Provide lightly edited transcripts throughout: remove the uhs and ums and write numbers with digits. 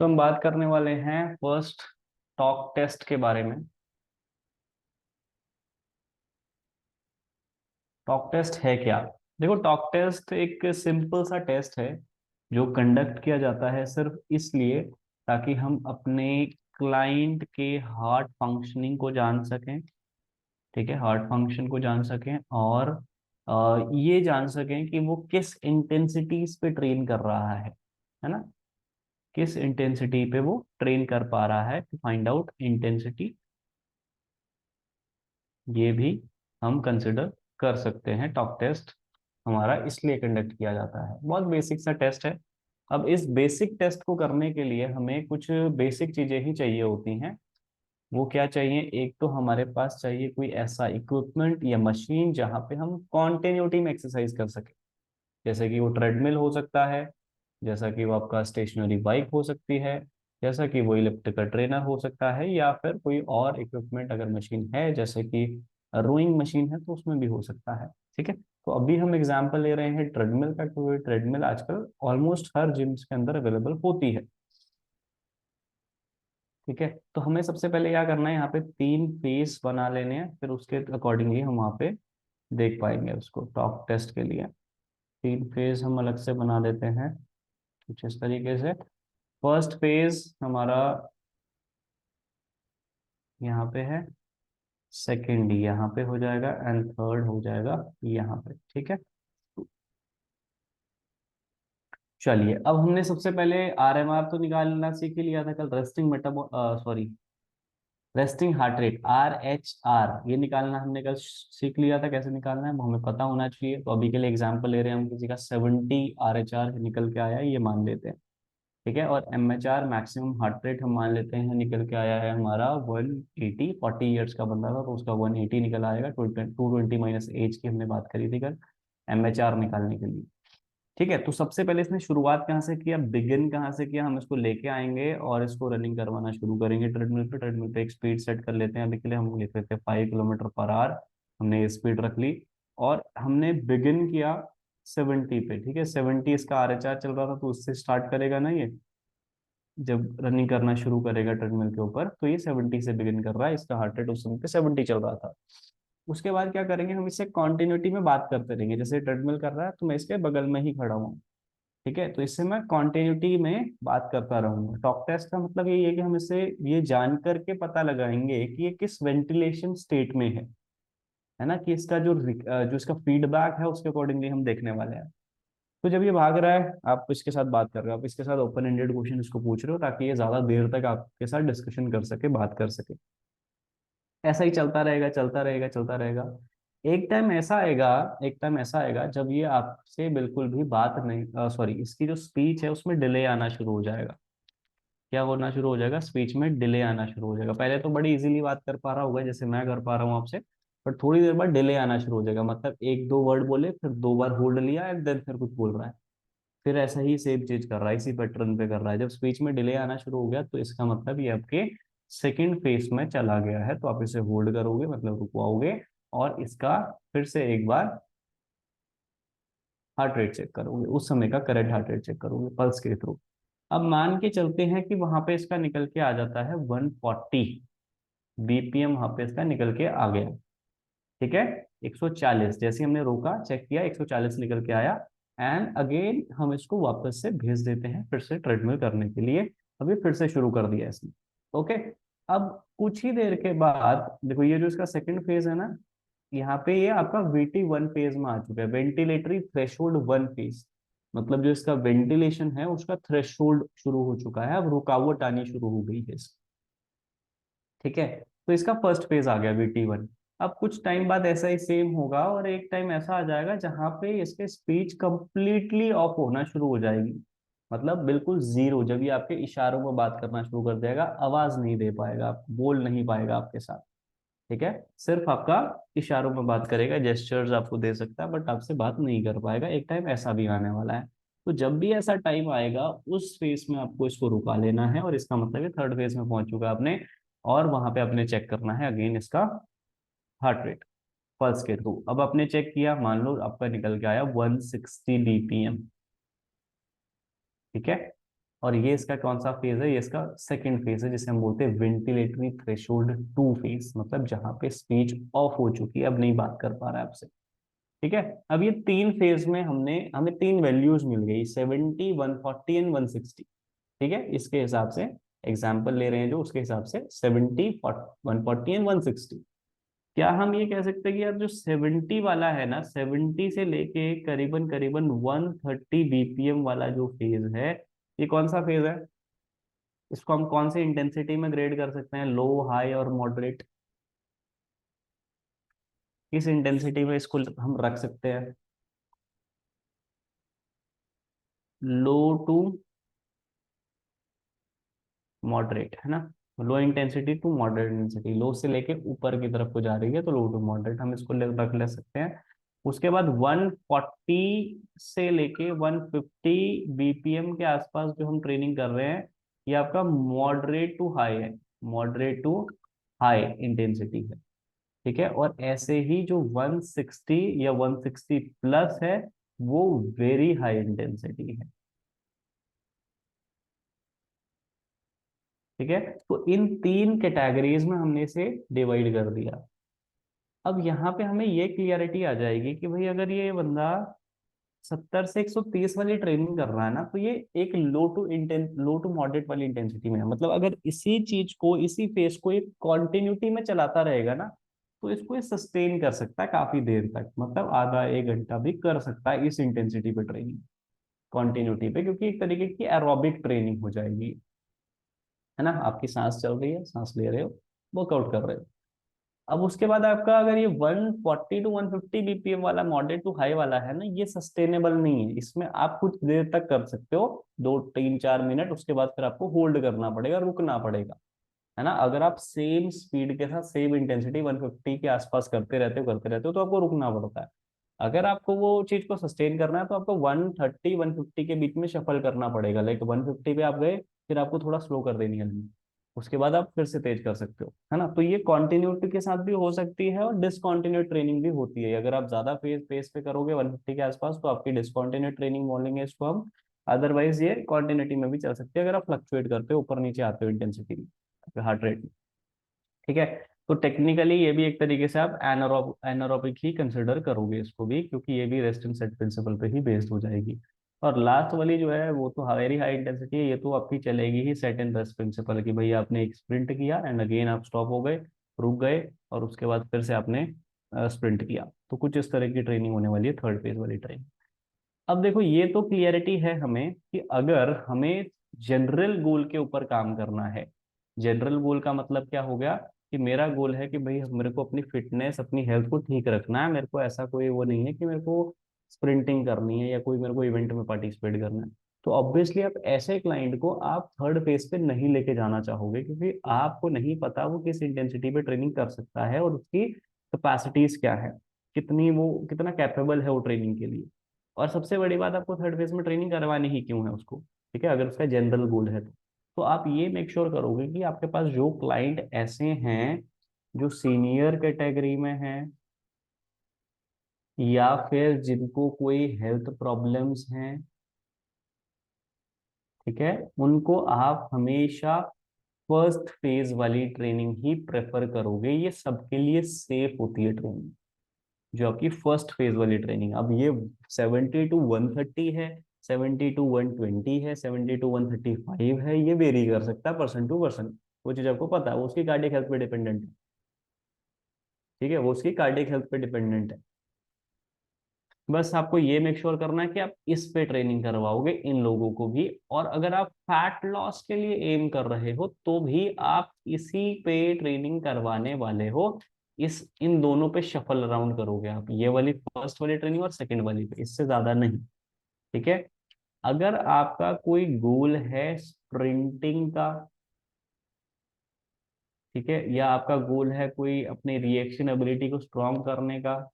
तो हम बात करने वाले हैं फर्स्ट टॉक टेस्ट के बारे में। टॉक टेस्ट है क्या? देखो, टॉक टेस्ट एक सिंपल सा टेस्ट है जो कंडक्ट किया जाता है सिर्फ इसलिए ताकि हम अपने क्लाइंट के हार्ट फंक्शनिंग को जान सकें। ठीक है, हार्ट फंक्शन को जान सकें और ये जान सकें कि वो किस इंटेंसिटीज पे ट्रेन कर रहा है ना। किस इंटेंसिटी पे वो ट्रेन कर पा रहा है, टू फाइंड आउट इंटेंसिटी। ये भी हम कंसिडर कर सकते हैं। टॉक टेस्ट हमारा इसलिए कंडक्ट किया जाता है, बहुत बेसिक सा टेस्ट है। अब इस बेसिक टेस्ट को करने के लिए हमें कुछ बेसिक चीजें ही चाहिए होती हैं। वो क्या चाहिए? एक तो हमारे पास चाहिए कोई ऐसा इक्विपमेंट या मशीन जहाँ पे हम कॉन्टिन्यूटी में एक्सरसाइज कर सके। जैसे कि वो ट्रेडमिल हो सकता है, जैसा कि वो आपका स्टेशनरी बाइक हो सकती है, जैसा कि वो इलेक्ट्रिकल ट्रेनर हो सकता है, या फिर कोई और इक्विपमेंट अगर मशीन है जैसे कि रोइंग मशीन है तो उसमें भी हो सकता है। ठीक है, तो अभी हम एग्जांपल ले रहे हैं ट्रेडमिल का, क्योंकि ट्रेडमिल आजकल ऑलमोस्ट हर जिम्स के अंदर अवेलेबल होती है। ठीक है, तो हमें सबसे पहले क्या करना है, यहाँ पे 3 फेस बना लेने हैं, फिर उसके अकॉर्डिंगली हम वहाँ पे देख पाएंगे उसको टॉक टेस्ट के लिए। 3 फेस हम अलग से बना लेते हैं कुछ इस तरीके से। फर्स्ट फेज हमारा यहाँ पे है, सेकेंड यहाँ पे हो जाएगा एंड थर्ड हो जाएगा यहाँ पे। ठीक है, चलिए अब हमने सबसे पहले आरएमआर तो निकालना सीख ही लिया था कल। Resting metabo sorry resting heart rate, RHR, ये निकालना हमने कल सीख लिया था कैसे निकालना है, वो हमें पता होना चाहिए। तो अभी के लिए एग्जांपल ले रहे हैं हम, किसी का 70 RHR निकल के आया है, ये मान लेते हैं। ठीक है, और MHR मैक्सिमम हार्ट रेट हम मान लेते हैं निकल के आया है हमारा 180। 40 ईयर्स का बंदा था तो उसका 180 निकल आएगा। 220 माइनस एज की हमने बात करी थी कल MHR निकालने के लिए। ठीक है, तो सबसे पहले इसने शुरुआत कहाँ से किया, बिगिन कहाँ से किया, हम इसको लेके आएंगे और इसको रनिंग करवाना शुरू करेंगे ट्रेडमिल पे। ट्रेडमिल पे एक स्पीड सेट कर लेते हैं, अभी के लिए हम लिख लेते हैं 5 किलोमीटर पर आवर। हमने ये स्पीड रख ली और हमने बिगिन किया 70 पे। ठीक है, 70 इसका RHR चल रहा था तो उससे स्टार्ट करेगा ना ये। जब रनिंग करना शुरू करेगा ट्रेडमिल के ऊपर तो ये 70 से बिगिन कर रहा है, इसका हार्ट रेट उस समय पे 70 चल रहा था। उसके बाद क्या करेंगे, हम इससे कॉन्टिन्यूटी में बात करते रहेंगे। जैसे ट्रेडमिल कर रहा है तो मैं इसके बगल में ही खड़ा हूँ। ठीक है, तो इससे मैं कॉन्टिन्यूटी में बात करता रहूंगा। टॉक टेस्ट का मतलब ये है कि हम इससे ये जान करके पता लगाएंगे कि ये किस वेंटिलेशन स्टेट में है ना, कि इसका जो इसका फीडबैक है उसके अकॉर्डिंगली हम देखने वाले हैं। तो जब ये भाग रहा है, आप इसके साथ बात कर रहे हो, आप इसके साथ ओपन एंडेड क्वेश्चन इसको पूछ रहे हो ताकि ये ज्यादा देर तक आपके साथ डिस्कशन कर सके, बात कर सके। ऐसा ही चलता रहेगा, चलता रहेगा, चलता रहेगा। एक टाइम ऐसा आएगा, एक टाइम ऐसा आएगा जब ये आपसे बिल्कुल भी बात नहीं, सॉरी, इसकी जो स्पीच है उसमें डिले आना शुरू हो जाएगा। क्या होना शुरू हो जाएगा? स्पीच में डिले आना शुरू हो जाएगा। पहले तो बड़ी इजीली बात कर पा रहा होगा जैसे मैं कर पा रहा हूँ आपसे, पर थोड़ी देर बाद डिले आना शुरू हो जाएगा। मतलब एक दो वर्ड बोले, फिर 2 बार होल्ड लिया एंड देन फिर कुछ बोल रहा है, फिर ऐसा ही सेम चीज कर रहा है, इसी पैटर्न पे कर रहा है। जब स्पीच में डिले आना शुरू हो गया तो इसका मतलब ये आपके सेकंड फेज में चला गया है। तो आप इसे होल्ड करोगे, मतलब रुकवाओगे, और इसका फिर से एक बार हार्ट रेट चेक करोगे, उस समय का करंट हार्ट रेट चेक करोगे पल्स के थ्रू। अब मान के चलते हैं कि वहां पे इसका निकल के आ जाता है 140 BPM, वहां पे इसका निकल के आ गया। ठीक है, 140 जैसे हमने रोका, चेक किया, 140 निकल के आया। एंड अगेन हम इसको वापस से भेज देते हैं फिर से ट्रेडमिल करने के लिए। अभी फिर से शुरू कर दिया इसने। ओके, अब कुछ ही देर के बाद देखो, ये जो इसका सेकंड फेज है ना, यहाँ पे ये आपका VT1 फेज में आ चुका है, वेंटिलेटरी थ्रेशोल्ड 1 फेज। मतलब जो इसका वेंटिलेशन है उसका थ्रेशोल्ड शुरू हो चुका है, अब रुकावट आनी शुरू हो गई है। ठीक है, तो इसका फर्स्ट फेज आ गया VT1। अब कुछ टाइम बाद ऐसा ही सेम होगा और एक टाइम ऐसा आ जाएगा जहां पे इसके स्पीच कंप्लीटली ऑफ होना शुरू हो जाएगी। मतलब बिल्कुल जीरो, जब ये आपके इशारों में बात करना शुरू कर देगा, आवाज नहीं दे पाएगा, आप बोल नहीं पाएगा आपके साथ। ठीक है, सिर्फ आपका इशारों में बात करेगा, जेस्चर्स आपको दे सकता है बट आपसे बात नहीं कर पाएगा। एक टाइम ऐसा भी आने वाला है। तो जब भी ऐसा टाइम आएगा उस फेज में आपको इसको रुका लेना है, और इसका मतलब है थर्ड फेज में पहुंच चुका है आपने। और वहां पे आपने चेक करना है अगेन इसका हार्ट रेट पल्स के थ्रू। अब आपने चेक किया, मान लो आपका निकल के आया 160 BPM। ठीक है, और ये इसका कौन सा फेज है, ये इसका सेकंड फेज है, जिसे हम बोलते हैं वेंटिलेटरी थ्रेशोल्ड 2 फेज, मतलब जहां पे स्पीच ऑफ हो चुकी है, अब नहीं बात कर पा रहा है आपसे। ठीक है, अब ये तीन फेज में हमें तीन वैल्यूज मिल गई, 70, 140 एंड 160। ठीक है, इसके हिसाब से एग्जाम्पल ले रहे हैं जो, उसके हिसाब से 70, 140 एंड 160। क्या हम ये कह सकते हैं कि यार जो 70 वाला है ना, 70 से लेके करीबन करीबन 130 बीपीएम वाला जो फेज है, ये कौन सा फेज है? इसको हम कौन सी इंटेंसिटी में ग्रेड कर सकते हैं, लो, हाई और मॉडरेट? किस इंटेंसिटी में इसको हम रख सकते हैं? लो टू मॉडरेट, है ना? Low intensity to moderate intensity, low से लेके ऊपर की तरफ को जा रही है तो लो टू मॉडरेट हम इसको रख ले सकते हैं। उसके बाद 140 से लेके 150 बीपीएम के आसपास जो हम ट्रेनिंग कर रहे हैं, ये आपका मॉडरेट टू हाई है, मॉडरेट टू हाई इंटेंसिटी है। ठीक है, और ऐसे ही जो 160 या 160 प्लस है, वो वेरी हाई इंटेंसिटी है। ठीक है, तो इन तीन कैटेगरीज में हमने इसे डिवाइड कर दिया। अब यहाँ पे हमें ये क्लियरिटी आ जाएगी कि भाई अगर ये बंदा 70 से 130 वाली ट्रेनिंग कर रहा है ना, तो ये एक लो टू मॉडरेट वाली इंटेंसिटी में है। मतलब अगर इसी चीज को, इसी फेस को एक कॉन्टिन्यूटी में चलाता रहेगा ना, तो इसको ये सस्टेन कर सकता है काफी देर तक, मतलब आधा एक घंटा भी कर सकता है इस इंटेंसिटी पे ट्रेनिंग, कॉन्टिन्यूटी पे, क्योंकि एक तरीके की एरोबिक ट्रेनिंग हो जाएगी। है ना, आपकी सांस चल रही है, सांस ले रहे हो, वर्कआउट कर रहे हो। अब उसके बाद आपका अगर ये 140 टू 150 बीपीएम वाला मॉडरेट टू हाई वाला है ना, ये सस्टेनेबल नहीं है। इसमें आप कुछ देर तक कर सकते हो, 2 3 4 मिनट, उसके बाद फिर आपको होल्ड करना पड़ेगा, रुकना पड़ेगा। है ना, अगर आप सेम स्पीड के साथ सेम इंटेंसिटी 150 के आसपास करते रहते हो तो आपको रुकना पड़ता है। अगर आपको वो चीज को सस्टेन करना है तो आपको 130 150 के बीच में शफल करना पड़ेगा, लाइक 150 पे आप गए, फिर आपको थोड़ा स्लो कर देनी है रनिंग, उसके बाद आप फिर से तेज कर सकते हो। है ना, तो ये कॉन्टिन्यूटी के साथ भी हो सकती है और डिसकॉन्टिन्यूट ट्रेनिंग भी होती है। अगर आप ज्यादा पेस पे करोगे 150 के आसपास, तो आपकी डिसकॉन्टिन्यूट ट्रेनिंग बोलेंगे इसको हम। अदरवाइज ये कॉन्टिन्यूटी में भी चल सकती है, अगर आप फ्लक्चुएट करते हो, ऊपर नीचे आते हो इंटेंसिटी, हार्ट रेट। ठीक है, तो टेक्निकली ये भी एक तरीके से आप एनारोबिक ही कंसिडर करोगे इसको भी, क्योंकि ये भी रेस्ट एंड सेट प्रिंसिपल पे ही बेस्ड हो जाएगी। और लास्ट वाली जो है वो तो वेरी हाई इंटेंसिटी है, ये तो आपकी चलेगी ही सेट एंड रेस्ट प्रिंसिपल की, भाई आपने एक स्प्रिंट किया एंड अगेन आप स्टॉप हो गए, रुक गए, और उसके बाद फिर से आपने स्प्रिंट किया, तो कुछ इस तरह की ट्रेनिंग होने वाली है, थर्ड फेज वाली ट्रेनिंग। अब देखो, ये तो क्लियरिटी है हमें कि अगर हमें जनरल गोल के ऊपर काम करना है, जनरल गोल का मतलब क्या हो गया कि मेरा गोल है कि भाई मेरे को अपनी फिटनेस, अपनी हेल्थ को ठीक रखना है, मेरे को ऐसा कोई वो नहीं है कि मेरे को स्प्रिंटिंग करनी है या कोई मेरे को इवेंट में पार्टिसिपेट करना है। तो ऑब्वियसली आप ऐसे क्लाइंट को आप थर्ड फेज पे नहीं लेके जाना चाहोगे, क्योंकि आपको नहीं पता वो किस इंटेंसिटी पे ट्रेनिंग कर सकता है और उसकी कैपेसिटीज क्या है, कितना कैपेबल है वो ट्रेनिंग के लिए। और सबसे बड़ी बात, आपको थर्ड फेज में ट्रेनिंग करवानी ही क्यों है उसको? ठीक है, अगर उसका जनरल गोल है तो आप ये मेक श्योर करोगे कि आपके पास जो क्लाइंट ऐसे हैं जो सीनियर कैटेगरी में हैं, या फिर जिनको कोई हेल्थ प्रॉब्लम्स हैं, ठीक है, उनको आप हमेशा फर्स्ट फेज वाली ट्रेनिंग ही प्रेफर करोगे। ये सबके लिए सेफ होती है ट्रेनिंग, जो आपकी फर्स्ट फेज वाली ट्रेनिंग। अब ये 70 to 130 है, 70 to 120 है, 70 to 135 है, ये वेरी कर सकता है पर्सन टू पर्सन। वो चीज आपको पता है, वो उसकी कार्डियक हेल्थ पे डिपेंडेंट है। ठीक है, वो उसकी कार्डियक हेल्थ पे डिपेंडेंट है। बस आपको ये मेक श्योर करना है कि आप इस पे ट्रेनिंग करवाओगे इन लोगों को भी। और अगर आप फैट लॉस के लिए एम कर रहे हो तो भी आप इसी पे ट्रेनिंग करवाने वाले हो। इन दोनों पे शफल अराउंड करोगे आप, ये वाली फर्स्ट वाली ट्रेनिंग और सेकंड वाली पे, इससे ज्यादा नहीं। ठीक है, अगर आपका कोई गोल है स्प्रिंटिंग का, ठीक है, या आपका गोल है कोई अपने रिएक्शन एबिलिटी को स्ट्रॉन्ग करने का,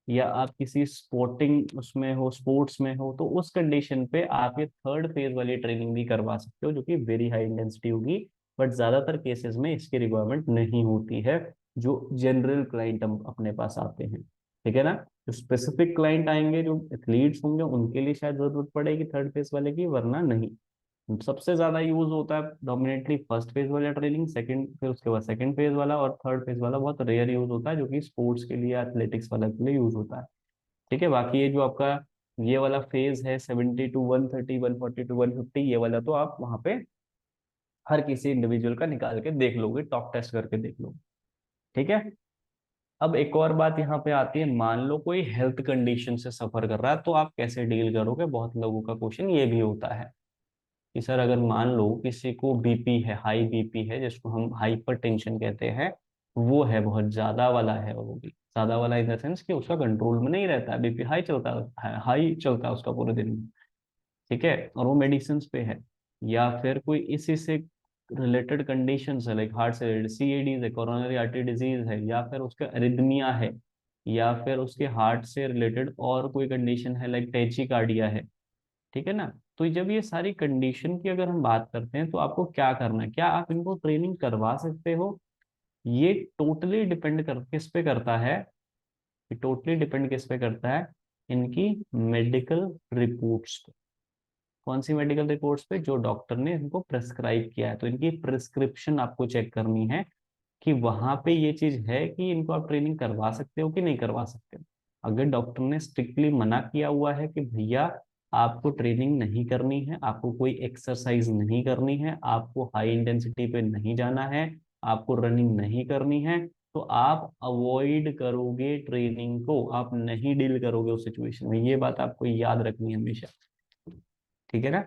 या आप किसी स्पोर्टिंग उसमें हो, स्पोर्ट्स में हो, तो उस कंडीशन पे आप ये थर्ड फेज वाली ट्रेनिंग भी करवा सकते हो, जो कि वेरी हाई इंटेंसिटी होगी। बट ज्यादातर केसेस में इसकी रिक्वायरमेंट नहीं होती है, जो जनरल क्लाइंट हम अपने पास आते हैं। ठीक है ना, जो स्पेसिफिक क्लाइंट आएंगे, जो एथलीट्स होंगे, उनके लिए शायद जरूरत पड़ेगी थर्ड फेज वाले की, वरना नहीं। सबसे ज्यादा यूज होता है डोमिनेटली फर्स्ट फेज वाला ट्रेनिंग, सेकंड, फिर उसके बाद सेकंड फेज वाला, और थर्ड फेज वाला बहुत रेयर यूज होता है, जो कि स्पोर्ट्स के लिए, एथलेटिक्स वाला के लिए यूज होता है। ठीक है, बाकी ये जो आपका ये वाला फेज है 70 to 130, 140 to 150, ये वाला तो आप वहां पे हर किसी इंडिविजुअल का निकाल के देख लोगे, टॉक टेस्ट करके देख लोगे। ठीक है। अब एक और बात यहाँ पे आती है, मान लो कोई हेल्थ कंडीशन से सफर कर रहा है, तो आप कैसे डील करोगे? बहुत लोगों का क्वेश्चन ये भी होता है कि सर अगर मान लो किसी को बीपी है, हाई बीपी है, जिसको हम हाइपर टेंशन कहते हैं, वो है, बहुत ज्यादा वाला है, वो भी ज्यादा वाला इन द सेंस कि उसका कंट्रोल में नहीं रहता है, बीपी हाई चलता है, हाई चलता है उसका पूरे दिन में। ठीक है, और वो मेडिसिन पे है, या फिर कोई इसी से रिलेटेड कंडीशन है, लाइक हार्ट से रिलेटेड सीएडीज है, कोरोनरी आर्टरी डिजीज है, या फिर उसके अरिथमिया है, या फिर उसके हार्ट से रिलेटेड और कोई कंडीशन है लाइक टैचिकार्डिया है। ठीक है ना? तो जब ये सारी कंडीशन की अगर हम बात करते हैं, तो आपको क्या करना है, क्या आप इनको ट्रेनिंग करवा सकते हो? ये टोटली डिपेंड कर किस पे करता है, ये टोटली डिपेंड किस पे करता है, इनकी मेडिकल रिपोर्ट्स पे। कौन सी मेडिकल रिपोर्ट्स पे? जो डॉक्टर ने इनको प्रेस्क्राइब किया है, तो इनकी प्रिस्क्रिप्शन आपको चेक करनी है कि वहां पे ये चीज है कि इनको आप ट्रेनिंग करवा सकते हो कि नहीं करवा सकते हो। अगर डॉक्टर ने स्ट्रिक्टली मना किया हुआ है कि भैया आपको ट्रेनिंग नहीं करनी है, आपको कोई एक्सरसाइज नहीं करनी है, आपको हाई इंटेंसिटी पे नहीं जाना है, आपको रनिंग नहीं करनी है, तो आप अवॉइड करोगे ट्रेनिंग को, आप नहीं डील करोगे उस सिचुएशन में। ये बात आपको याद रखनी है हमेशा। ठीक है ना?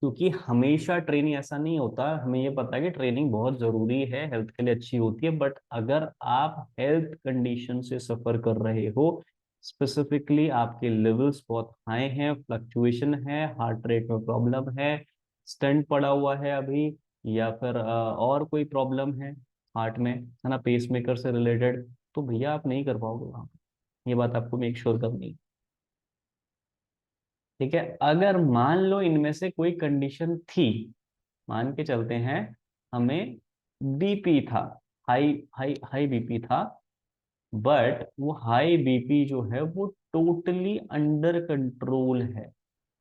क्योंकि हमेशा ट्रेनिंग ऐसा नहीं होता, हमें ये पता है कि ट्रेनिंग बहुत जरूरी है, हेल्थ के लिए अच्छी होती है, बट अगर आप हेल्थ कंडीशन से सफर कर रहे हो, स्पेसिफिकली आपके लेवल्स बहुत हाई हैं, फ्लक्चुएशन है, हार्ट रेट में प्रॉब्लम है, स्टेंट पड़ा हुआ है अभी, या फिर और कोई प्रॉब्लम है हार्ट में, है ना, पेसमेकर से रिलेटेड, तो भैया आप नहीं कर पाओगे वहां पे। ये बात आपको मेक श्योर करनी है। ठीक है, अगर मान लो इनमें से कोई कंडीशन थी, मान के चलते हैं, हमें बीपी था, हाई हाई हाई बीपी था, बट वो हाई बीपी जो है वो टोटली अंडर कंट्रोल है,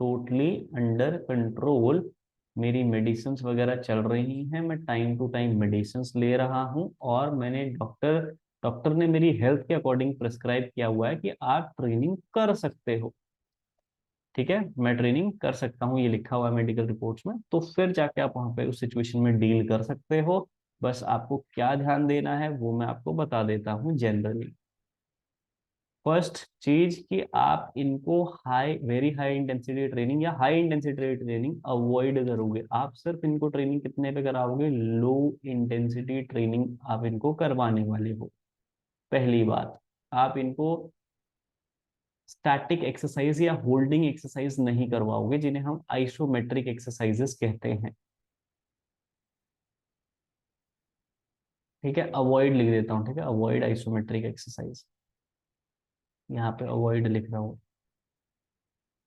टोटली अंडर कंट्रोल, मेरी मेडिसिन्स वगैरह चल रही हैं, मैं टाइम टू टाइम मेडिसिन्स ले रहा हूँ, और मैंने डॉक्टर डॉक्टर ने मेरी हेल्थ के अकॉर्डिंग प्रिस्क्राइब किया हुआ है कि आप ट्रेनिंग कर सकते हो। ठीक है, मैं ट्रेनिंग कर सकता हूँ, ये लिखा हुआ है मेडिकल रिपोर्ट्स में, तो फिर जाके आप वहां पे उस सिचुएशन में डील कर सकते हो। बस आपको क्या ध्यान देना है वो मैं आपको बता देता हूँ जनरली। फर्स्ट चीज कि आप इनको high, very high intensity training या हाई इंटेंसिटी ट्रेनिंग अवॉइड करोगे। आप सिर्फ इनको ट्रेनिंग कितने पे कराओगे? लो इंटेंसिटी ट्रेनिंग आप इनको करवाने वाले हो। पहली बात, आप इनको स्टैटिक एक्सरसाइज या होल्डिंग एक्सरसाइज नहीं करवाओगे, जिन्हें हम आइसोमेट्रिक एक्सरसाइजेस कहते हैं। ठीक है, अवॉइड लिख देता हूँ, ठीक है, अवॉइड आइसोमेट्रिक एक्सरसाइज, यहाँ पे अवॉइड लिख रहा हूँ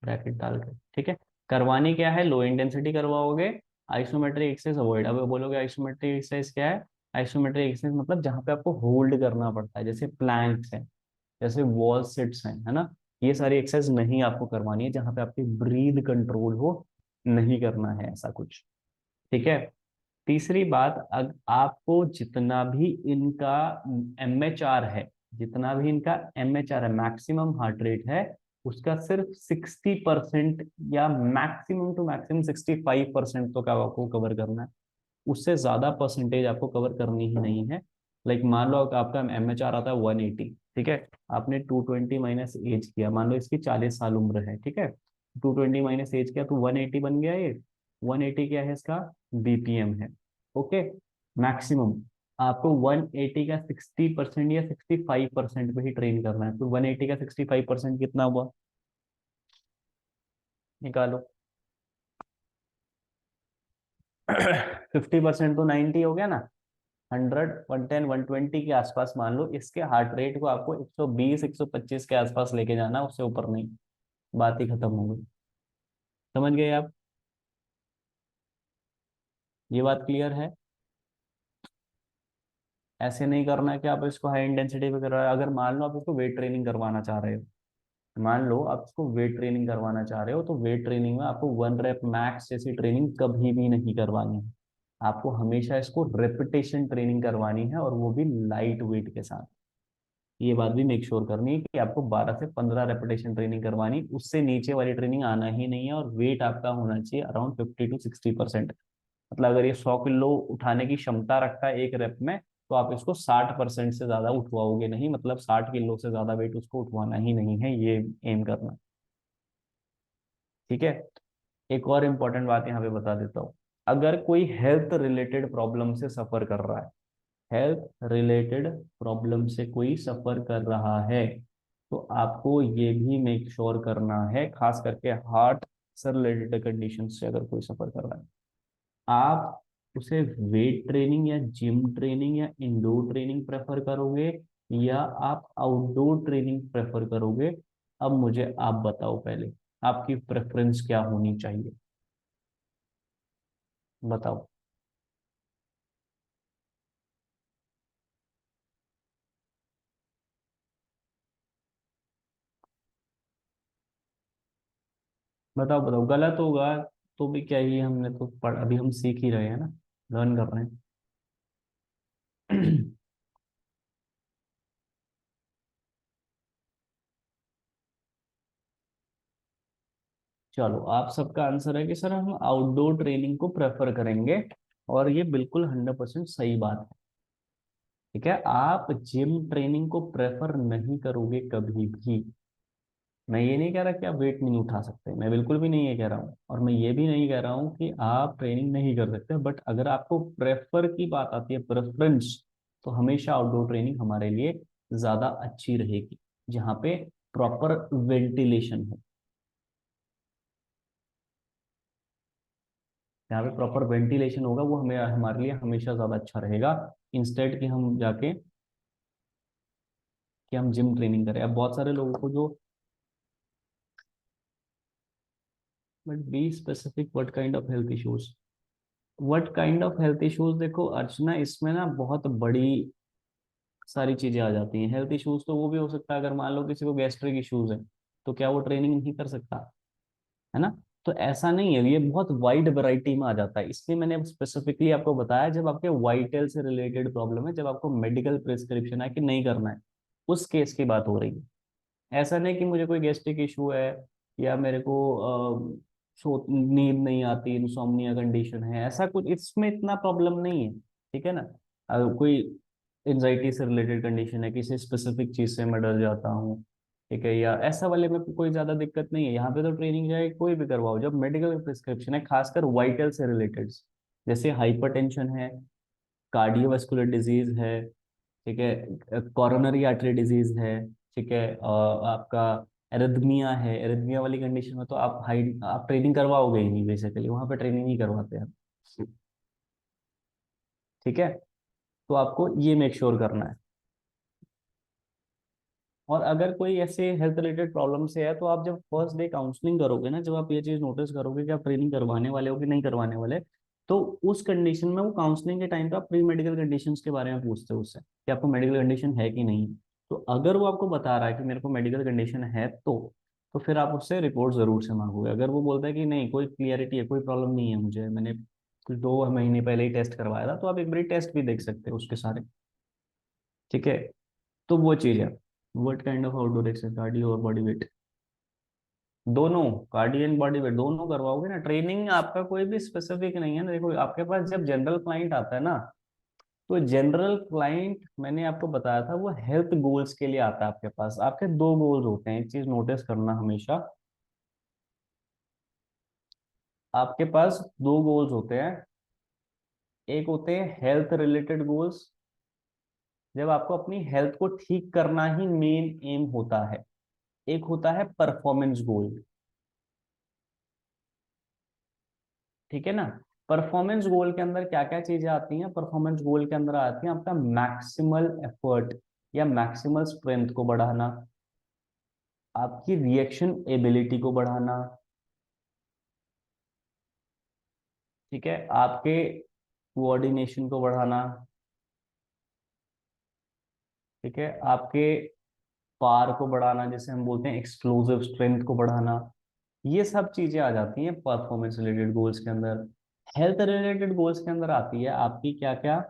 ब्रैकेट डाल के। ठीक है, करवानी क्या है? लो इंटेंसिटी करवाओगे, आइसोमेट्रिक एक्सरसाइज अवॉइड। अब बोलोगे आइसोमेट्रिक एक्सरसाइज क्या है? आइसोमेट्रिक एक्सरसाइज मतलब जहाँ पे आपको होल्ड करना पड़ता है, जैसे प्लैंक्स है, जैसे वॉल सिट्स हैं, है ना, ये सारी एक्सरसाइज नहीं आपको करवानी है, जहाँ पे आपकी ब्रीद कंट्रोल हो, नहीं करना है ऐसा कुछ। ठीक है। तीसरी बात, आपको जितना भी इनका MHR है, जितना भी इनका MHR है, मैक्सिमम हार्ट रेट है, उसका सिर्फ 60% या मैक्सिमम टू मैक्सिमम 65% तो का आपको कवर करना है। उससे ज्यादा परसेंटेज आपको कवर करनी ही नहीं है। लाइक मान लो कि आपका MHR आता है 180, ठीक है, आपने 220 माइनस एज किया, मान लो इसकी 40 साल उम्र है, ठीक है, 220 माइनस एज किया तो 180 बन गया ये। 180 क्या है इसका? BPM है। ओके, मैक्सिमम आपको 180 का 60% या 65% पे ही ट्रेन करना है, तो 180 का 65% कितना हुआ? निकालो। 50% तो 90 हो गया ना। 100, 110, 120 के आसपास मान लो, इसके हार्ट रेट को आपको 120, 125 के आसपास लेके जाना, उससे ऊपर नहीं। बात ही खत्म हो गई। समझ गए आप? ये बात क्लियर है? ऐसे नहीं करना है कि आप इसको हाई इंटेंसिटी पे कर रहे हो। अगर मान लो आप इसको वेट ट्रेनिंग करवाना चाह रहे हो, मान लो आप इसको वेट ट्रेनिंग करवाना चाह रहे हो, तो वेट ट्रेनिंग में आपको 1 रेप मैक्स जैसी ट्रेनिंग कभी भी नहीं करवानी है। आपको हमेशा इसको रेपिटेशन ट्रेनिंग करवानी है, और वो भी लाइट वेट के साथ। ये बात भी मेक श्योर करनी है कि आपको 12 से 15 रेपिटेशन ट्रेनिंग करवानी, उससे नीचे वाली ट्रेनिंग आना ही नहीं है। और वेट आपका होना चाहिए अराउंड 50 to 60%। मतलब अगर ये 100 किलो उठाने की क्षमता रखता है एक रेप में, तो आप इसको 60% से ज्यादा उठवाओगे नहीं, मतलब 60 किलो से ज्यादा वेट उसको उठवाना ही नहीं है, ये एम करना। ठीक है। एक और इम्पोर्टेंट बात यहाँ पे बता देता हूँ। अगर कोई हेल्थ रिलेटेड प्रॉब्लम से सफर कर रहा है, हेल्थ रिलेटेड प्रॉब्लम से कोई सफर कर रहा है, तो आपको ये भी मेक श्योर करना है, खास करके हार्ट से रिलेटेड कंडीशन से अगर कोई सफर कर रहा है, आप उसे वेट ट्रेनिंग या जिम ट्रेनिंग या इंडोर ट्रेनिंग प्रेफर करोगे, या आप आउटडोर ट्रेनिंग प्रेफर करोगे? अब मुझे आप बताओ पहले, आपकी प्रेफरेंस क्या होनी चाहिए? बताओ। बताओ बताओ, गलत होगा तो भी क्या ही, हमने तो पढ़, अभी हम सीख ही रहे हैं ना, लर्न कर रहे हैं। चलो, आप सबका आंसर है कि सर हम आउटडोर ट्रेनिंग को प्रेफर करेंगे, और ये बिल्कुल 100% सही बात है। ठीक है, आप जिम ट्रेनिंग को प्रेफर नहीं करोगे कभी भी। मैं ये नहीं कह रहा कि आप वेट नहीं उठा सकते, मैं बिल्कुल भी नहीं ये कह रहा हूँ, और मैं ये भी नहीं कह रहा हूँ कि आप ट्रेनिंग नहीं कर सकते, बट अगर आपको प्रेफर की बात आती है, प्रेफरेंस, तो हमेशा आउटडोर ट्रेनिंग हमारे लिए ज्यादा अच्छी रहेगी, जहाँ पे प्रॉपर वेंटिलेशन हो। जहाँ पे प्रॉपर वेंटिलेशन होगा, वो हमें हमारे लिए हमेशा ज्यादा अच्छा रहेगा, इंस्टेड कि हम जाके कि हम जिम ट्रेनिंग करें। अब बहुत सारे लोगों को जो, but be specific what kind of health issues, what kind of health issues, देखो अर्चना, इसमें ना बहुत बड़ी सारी चीजें आ जाती हैं। हेल्थ इश्यूज तो वो भी हो सकता है, अगर मान लो किसी को गैस्ट्रिक इश्यूज है, तो क्या वो ट्रेनिंग नहीं कर सकता? है ना? तो ऐसा नहीं है, ये बहुत वाइड वैरायटी में आ जाता है, इसलिए मैंने स्पेसिफिकली आपको बताया, जब आपके वाइटल से रिलेटेड प्रॉब्लम है, जब आपको मेडिकल प्रिस्क्रिप्शन है कि नहीं करना है, उस केस की बात हो रही है। ऐसा नहीं कि मुझे कोई गैस्ट्रिक इशू है, या मेरे को सो नींद नहीं आती, इंसोम्निया कंडीशन है, ऐसा कुछ इसमें इतना प्रॉब्लम नहीं है। ठीक है ना? कोई एंजाइटी से रिलेटेड कंडीशन है, किसी स्पेसिफिक चीज से मैं डर जाता हूँ, ठीक है, या ऐसा वाले में कोई ज्यादा दिक्कत नहीं है, यहाँ पे तो ट्रेनिंग जाए कोई भी करवाओ, जब मेडिकल प्रिस्क्रिप्शन है, खासकर वाइटल से रिलेटेड, जैसे हाइपरटेंशन है, कार्डियोवास्कुलर डिजीज है, ठीक है, कोरोनरी आर्टरी डिजीज है, ठीक है, आपका एरिथमिया है, एरिथमिया वाली कंडीशन में तो आप ट्रेनिंग करवाओगे ही नहीं, बेसिकली वहां पे ट्रेनिंग नहीं करवाते हैं। ठीक है, तो आपको ये मेक श्योर करना है। और अगर कोई ऐसे हेल्थ रिलेटेड प्रॉब्लम से है, तो आप जब फर्स्ट डे काउंसलिंग करोगे ना, जब आप ये चीज नोटिस करोगे कि आप ट्रेनिंग करवाने वाले हो कि नहीं करवाने वाले, तो उस कंडीशन में वो काउंसलिंग के टाइम पे आप प्री मेडिकल कंडीशंस के बारे में पूछते हो उससे, कि आपको मेडिकल कंडीशन है कि नहीं। तो अगर वो आपको बता रहा है कि मेरे को मेडिकल कंडीशन है, तो फिर आप उससे रिपोर्ट जरूर से मांगोगे। अगर वो बोलता है कि नहीं, कोई क्लियरिटी है, कोई प्रॉब्लम नहीं है मुझे, मैंने कुछ 2 महीने पहले ही टेस्ट करवाया था, तो आप एक बारी टेस्ट भी देख सकते हो उसके सारे। ठीक है, तो वो चीज है। What kind of outdoor exercise, cardio और बॉडी वेट? दोनों, कार्डियो एंड बॉडी वेट दोनों करवाओगे ना? ट्रेनिंग आपका कोई भी स्पेसिफिक नहीं है ना। देखो, आपके पास जब जनरल क्लाइंट आता है ना, तो जनरल क्लाइंट, मैंने आपको बताया था, वो हेल्थ गोल्स के लिए आता है आपके पास। आपके दो गोल्स होते हैं, एक चीज नोटिस करना हमेशा, आपके पास दो गोल्स होते हैं। एक होते हैं हेल्थ रिलेटेड गोल्स, जब आपको अपनी हेल्थ को ठीक करना ही मेन एम होता है। एक होता है परफॉर्मेंस गोल। ठीक है ना? परफॉर्मेंस गोल के अंदर क्या क्या चीजें आती हैं? परफॉर्मेंस गोल के अंदर आती है आपका मैक्सिमल एफर्ट या मैक्सिमल स्ट्रेंथ को बढ़ाना, आपकी रिएक्शन एबिलिटी को बढ़ाना, ठीक है, आपके कोऑर्डिनेशन को बढ़ाना, ठीक है, आपके पार को बढ़ाना, जैसे हम बोलते हैं एक्सप्लोसिव स्ट्रेंथ को बढ़ाना, ये सब चीजें आ जाती हैं परफॉर्मेंस रिलेटेड गोल्स के अंदर। हेल्थ रिलेटेड गोल्स के अंदर आती है आपकी क्या क्या,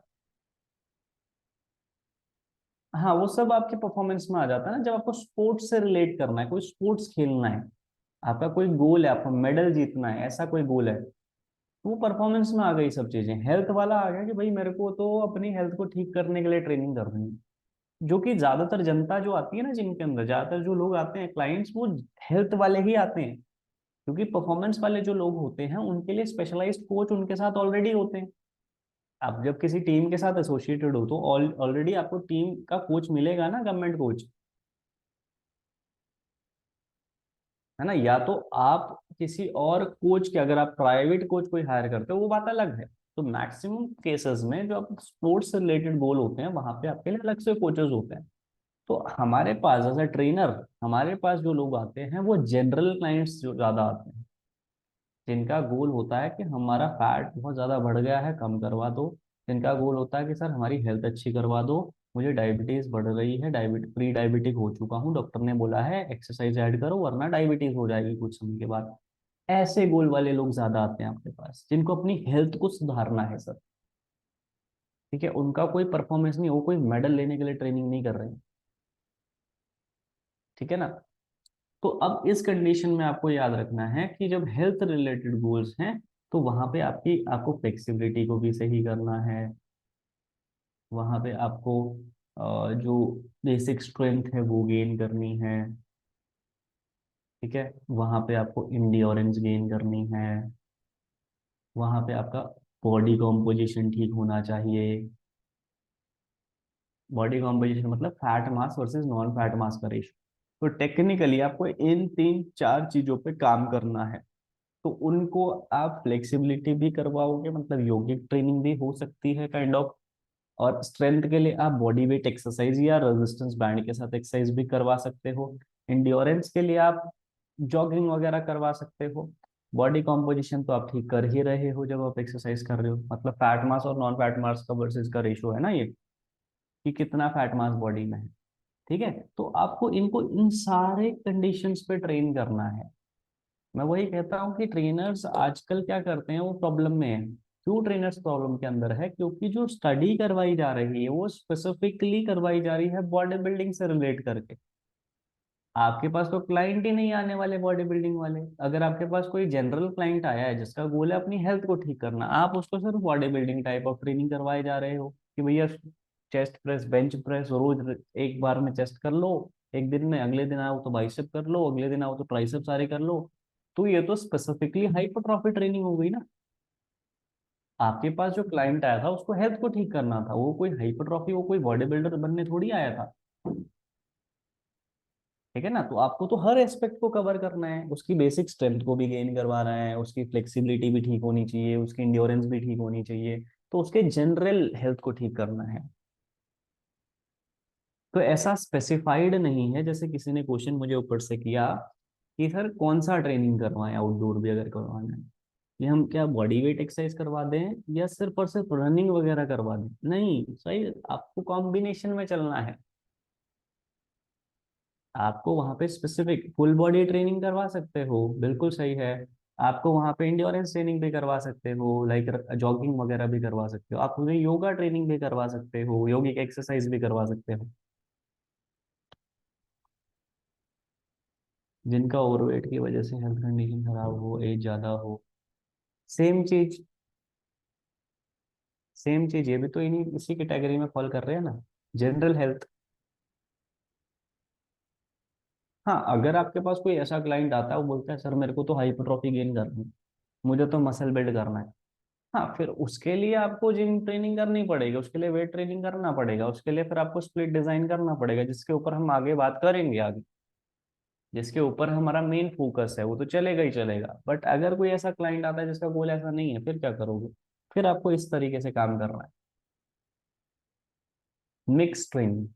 हाँ वो सब आपके परफॉर्मेंस में आ जाता है ना, जब आपको स्पोर्ट्स से रिलेट करना है, कोई स्पोर्ट्स खेलना है, आपका कोई गोल है, आपको मेडल जीतना है, ऐसा कोई गोल है, तो वो परफॉर्मेंस में आ गई सब चीजें। हेल्थ वाला आ गया कि भाई मेरे को तो अपनी हेल्थ को ठीक करने के लिए ट्रेनिंग करनी है, जो कि ज्यादातर जनता जो आती है ना जिम के अंदर, ज्यादातर जो लोग आते हैं क्लाइंट्स, वो हेल्थ वाले ही आते हैं, क्योंकि परफॉर्मेंस वाले जो लोग होते हैं उनके लिए स्पेशलाइज्ड कोच उनके साथ ऑलरेडी होते हैं। आप जब किसी टीम के साथ एसोसिएटेड हो तो ऑलरेडी आपको टीम का कोच मिलेगा ना, गवर्नमेंट कोच, है ना। या तो आप किसी और कोच के, अगर आप प्राइवेट कोच कोई हायर करते हो वो बात अलग है। तो मैक्सिमम केसेस में जो आप स्पोर्ट्स से रिलेटेड गोल होते हैं वहां पे आपके लिए अलग से कोचेस होते हैं। तो हमारे पास एज अ ट्रेनर, हमारे पास जो लोग आते हैं वो जनरल क्लाइंट्स जो ज्यादा आते हैं, जिनका गोल होता है कि हमारा फैट बहुत ज्यादा बढ़ गया है, कम करवा दो। जिनका गोल होता है कि सर हमारी हेल्थ अच्छी करवा दो, मुझे डायबिटीज बढ़ रही है, प्री डायबिटिक हो चुका हूँ, डॉक्टर ने बोला है एक्सरसाइज ऐड करो वरना डायबिटीज हो जाएगी कुछ समय के बाद। ऐसे गोल वाले लोग ज्यादा आते हैं आपके पास, जिनको अपनी हेल्थ को सुधारना है सर। ठीक है, उनका कोई परफॉर्मेंस नहीं, वो कोई मेडल लेने के लिए ट्रेनिंग नहीं कर रहे हैं। ठीक है ना। तो अब इस कंडीशन में आपको याद रखना है कि जब हेल्थ रिलेटेड गोल्स हैं तो वहां पे आपको फ्लेक्सिबिलिटी को भी सही करना है, वहां पे आपको जो बेसिक स्ट्रेंथ है वो गेन करनी है। ठीक है, वहां पे आपको इंड्योरेंस गेन करनी है, वहां पे आपका बॉडी कॉम्पोजिशन ठीक होना चाहिए। बॉडी कॉम्पोजिशन मतलब फैट मास वर्सेस नॉन फैट मास का रेशियो। तो टेक्निकली आपको इन तीन चार चीजों पे काम करना है। तो उनको आप फ्लेक्सिबिलिटी भी करवाओगे, मतलब योगिक ट्रेनिंग भी हो सकती है काइंड ऑफ, और स्ट्रेंथ के लिए आप बॉडी वेट एक्सरसाइज या रेजिस्टेंस बैंड के साथ एक्सरसाइज भी करवा सकते हो। इंड्योरेंस के लिए आप जॉगिंग वगैरह करवा सकते हो। बॉडी कॉम्पोजिशन तो आप ठीक कर ही रहे हो जब आप एक्सरसाइज कर रहे हो, मतलब फैट मास और नॉन फैट मास का वर्सेस का रेशियो है ना ये, कि कितना फैट मास बॉडी में है। ठीक है, तो आपको इनको इन सारे कंडीशंस पे ट्रेन करना है। मैं वही कहता हूँ कि ट्रेनर्स आजकल क्या करते हैं, वो प्रॉब्लम में है। क्यों ट्रेनर्स प्रॉब्लम के अंदर है? क्योंकि जो स्टडी करवाई जा रही है वो स्पेसिफिकली करवाई जा रही है बॉडी बिल्डिंग से रिलेट करके। आपके पास तो क्लाइंट ही नहीं आने वाले बॉडी बिल्डिंग वाले। अगर आपके पास कोई जनरल क्लाइंट आया है जिसका गोल है अपनी हेल्थ को ठीक करना, आप उसको सिर्फ body building type of training करवाए जा रहे हो कि भैया चेस्ट प्रेस, बेंच प्रेस रोज एक बार में चेस्ट कर लो, एक दिन में, अगले दिन आओ तो बाइसेप कर लो, अगले दिन आओ तो ट्राइसेप सारे कर लो। तो ये तो स्पेसिफिकली हाइपरट्रॉफी ट्रेनिंग हो गई ना। आपके पास जो क्लाइंट आया था उसको हेल्थ को ठीक करना था, वो कोई हाइपरट्रॉफी, वो कोई बॉडी बिल्डर बनने थोड़ी आया था। ठीक है ना। तो आपको तो हर एस्पेक्ट को कवर करना है, उसकी बेसिक स्ट्रेंथ को भी गेन करवाना है, उसकी फ्लेक्सिबिलिटी भी ठीक होनी चाहिए, उसकी इंड्योरेंस भी ठीक होनी चाहिए, तो उसके जनरल हेल्थ को ठीक करना है। तो ऐसा स्पेसिफाइड नहीं है, जैसे किसी ने क्वेश्चन मुझे ऊपर से किया कि सर कौन सा ट्रेनिंग करवाएं, आउटडोर भी अगर करवाना है, कि हम क्या बॉडी वेट एक्सरसाइज करवा दें या सिर्फ और सिर्फ रनिंग वगैरह करवा दें? नहीं, सही, आपको कॉम्बिनेशन में चलना है। आपको वहां पे स्पेसिफिक फुल बॉडी ट्रेनिंग करवा सकते हो, बिल्कुल सही है। आपको वहां पे इंड्योरेंस ट्रेनिंग भी करवा सकते हो, लाइक जॉगिंग वगैरह भी करवा सकते हो, आप उन्हें योगा ट्रेनिंग भी करवा सकते हो, योगिक एक्सरसाइज भी करवा सकते हो। जिनका ओवरवेट की वजह से हेल्थ कंडीशन खराब हो, एज ज्यादा हो, सेम चीज, सेम चीज ये भी तो इन्हीं इसी कैटेगरी में फॉल कर रहे हैं ना, जनरल हेल्थ। हाँ, अगर आपके पास कोई ऐसा क्लाइंट आता है वो बोलता है सर मेरे को तो हाइपरट्रॉफी गेन करनी है, मुझे तो मसल बिल्ड करना है, हाँ फिर उसके लिए आपको जिम ट्रेनिंग करनी पड़ेगी, उसके लिए वेट ट्रेनिंग करना पड़ेगा, उसके लिए फिर आपको स्प्लिट डिजाइन करना पड़ेगा, जिसके ऊपर हम आगे बात करेंगे आगे, जिसके ऊपर हमारा मेन फोकस है, वो तो चलेगा ही चलेगा। बट अगर कोई ऐसा क्लाइंट आता है जिसका गोल ऐसा नहीं है, फिर क्या करोगे? फिर आपको इस तरीके से काम करना है, मिक्स ट्रेनिंग,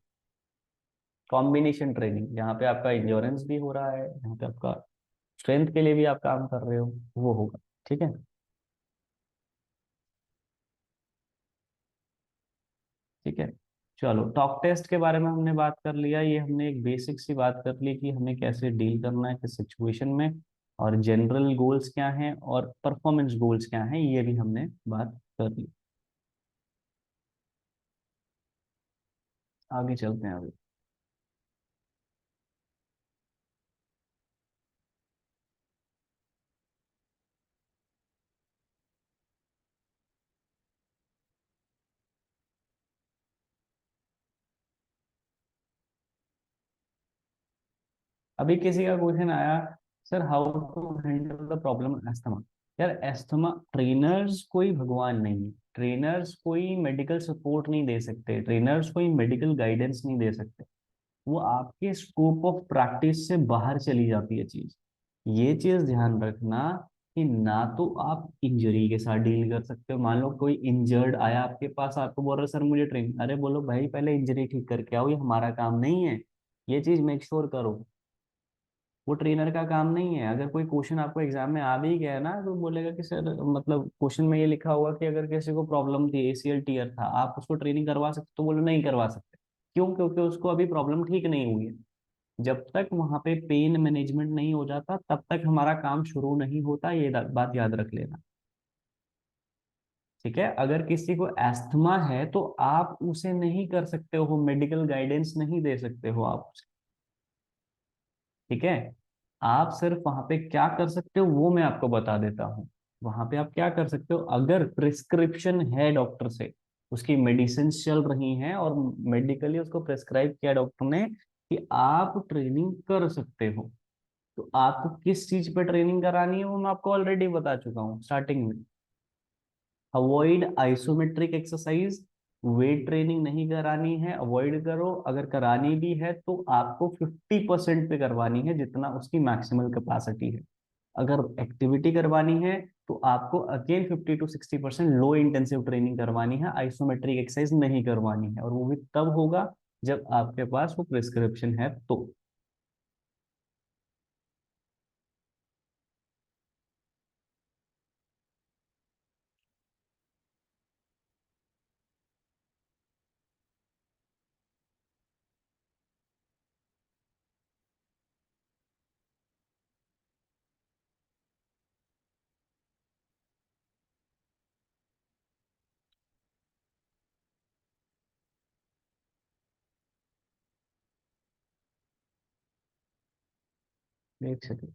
कॉम्बिनेशन ट्रेनिंग, जहाँ पे आपका इंश्योरेंस भी हो रहा है, जहाँ पे आपका स्ट्रेंथ के लिए भी आप काम कर रहे हो, वो होगा। ठीक है। ठीक है, चलो टॉक टेस्ट के बारे में हमने बात कर लिया, ये हमने एक बेसिक सी बात कर ली कि हमें कैसे डील करना है किस सिचुएशन में, और जनरल गोल्स क्या हैं और परफॉर्मेंस गोल्स क्या हैं, ये भी हमने बात कर ली। आगे चलते हैं अभी। अभी किसी का क्वेश्चन आया, sir how to handle the problem asthma. यार एस्थमा, ट्रेनर्स कोई भगवान नहीं है, ट्रेनर्स कोई मेडिकल सपोर्ट नहीं दे सकते, ट्रेनर्स कोई मेडिकल गाइडेंस नहीं दे सकते। वो आपके स्कोप ऑफ प्रैक्टिस से बाहर चली जाती है चीज। ये चीज ध्यान रखना कि ना तो आप इंजरी के साथ डील कर सकते हो। मान लो कोई इंजर्ड आया आपके पास, आपको बोल रहा है सर मुझे ट्रेन, अरे बोलो भाई पहले इंजरी ठीक करके आओ, ये हमारा काम नहीं है। ये चीज मेक श्योर करो, वो ट्रेनर का काम नहीं है। अगर कोई क्वेश्चन आपको एग्जाम में आ भी गया ना, तो बोलेगा कि सर मतलब क्वेश्चन में ये लिखा हुआ कि अगर किसी को प्रॉब्लम थी, एसीएल टीयर था, आप उसको ट्रेनिंग करवा सकते, तो बोलो नहीं करवा सकते। क्यों? क्योंकि उसको अभी प्रॉब्लम ठीक नहीं हुई है। जब तक वहां पे पेन मैनेजमेंट नहीं हो जाता तब तक हमारा काम शुरू नहीं होता, ये बात याद रख लेना। ठीक है, अगर किसी को एस्थमा है तो आप उसे नहीं कर सकते हो, मेडिकल गाइडेंस नहीं दे सकते हो आप उसे। ठीक है, आप सिर्फ वहां पे क्या कर सकते हो वो मैं आपको बता देता हूँ। वहां पे आप क्या कर सकते हो, अगर प्रिस्क्रिप्शन है डॉक्टर से, उसकी मेडिसिन चल रही हैं और मेडिकली उसको प्रेस्क्राइब किया डॉक्टर ने कि आप ट्रेनिंग कर सकते हो, तो आपको किस चीज पे ट्रेनिंग करानी है वो मैं आपको ऑलरेडी बता चुका हूँ स्टार्टिंग में। Avoid isometric exercise, weight training नहीं करानी है, अवॉइड करो। अगर करानी भी है तो आपको 50% पे करवानी है, जितना उसकी मैक्सिमल कैपेसिटी है। अगर एक्टिविटी करवानी है तो आपको again 50 to 60% low intensive training करवानी है, आइसोमेट्रिक एक्सरसाइज नहीं करवानी है, और वो भी तब होगा जब आपके पास वो प्रिस्क्रिप्शन है तो। एक second.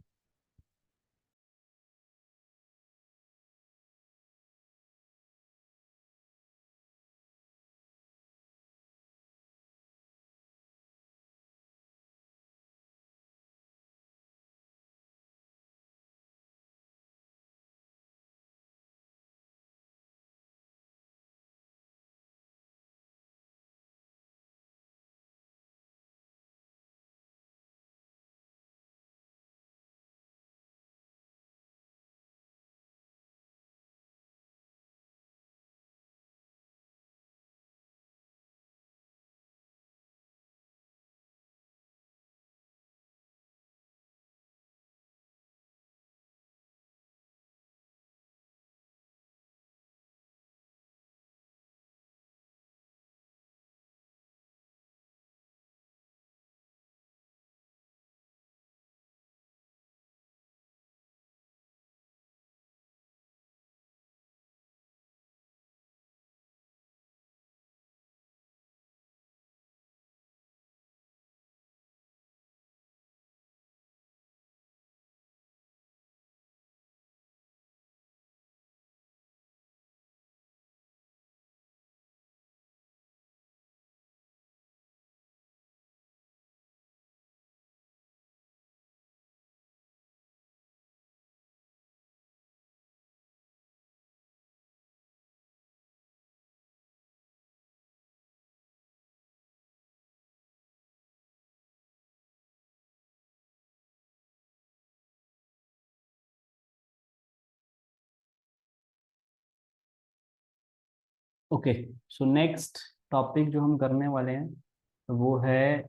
Okay, so next topic जो हम करने वाले हैं वो है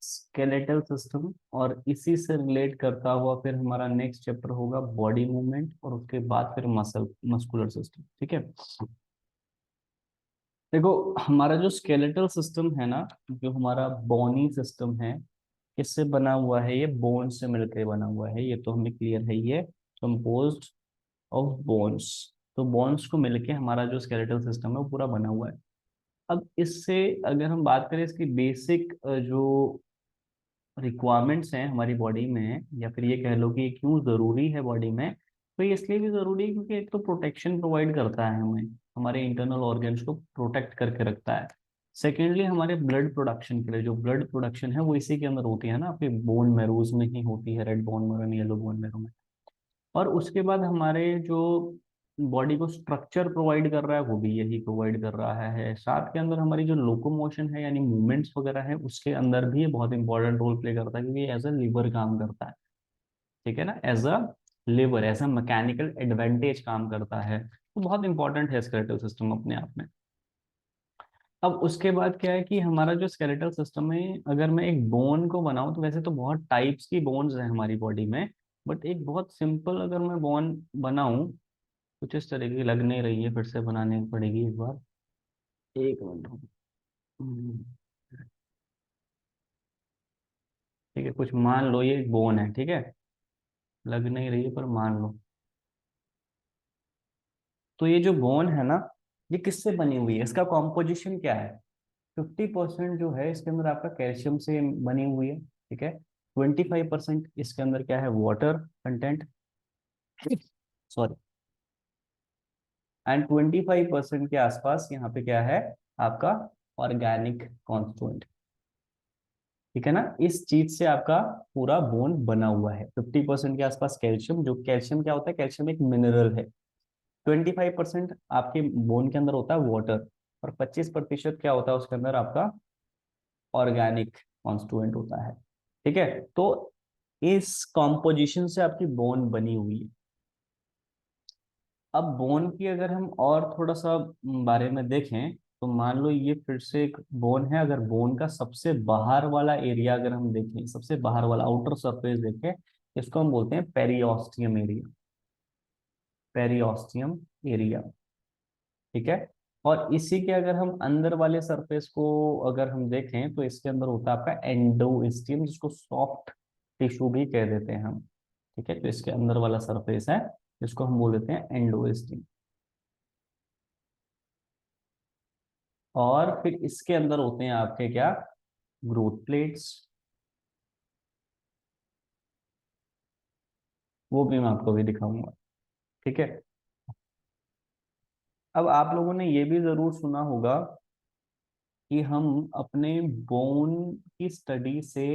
स्केलेटल सिस्टम, और इसी से रिलेट करता हुआ फिर हमारा नेक्स्ट चैप्टर होगा बॉडी मूवमेंट, और उसके बाद फिर मसल मस्कुलर सिस्टम। ठीक है। देखो, हमारा जो स्केलेटल सिस्टम है ना, जो हमारा बोनी सिस्टम है, किससे बना हुआ है? ये बोन से मिलकर बना हुआ है, ये तो हमें क्लियर है। ये कंपोज्ड ऑफ बोन्स। तो बोन्स को मिलके हमारा जो स्केलेटल सिस्टम है वो पूरा बना हुआ है। अब इससे अगर हम बात करें इसकी बेसिक जो रिक्वायरमेंट्स हैं हमारी बॉडी में, या फिर ये कह लो कि ये क्यों ज़रूरी है बॉडी में, तो ये इसलिए भी ज़रूरी है क्योंकि एक तो प्रोटेक्शन प्रोवाइड करता है हमें, हमारे इंटरनल ऑर्गन्स को प्रोटेक्ट करके रखता है। सेकेंडली, हमारे ब्लड प्रोडक्शन के लिए, जो ब्लड प्रोडक्शन है वो इसी के अंदर होती है ना, आपके बोन मैरोज में ही होती है, red bone marrow, yellow bone marrow में। और उसके बाद हमारे जो बॉडी को स्ट्रक्चर प्रोवाइड कर रहा है वो भी यही प्रोवाइड कर रहा है। साथ के अंदर हमारी जो लोकोमोशन है यानी मूवमेंट्स वगैरह है, उसके अंदर भी ये बहुत इंपॉर्टेंट रोल प्ले करता है, क्योंकि एज अ लीवर काम करता है। ठीक है ना, as a lever, as a mechanical advantage काम करता है। तो बहुत इंपॉर्टेंट है स्केलेटल सिस्टम अपने आप में। अब उसके बाद क्या है कि हमारा जो स्केलेटल सिस्टम है, अगर मैं एक बोन को बनाऊं तो वैसे तो बहुत टाइप्स की बोन्स हैं हमारी बॉडी में, बट एक बहुत सिंपल अगर मैं बोन बनाऊं, कुछ इस तरह की लग नहीं रही है, फिर से बनानी पड़ेगी एक बार। एक मिनट। हम्म, ठीक है, कुछ मान लो ये बोन है, ठीक है, लग नहीं रही है पर मान लो। तो ये जो बोन है ना, ये किससे बनी हुई है, इसका कॉम्पोजिशन क्या है? 50% जो है इसके अंदर आपका कैल्शियम से बनी हुई है, ठीक है। 25% इसके अंदर क्या है? Water content, sorry. एंड 25% के आसपास यहाँ पे क्या है? आपका ऑर्गेनिक कॉन्स्टिट्यूएंट। ठीक है ना, इस चीज से आपका पूरा बोन बना हुआ है। 50% के आसपास कैल्शियम, जो कैल्शियम क्या होता है? कैल्शियम एक मिनरल है। 25% आपके बोन के अंदर होता है वाटर, और 25% क्या होता है उसके अंदर? आपका ऑर्गेनिक कॉन्स्टिट्यूएंट होता है। ठीक है, तो इस कॉम्पोजिशन से आपकी बोन बनी हुई है। अब बोन की अगर हम और थोड़ा सा बारे में देखें, तो मान लो ये फिर से एक बोन है। अगर बोन का सबसे बाहर वाला एरिया अगर हम देखें, सबसे बाहर वाला आउटर सरफेस देखें, इसको हम बोलते हैं पेरियोस्टियम एरिया। पेरियोस्टियम एरिया, ठीक है। और इसी के अगर हम अंदर वाले सरफेस को अगर हम देखें, तो इसके अंदर होता है आपका एंडोस्टियम, जिसको सॉफ्ट टिश्यू भी कह देते हैं हम। ठीक है, तो इसके अंदर वाला सरफेस है, जिसको हम बोल देते हैं एंडोस्टियम। और फिर इसके अंदर होते हैं आपके क्या? Growth plates. वो भी मैं आपको भी दिखाऊंगा। ठीक है। अब आप लोगों ने ये भी जरूर सुना होगा कि हम अपने बोन की स्टडी से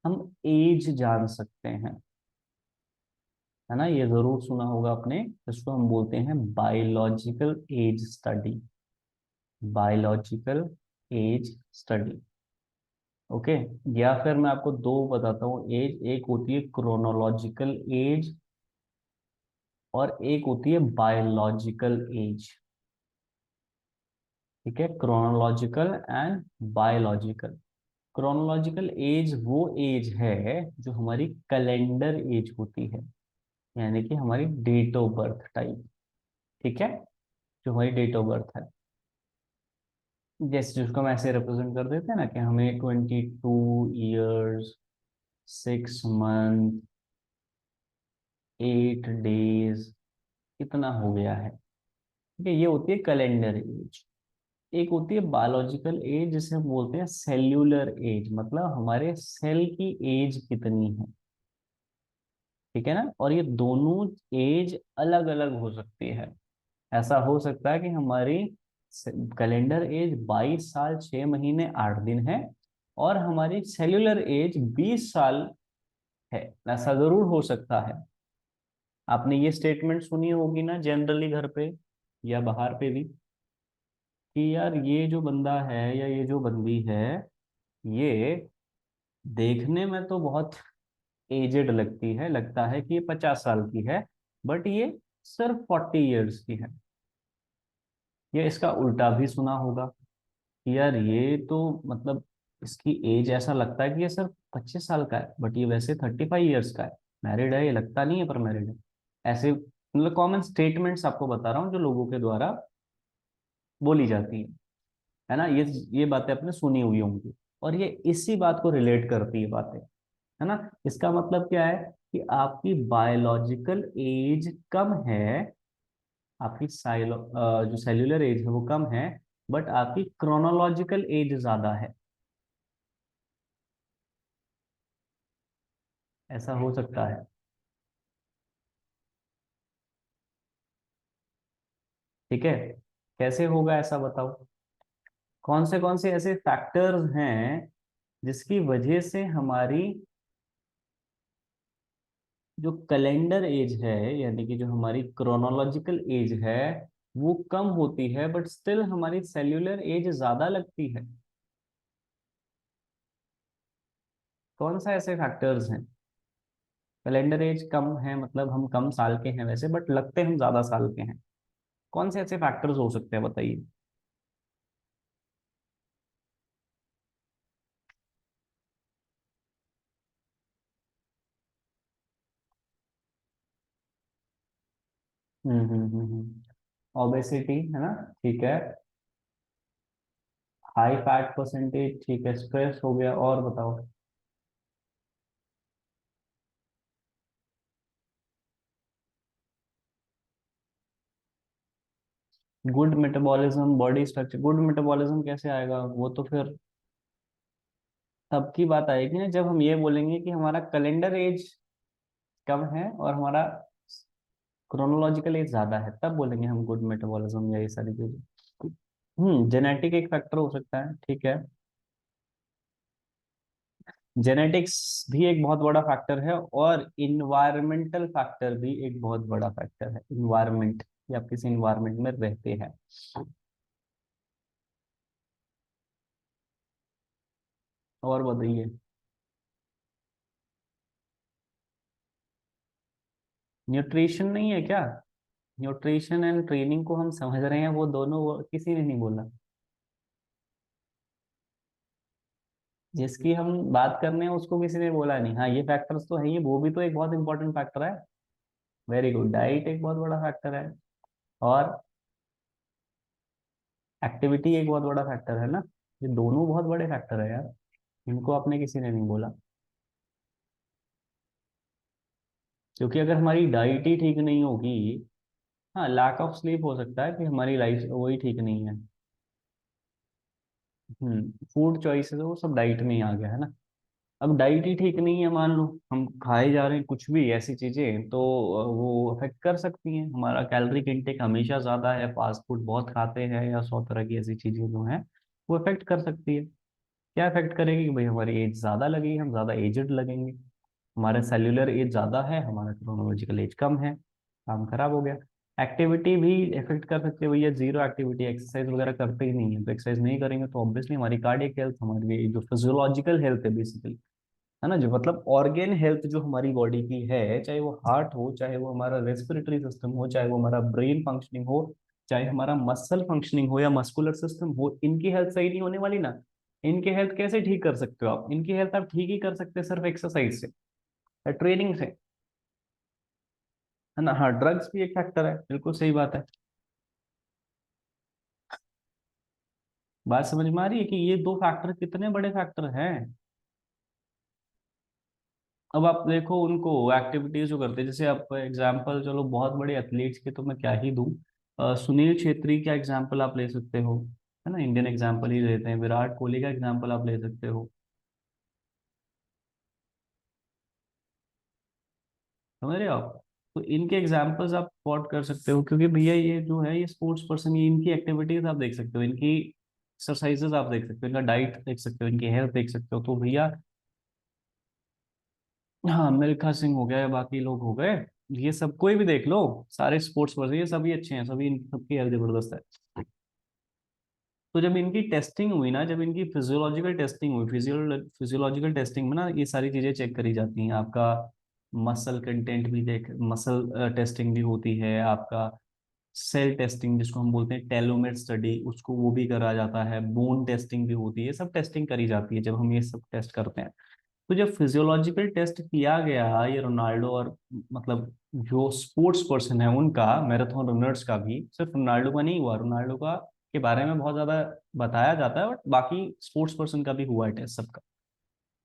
हम एज जान सकते हैं, है ना? ये जरूर सुना होगा आपने, जिसको हम बोलते हैं biological age study. Biological age study, okay. या फिर मैं आपको दो बताता हूँ एज, एक होती है क्रोनोलॉजिकल एज, और एक होती है बायोलॉजिकल एज। ठीक है, chronological and biological. Chronological age वो एज है जो हमारी कैलेंडर एज होती है, यानी कि हमारी डेट ऑफ बर्थ टाइप। ठीक है, जो हमारी डेट ऑफ बर्थ है, जैसे जिसको हम ऐसे रिप्रेजेंट कर देते हैं ना कि हमें 22 ईयर्स, 6 मंथ, 8 डेज, इतना हो गया है। ठीक है, ये होती है कैलेंडर एज। एक होती है बायोलॉजिकल एज, जिसे हम बोलते हैं सेल्यूलर एज, मतलब हमारे सेल की एज कितनी है। ठीक है ना, और ये दोनों एज अलग अलग हो सकती है। ऐसा हो सकता है कि हमारी कैलेंडर एज 22 साल 6 महीने 8 दिन है, और हमारी सेल्यूलर एज 20 साल है। ऐसा जरूर हो सकता है। आपने ये स्टेटमेंट सुनी होगी ना जनरली घर पे या बाहर पे भी, कि यार ये जो बंदा है या ये जो बंदी है, ये देखने में तो बहुत एजेड लगती है, लगता है कि ये 50 साल की है, बट ये सिर्फ 40 ईयर्स की है। या इसका उल्टा भी सुना होगा कि यार ये तो मतलब इसकी एज ऐसा लगता है कि ये सिर्फ 25 साल का है, बट ये वैसे 35 ईयर्स का है। मैरिड है, ये लगता नहीं है पर मैरिड है। ऐसे मतलब कॉमन स्टेटमेंट्स आपको बता रहा हूँ जो लोगों के द्वारा बोली जाती है। है ना। ये बातें आपने सुनी हुई होंगी, और ये इसी बात को रिलेट करती है बातें, है ना। इसका मतलब क्या है कि आपकी बायोलॉजिकल एज कम है, आपकी जो सेल्यूलर एज है वो कम है, बट आपकी क्रोनोलॉजिकल एज ज्यादा है। ऐसा हो सकता है। ठीक है, कैसे होगा ऐसा बताओ। कौन से ऐसे फैक्टर्स हैं जिसकी वजह से हमारी जो कैलेंडर एज है, यानी कि जो हमारी क्रोनोलॉजिकल एज है, वो कम होती है, बट स्टिल हमारी सेल्यूलर एज ज्यादा लगती है। कौन सा ऐसे फैक्टर्स हैं। कैलेंडर एज कम है मतलब हम कम साल के हैं वैसे, बट लगते हम ज्यादा साल के हैं। कौन से ऐसे फैक्टर्स हो सकते हैं बताइए। ओबेसिटी है ना, ठीक है। हाई फैट परसेंटेज, ठीक है। स्ट्रेस हो गया, और बताओ। Good metabolism, body structure. Good metabolism कैसे आएगा, वो तो फिर तब की बात आएगी ना जब हम ये बोलेंगे कि हमारा कैलेंडर एज कम है और हमारा क्रोनोलॉजिकल एज ज्यादा है, तब बोलेंगे हम गुड मेटाबॉलिज्म या ये सारी चीजें। जेनेटिक एक फैक्टर हो सकता है, ठीक है। जेनेटिक्स भी एक बहुत बड़ा फैक्टर है, और इन्वायरमेंटल फैक्टर भी एक बहुत बड़ा फैक्टर है। इन्वायरमेंट, या आप किसी इन्वायरमेंट में रहते हैं। और बताइए। न्यूट्रिशन नहीं है क्या। न्यूट्रिशन एंड ट्रेनिंग को हम समझ रहे हैं, वो दोनों किसी ने नहीं बोला। जिसकी हम बात कर रहे हैं उसको किसी ने बोला नहीं। हाँ, ये फैक्टर्स तो है, ये वो भी तो एक बहुत इंपॉर्टेंट फैक्टर है। वेरी गुड, डाइट एक बहुत बड़ा फैक्टर है, और एक्टिविटी एक बहुत बड़ा फैक्टर है ना। ये दोनों बहुत बड़े फैक्टर है यार, इनको आपने किसी ने नहीं बोला। क्योंकि अगर हमारी डाइट ही ठीक नहीं होगी, हाँ, लैक ऑफ स्लीप हो सकता है कि हमारी लाइफ वही ठीक नहीं है। फूड चॉइसेस वो सब डाइट में ही आ गया है ना। अब डाइट ही ठीक नहीं है, मान लो हम खाए जा रहे हैं कुछ भी ऐसी चीजें, तो वो अफेक्ट कर सकती हैं। हमारा कैलोरी इंटेक हमेशा ज्यादा है, फास्ट फूड बहुत खाते हैं, या 100 तरह की ऐसी चीजें जो हैं वो अफेक्ट कर सकती है। क्या अफेक्ट करेगी कि भाई हमारी एज ज्यादा लगेगी, हम ज्यादा एजड लगेंगे। हमारा सेल्यूलर एज ज्यादा है, हमारा क्रोनोलॉजिकल एज कम है, काम खराब हो गया। एक्टिविटी भी इफेक्ट कर सकते हैं भैया। जीरो एक्टिविटी, एक्सरसाइज वगैरह करते ही नहीं है, तो एक्सरसाइज नहीं करेंगे तो ऑब्वियसली हमारी कार्डियक हेल्थ, हमारी जो फिजियोलॉजिकल हेल्थ है बेसिकली, है ना, जो मतलब ऑर्गेन हेल्थ जो हमारी बॉडी की है, चाहे वो हार्ट हो, चाहे वो हमारा रेस्पिरेटरी सिस्टम हो, चाहे वो हमारा ब्रेन फंक्शनिंग हो, चाहे हमारा मसल फंक्शनिंग हो या मस्कुलर सिस्टम हो, इनकी हेल्थ सही नहीं होने वाली ना। इनकी हेल्थ कैसे ठीक कर सकते हो आप। इनकी हेल्थ आप ठीक ही कर सकते हैं सिर्फ एक्सरसाइज से या ट्रेनिंग से, है ना। हाँ, ड्रग्स भी एक फैक्टर है, बिल्कुल सही बात है। बात समझ में आ रही है कि ये दो फैक्टर कितने बड़े फैक्टर हैं। अब आप देखो उनको एक्टिविटीज जो करते हैं, जैसे आप एग्जांपल, चलो बहुत बड़े एथलीट्स के तो मैं क्या ही दूं। सुनील छेत्री का एग्जांपल आप ले सकते हो, है ना, इंडियन एग्जांपल ही लेते हैं। विराट कोहली का एग्जांपल आप ले सकते हो। समझ रहे हो आप। तो इनके एग्जांपल्स आप स्पॉट कर सकते हो, क्योंकि भैया ये जो है ये स्पोर्ट्स पर्सन, ये इनकी एक्टिविटीज आप देख सकते हो, इनकी एक्सरसाइजेस आप देख सकते हो, इनका डाइट देख सकते हो, इनकी हेल्थ देख सकते हो, तो भैया। हाँ, मिल्खा सिंह हो गया या बाकी लोग हो गए, ये सब कोई भी देख लो, सारे स्पोर्ट्स पर्सन ये सभी अच्छे हैं, सभी इन सबकी हेल्थ जबरदस्त है। तो जब इनकी टेस्टिंग हुई ना, जब इनकी फिजियोलॉजिकल टेस्टिंग हुई, फिजियोलॉजिकल टेस्टिंग में ना ये सारी चीजें चेक करी जाती हैं। आपका मसल कंटेंट भी देख, मसल टेस्टिंग भी होती है आपका। सेल टेस्टिंग जिसको हम बोलते हैं टेलोमेर स्टडी, उसको वो भी करा जाता है। बोन टेस्टिंग भी होती है, सब टेस्टिंग करी जाती है जब हम ये सब टेस्ट करते हैं। तो जब फिजियोलॉजिकल टेस्ट किया गया, ये रोनाल्डो और मतलब जो स्पोर्ट्स पर्सन है उनका, मैराथन रनर्स का भी, सिर्फ रोनाल्डो का नहीं हुआ, रोनाल्डो का के बारे में बहुत ज्यादा बताया जाता है, बट बाकी स्पोर्ट्स पर्सन का भी हुआ है टेस्ट सबका,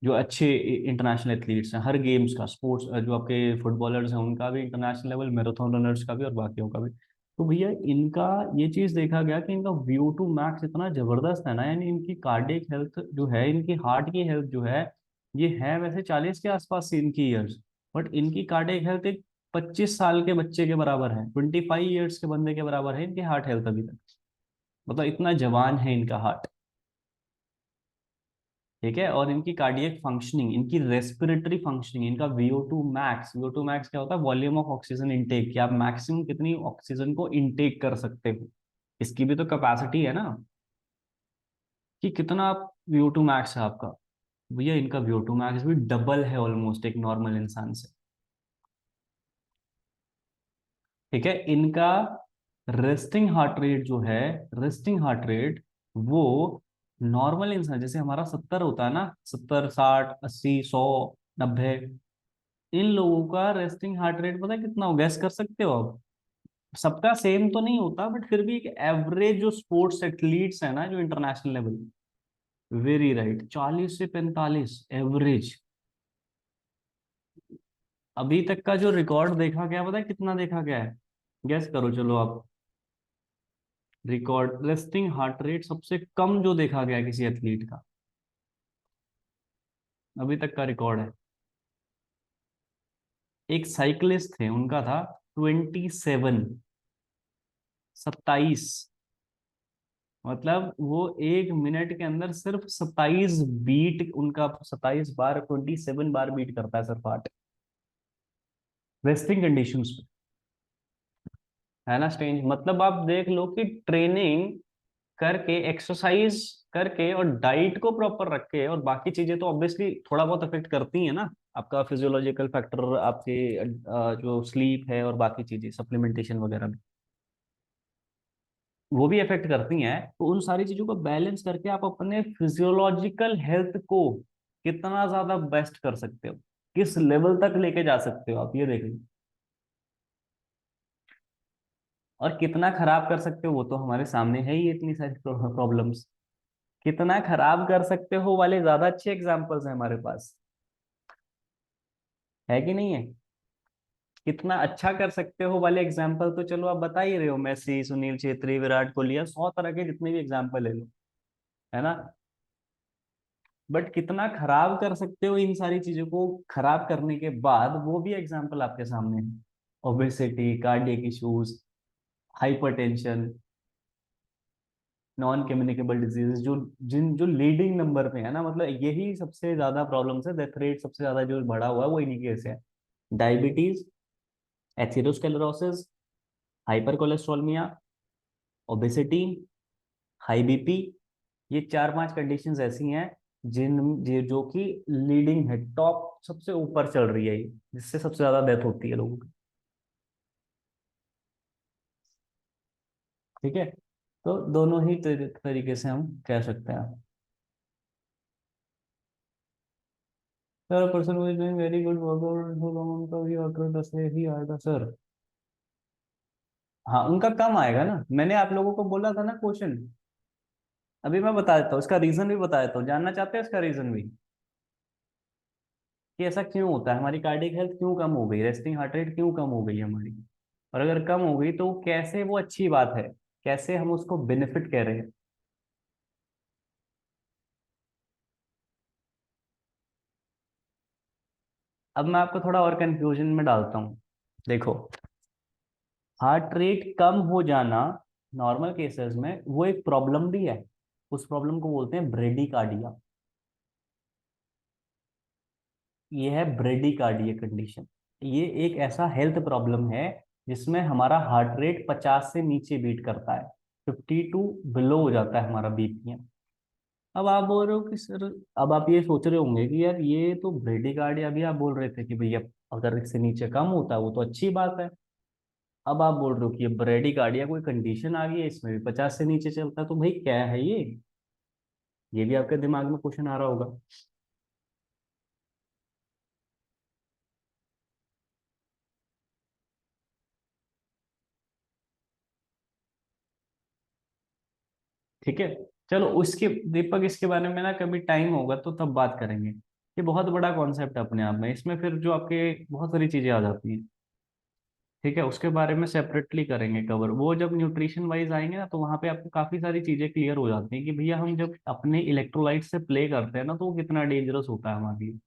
जो अच्छे इंटरनेशनल एथलीट्स हैं हर गेम्स का, स्पोर्ट्स जो आपके फुटबॉलर्स हैं उनका भी इंटरनेशनल लेवल, मैराथन रनर्स का भी और बाकियों का भी। तो भैया इनका ये चीज देखा गया कि इनका VO2 मैक्स इतना जबरदस्त है ना, यानी इनकी कार्डियक हेल्थ जो है, इनकी हार्ट की हेल्थ जो है, ये है वैसे 40 के आसपास से इनकी ईयर्स, बट इनकी कार्डियक हेल्थ एक 25 साल के बच्चे के बराबर है, 25 ईयर्स के बंदे के बराबर है इनकी हार्ट हेल्थ अभी तक। मतलब इतना जवान है इनका हार्ट। ठीक है, और इनकी कार्डियक फंक्शनिंग, इनकी रेस्पिरेटरी फंक्शनिंग, इनका VO2 मैक्स क्या होता है, वॉल्यूम ऑफ ऑक्सीजन इनटेक, कि आप मैक्सिमम कितनी ऑक्सीजन को इनटेक कर सकते हो, इसकी भी तो कैपेसिटी है ना, कि कितना आप VO2 मैक्स है आपका। भैया इनका VO2 मैक्स भी डबल है ऑलमोस्ट एक नॉर्मल इंसान से। ठीक है, इनका रेस्टिंग हार्ट रेट जो है, रेस्टिंग हार्ट रेट वो नॉर्मल इंसान जैसे हमारा 70 होता है ना, 70 60 80 100 90, इन लोगों का रेस्टिंग हार्ट रेट पता है कितना हो, गैस कर सकते हो आप? सबका सेम तो नहीं होता, बट फिर भी एक एवरेज जो स्पोर्ट्स एथलीट्स है ना जो इंटरनेशनल लेवल, वेरी राइट, 40 से 45 एवरेज। अभी तक का जो रिकॉर्ड देखा गया पता है कितना देखा गया है, गैस करो चलो आप। रिकॉर्ड रेस्टिंग हार्ट रेट सबसे कम जो देखा गया है किसी एथलीट का, अभी तक का रिकॉर्ड है, एक साइकिलिस्ट थे उनका था 27, 27। मतलब वो 1 मिनट के अंदर सिर्फ 27 बीट, उनका 27 बार, 27 बार बीट करता है सिर्फ हार्ट, रेस्टिंग कंडीशंस पे। है ना स्ट्रेंज, मतलब आप देख लो कि ट्रेनिंग करके, एक्सरसाइज करके और डाइट को प्रॉपर रख के, और बाकी चीजें तो ऑब्वियसली थोड़ा बहुत अफेक्ट करती है ना, आपका फिजियोलॉजिकल फैक्टर, आपके जो स्लीप है और बाकी चीजें सप्लीमेंटेशन वगैरह भी, वो भी अफेक्ट करती हैं। तो उन सारी चीजों को बैलेंस करके आप अपने फिजियोलॉजिकल हेल्थ को कितना ज्यादा बेस्ट कर सकते हो, किस लेवल तक लेके जा सकते हो, आप ये देख लो। और कितना खराब कर सकते हो वो तो हमारे सामने है ही, इतनी सारी प्रॉब्लम्स, कितना खराब कर सकते हो वाले ज्यादा अच्छे एग्जाम्पल्स हैं हमारे पास, है कि नहीं है? कितना अच्छा कर सकते हो वाले एग्जाम्पल तो चलो आप बता ही रहे हो, मेसी, सुनील छेत्री, विराट कोहली, या 100 तरह के जितने भी एग्जाम्पल ले लो, है ना? बट कितना खराब कर सकते हो इन सारी चीजों को खराब करने के बाद, वो भी एग्जाम्पल आपके सामने है। Obesity, cardiac issues, hypertension, non communicable diseases, जो लीडिंग नंबर पे है ना, मतलब यही सबसे ज्यादा प्रॉब्लम्स है, डेथ रेट सबसे ज्यादा जो बढ़ा हुआ है वो इन्हीं केस है। Diabetes, atherosclerosis, hypercholesterolemia, obesity, high BP, ये 4 5 कंडीशंस ऐसी हैं जो कि लीडिंग है, टॉप सबसे ऊपर चल रही है ये, जिससे सबसे ज्यादा डेथ होती है लोगों की। ठीक है, तो दोनों ही तरीके से हम कह सकते हैं। Sir person who is doing very good workout how long उनका भी आफ्टर 10 ही आएगा सर? हाँ उनका कम आएगा ना, मैंने आप लोगों को बोला था ना क्वेश्चन, अभी मैं बता देता हूँ इसका रीजन भी बता देता हूँ, जानना चाहते हैं इसका रीजन भी, कि ऐसा क्यों होता है, हमारी कार्डियक हेल्थ क्यों कम हो गई, रेस्टिंग हार्ट रेट क्यों कम हो गई हमारी, और अगर कम हो गई तो कैसे वो अच्छी बात है, कैसे हम उसको बेनिफिट कह रहे हैं। अब मैं आपको थोड़ा और कंफ्यूजन में डालता हूँ। देखो, हार्ट रेट कम हो जाना नॉर्मल केसेस में वो एक प्रॉब्लम भी है, उस प्रॉब्लम को बोलते हैं ब्रेडिकार्डिया। ये है ब्रेडिकार्डिया कंडीशन। ये एक ऐसा हेल्थ प्रॉब्लम है जिसमें हमारा हार्ट रेट 50 से नीचे बीट करता है, 52 बिलो हो जाता है हमारा बीपीएम। अब आप बोल रहे हो कि सर, अब आप ये सोच रहे होंगे कि यार ये तो ब्रेडिकार्डिया, अभी आप बोल रहे थे कि भैया अगर इससे नीचे कम होता है वो तो अच्छी बात है, अब आप बोल रहे हो कि ये ब्रेडिकार्डिया कोई कंडीशन आ गई है, इसमें भी 50 से नीचे चलता है, तो भाई क्या है ये भी आपके दिमाग में क्वेश्चन आ रहा होगा। ठीक है। चलो उसके दीपक इसके बारे में ना कभी टाइम होगा तो तब बात करेंगे। ये बहुत बड़ा कॉन्सेप्ट है अपने आप में, इसमें फिर जो आपके बहुत सारी चीजें आ जाती हैं। ठीक है, उसके बारे में सेपरेटली करेंगे कवर। वो जब न्यूट्रिशन वाइज आएंगे ना तो वहाँ पे आपको काफी सारी चीजें क्लियर हो जाती हैं कि भैया हम जब अपने इलेक्ट्रोलाइट से प्ले करते हैं ना तो वो कितना डेंजरस होता है हमारे लिए।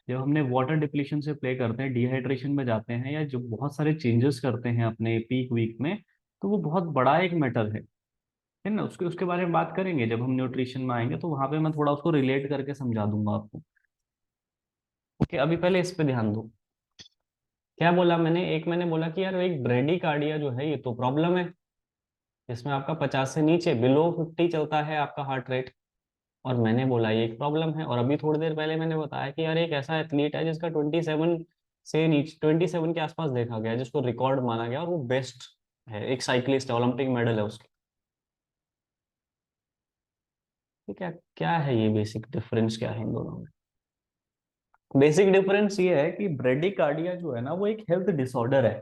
जब हमने वाटर डिप्लीशन से प्ले करते हैं, डिहाइड्रेशन में जाते हैं, या जो बहुत सारे चेंजेस करते हैं अपने पीक वीक में, तो वो बहुत बड़ा एक मैटर है ना। उसके उसके बारे में बात करेंगे जब हम न्यूट्रिशन में आएंगे, तो वहां पे मैं थोड़ा उसको रिलेट करके समझा दूंगा आपको। ओके, अभी पहले इस पे ध्यान दो। क्या बोला मैंने, एक मैंने बोला कि यार एक ब्रेडिकार्डिया जो है ये तो प्रॉब्लम है, जिसमें आपका 50 से नीचे बिलो 50 चलता है आपका हार्ट रेट। और मैंने बोला ये एक प्रॉब्लम है। और अभी थोड़ी देर पहले मैंने बताया कि यार एक ऐसा एथलीट है जिसका 27 से नीचे, 27 के आसपास देखा गया है, जिसको रिकॉर्ड माना गया, और वो बेस्ट है, एक साइक्लिस्ट है, ओलंपिक मेडल है उसके। तो क्या क्या है ये बेसिक डिफरेंस, क्या है इन दोनों में? बेसिक डिफरेंस ये है कि ब्रेडिकार्डिया जो है ना वो एक हेल्थ डिसऑर्डर है।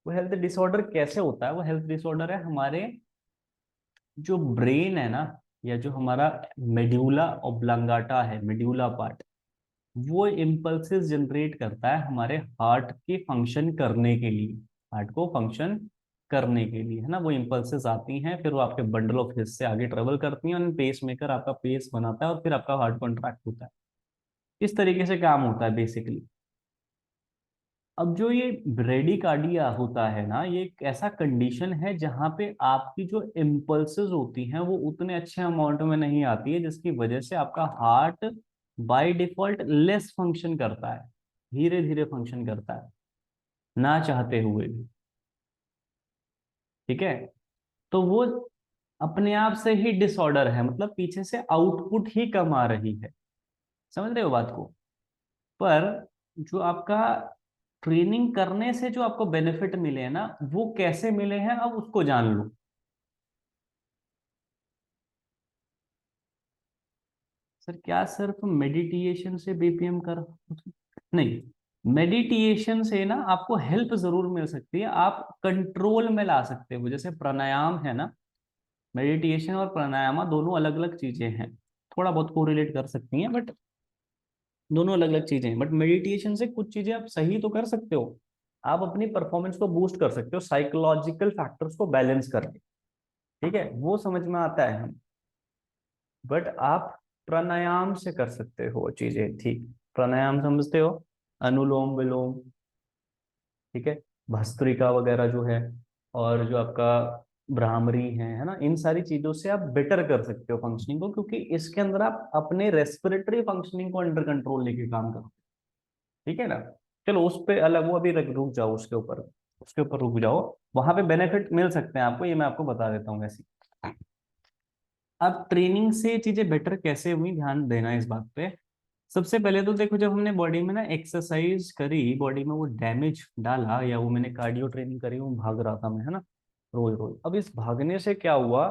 वो हेल्थ डिसऑर्डर कैसे होता है? वो हेल्थ डिसऑर्डर है हमारे जो ब्रेन है ना, या जो हमारा मेड्यूला ऑब्लांगाटा है, मेड्यूला पार्ट, वो इम्पल्सेस जनरेट करता है हमारे हार्ट के फंक्शन करने के लिए। हार्ट को फंक्शन करने के लिए, है ना, वो इम्पल्सेस आती हैं, फिर वो आपके बंडल ऑफ हिस्स से आगे ट्रेवल करती हैं, और पेस मेकर आपका पेस बनाता है, और फिर आपका हार्ट कॉन्ट्रैक्ट होता है। इस तरीके से काम होता है बेसिकली। अब जो ये ब्रेडिकार्डिया होता है ना, ये एक ऐसा कंडीशन है जहां पे आपकी जो इम्पल्सेस होती हैं वो उतने अच्छे अमाउंट में नहीं आती है, जिसकी वजह से आपका heart by default less function करता है, धीरे धीरे फंक्शन करता है, ना चाहते हुए भी। ठीक है, तो वो अपने आप से ही डिसऑर्डर है, मतलब पीछे से आउटपुट ही कम आ रही है। समझ रहे हो बात को? पर जो आपका ट्रेनिंग करने से जो आपको बेनिफिट मिले हैं ना, वो कैसे मिले हैं अब उसको जान लो। सर क्या सिर्फ मेडिटेशन से बीपीएम कर? नहीं, मेडिटेशन से ना आपको हेल्प जरूर मिल सकती है, आप कंट्रोल में ला सकते हो। जैसे प्राणायाम है ना, मेडिटेशन और प्राणायाम दोनों अलग अलग चीजें हैं, थोड़ा बहुत कोरिलेट कर सकती हैं, बट दोनों अलग अलग चीजें हैं। बट मेडिटेशन से कुछ चीजें आप सही तो कर सकते हो, आप अपनी परफॉर्मेंस को बूस्ट कर सकते हो साइकोलॉजिकल फैक्टर्स को बैलेंस करके। ठीक है, वो समझ में आता है हम। बट आप प्राणायाम से कर सकते हो वो चीजें, ठीक। प्राणायाम समझते हो? अनुलोम विलोम, ठीक है, भस्त्रिका वगैरह जो है, और जो आपका भ्रामरी है ना, इन सारी चीजों से आप बेटर कर सकते हो फंक्शनिंग को, क्योंकि इसके अंदर आप अपने रेस्पिरेटरी फंक्शनिंग को अंडर कंट्रोल लेके काम करो। ठीक है ना? चलो उस पे अलग, वो अभी रुक जाओ उसके ऊपर, उसके ऊपर रुक जाओ। वहां पे बेनिफिट मिल सकते हैं आपको, ये मैं आपको बता देता हूँ वैसे। अब ट्रेनिंग से चीजें बेटर कैसे हुई, ध्यान देना इस बात पे। सबसे पहले तो देखो, जब हमने बॉडी में ना एक्सरसाइज करी, बॉडी में वो डैमेज डाला, या वो मैंने कार्डियो ट्रेनिंग करी, वो भाग रहा था मैं, है ना, रोज रोज। अब इस भागने से क्या हुआ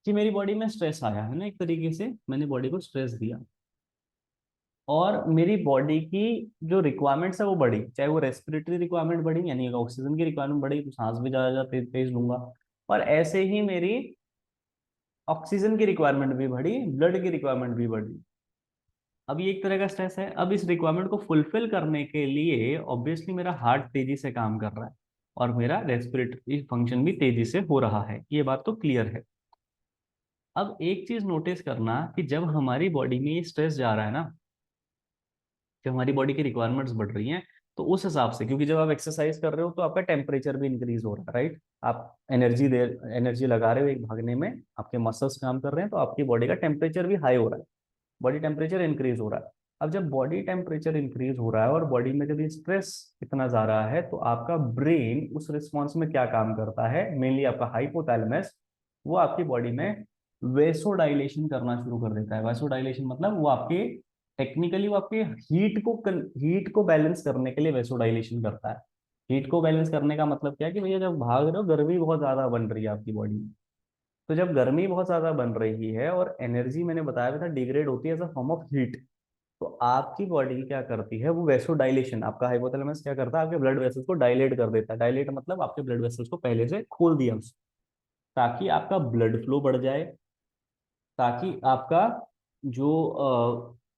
कि मेरी बॉडी में स्ट्रेस आया, है ना, एक तरीके से मैंने बॉडी को स्ट्रेस दिया, और मेरी बॉडी की जो रिक्वायरमेंट्स है वो बढ़ी, चाहे वो रेस्पिरेटरी रिक्वायरमेंट बढ़ी, यानी ऑक्सीजन की रिक्वायरमेंट बढ़ी, तो सांस भी ज्यादा ज्यादा तेज तेज लूंगा। और ऐसे ही मेरी ऑक्सीजन की रिक्वायरमेंट भी बढ़ी, ब्लड की रिक्वायरमेंट भी बढ़ी। अब ये एक तरह का स्ट्रेस है। अब इस रिक्वायरमेंट को फुलफिल करने के लिए ऑब्वियसली मेरा हार्ट तेजी से काम कर रहा है, और मेरा रेस्पिरेटरी फंक्शन भी तेजी से हो रहा है, ये बात तो क्लियर है। अब एक चीज नोटिस करना कि जब हमारी बॉडी में ये स्ट्रेस जा रहा है ना, जब हमारी बॉडी की रिक्वायरमेंट्स बढ़ रही हैं, तो उस हिसाब से, क्योंकि जब आप एक्सरसाइज कर रहे हो तो आपका टेम्परेचर भी इंक्रीज हो रहा है, राइट? आप एनर्जी लगा रहे हो एक भागने में, आपके मसल्स काम कर रहे हैं, तो आपकी बॉडी का टेम्परेचर भी हाई हो रहा है, बॉडी टेम्परेचर इंक्रीज हो रहा है। अब जब बॉडी टेम्परेचर इंक्रीज हो रहा है और बॉडी में जब ये स्ट्रेस इतना जा रहा है, तो आपका ब्रेन उस रिस्पॉन्स में क्या काम करता है, मेनली आपका हाइपोथैलेमस, वो आपकी बॉडी में वेसोडाइलेशन करना शुरू कर देता है। वेसोडाइलेशन मतलब वो आपके, टेक्निकली वो आपके हीट को बैलेंस करने के लिए वेसोडाइलेशन करता है। हीट को बैलेंस करने का मतलब क्या है कि भैया जब भाग रहे हो गर्मी बहुत ज्यादा बन रही है आपकी बॉडी में, तो जब गर्मी बहुत ज्यादा बन रही है और एनर्जी मैंने बताया था डिग्रेड होती है as a form of heat, तो आपकी बॉडी क्या करती है, वो वेसो डायलेशन, आपका हाइपोथैलेमस क्या करता है, आपके ब्लड वेसल्स को डायलेट कर देता है। डायलेट मतलब आपके ब्लड वेसल्स को पहले से खोल दिया उसने। ताकि आपका ब्लड फ्लो बढ़ जाए, ताकि आपका जो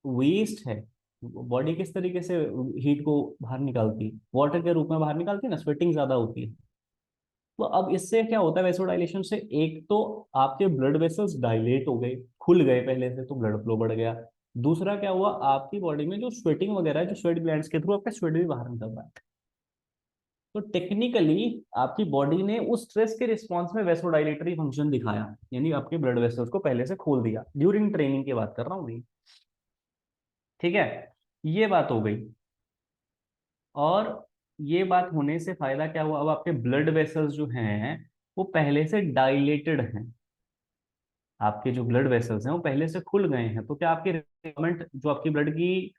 वेस्ट है, बॉडी किस तरीके से हीट को बाहर निकालती है, वाटर के रूप में बाहर निकालती है ना, स्वेटिंग ज्यादा होती है। तो अब इससे क्या होता है वैसोडाइलेशन से, एक तो आपके ब्लड वेसल्स डायलेट हो गए, खुल गए पहले से, तो ब्लड फ्लो बढ़ गया। दूसरा क्या हुआ, आपकी बॉडी में जो स्वेटिंग वगैरह है, जो स्वेट ग्लैंड्स के थ्रू आपका स्वेट भी बाहर निकल रहा है। तो टेक्निकली आपकी बॉडी ने उस स्ट्रेस के रिस्पॉन्स में वेसोडाइलेटरी फंक्शन दिखाया, यानी आपके ब्लड वेसल्स को पहले से खोल दिया, ड्यूरिंग ट्रेनिंग की बात कर रहा हूँ भाई। ठीक है, ये बात हो गई। और ये बात होने से फायदा क्या हुआ, अब आपके ब्लड वेसल्स जो हैं वो पहले से डाइलेटेड हैं, आपके जो ब्लड वेसल्स हैं वो पहले से खुल गए हैं। तो क्या आपकी रिक्वायरमेंट, जो आपकी ब्लड की,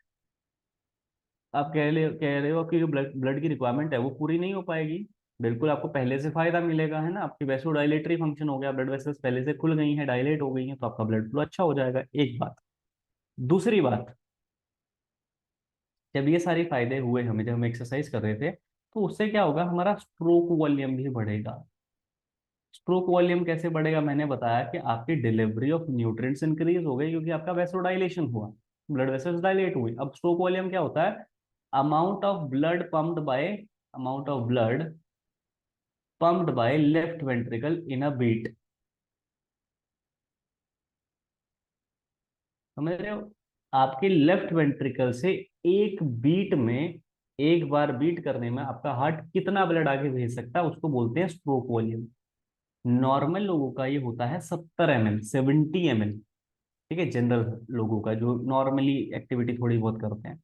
आप कह रहे हो कि जो ब्लड ब्लड की रिक्वायरमेंट है वो पूरी नहीं हो पाएगी? बिल्कुल, आपको पहले से फायदा मिलेगा, है ना, आपकी वैसोडाइलेटरी फंक्शन हो गया, ब्लड वेसल्स पहले से खुल गई हैं, डायलेट हो गई हैं, तो आपका ब्लड फ्लो अच्छा हो जाएगा, एक बात। दूसरी बात, जब ये सारे फायदे हुए हमें, जब हम एक्सरसाइज कर रहे थे, तो उससे क्या होगा, हमारा स्ट्रोक वॉल्यूम भी बढ़ेगा। स्ट्रोक वॉल्यूम कैसे बढ़ेगा, मैंने बताया कि आपकी डिलीवरी ऑफ न्यूट्रिएंट्स इंक्रीज हो गई, क्योंकि आपका वैसोडाइलेशन हुआ, ब्लड वेसल्स डायलेट हुई। अब स्ट्रोक वॉल्यूम क्या होता है, amount of blood pumped by, amount of blood pumped by left ventricle in a beat. समझ रहे हो, आपके लेफ्ट वेंट्रिकल से एक बीट में, एक बार बीट करने में आपका हार्ट कितना ब्लड आगे भेज सकता है, उसको बोलते हैं स्ट्रोक वॉल्यूम। नॉर्मल लोगों का ये होता है 70 ml, 70 ml। ठीक है, जनरल लोगों का जो नॉर्मली एक्टिविटी थोड़ी बहुत करते हैं।